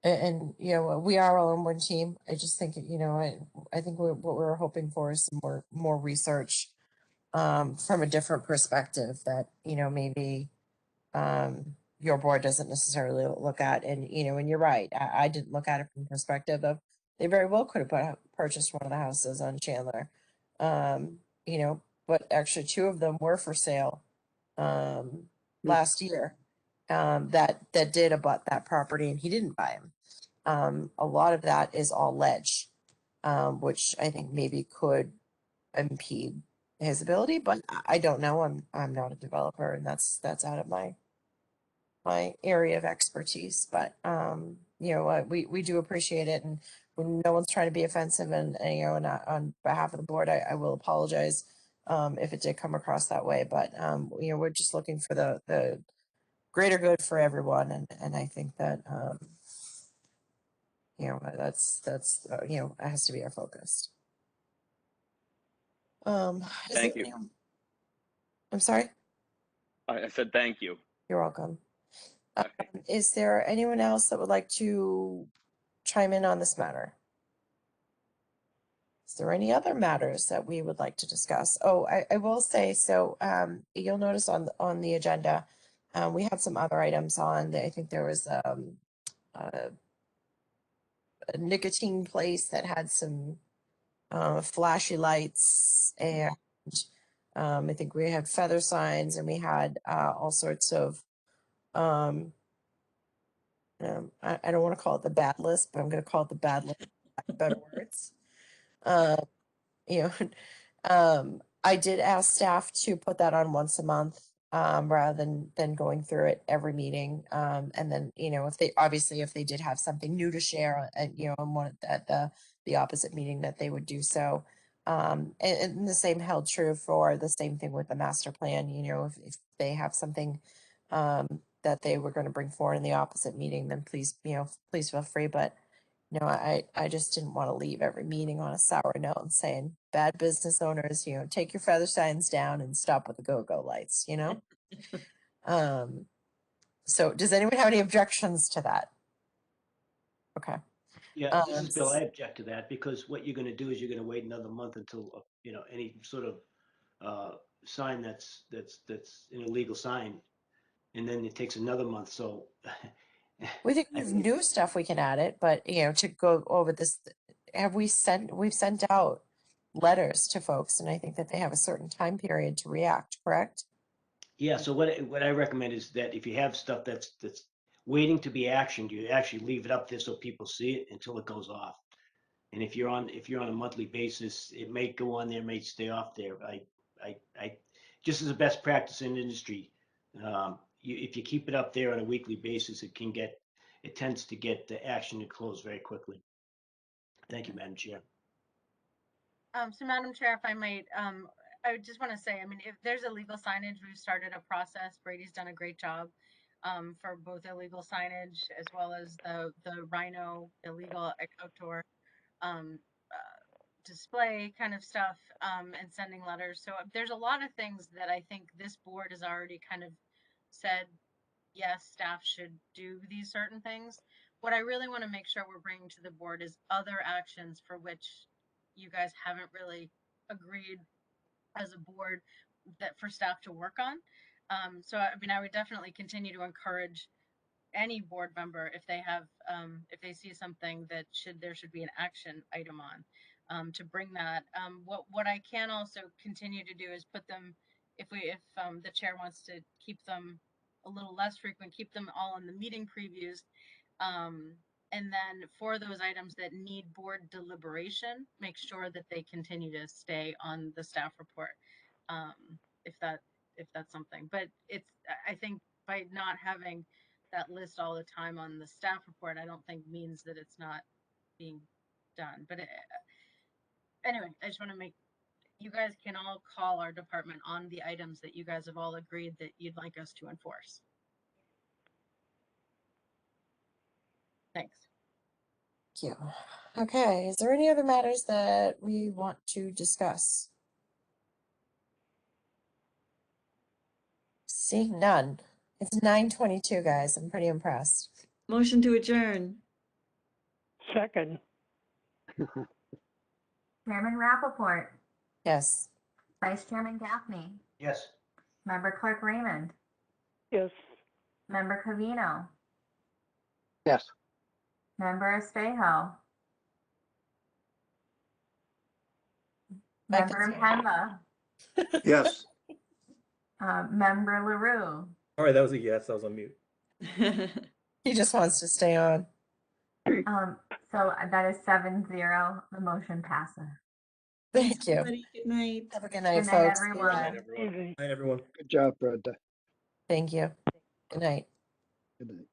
And we are all on one team. I just think I think what we're hoping for is some more research from a different perspective that maybe your board doesn't necessarily look at. And and you're right, I didn't look at it from the perspective of they very well could have purchased one of the houses on Chandler, but actually two of them were for sale last year, that did abut that property, and he didn't buy them. A lot of that is all ledge, which I think maybe could impede his ability, but I don't know. I'm not a developer, and that's out of my area of expertise. But we do appreciate it, and when no one's trying to be offensive, and on behalf of the board, I will apologize if it did come across that way. But we're just looking for the greater good for everyone, and I think that that's it has to be our focus.
Thank you.
I'm sorry?
I said thank you.
You're welcome. Is there anyone else that would like to chime in on this matter? Is there any other matters that we would like to discuss? Oh, I will say, so you'll notice on the agenda, we had some other items on. I think there was a nicotine place that had some flashy lights, and I think we had feather signs, and we had all sorts of I don't want to call it the bad list, but I'm going to call it the bad list, for lack of better words. I did ask staff to put that on once a month, rather than going through it every meeting. And then, if they did have something new to share, on one at the opposite meeting, that they would do so. And the same held true for the same thing with the master plan. If they have something that they were going to bring forward in the opposite meeting, then please feel free. But You know, I just didn't want to leave every meeting on a sour note and saying, bad business owners, you know, take your feather signs down and stop with the go-go lights, you know? So does anyone have any objections to that? Okay.
Yeah, this is Bill. I object to that because what you're going to do is you're going to wait another month until, you know, any sort of sign that's an illegal sign, and then it takes another month. So
We think we have new stuff we can add it, but you know, to go over this, we've sent out letters to folks, and I think that they have a certain time period to react, correct?
Yeah, so what I recommend is that if you have stuff that's waiting to be actioned, you actually leave it up there so people see it until it goes off. And if you're on a monthly basis, it may go on there, may stay off there. I just as a best practice in the industry, if you keep it up there on a weekly basis, it tends to get the action to close very quickly. Thank you, Madam Chair.
So Madam Chair, if I might, I just want to say, I mean, if there's illegal signage, we've started a process. Brady's done a great job for both illegal signage as well as the Rhino illegal outdoor display kind of stuff and sending letters. So there's a lot of things that I think this board has already kind of said, yes, staff should do these certain things. What I really want to make sure we're bringing to the board is other actions for which you guys haven't really agreed as a board that for staff to work on. So I mean, I would definitely continue to encourage any board member if they have if they see something that there should be an action item on to bring that. What I can also continue to do is put them, if the chair wants to keep them a little less frequent, keep them all in the meeting previews. And then for those items that need board deliberation, make sure that they continue to stay on the staff report. If that's something, but I think by not having that list all the time on the staff report, I don't think means that it's not being done. But anyway, I just want to you guys can all call our department on the items that you guys have all agreed that you'd like us to enforce. Thanks.
Thank you. Okay, is there any other matters that we want to discuss? Seeing none. It's 9:22, guys. I'm pretty impressed.
Motion to adjourn.
Second.
Chairman Rappaport,
Yes.
Vice Chairman Gaffney,
Yes.
Member Clerk Raymond,
Yes.
Member Covino,
Yes.
Member Espejo,
Mike,
Member Impemba,
Yes.
Member LaRue.
All right, that was a yes. I was on mute.
He just wants to stay on.
So that is 7-0. The motion passes.
Thank you.
Everybody, good night.
Have a good night,
Good night,
folks.
everyone.
Everyone.
Night, everyone.
Good job, Brenda.
Thank you. Good night.
Good night.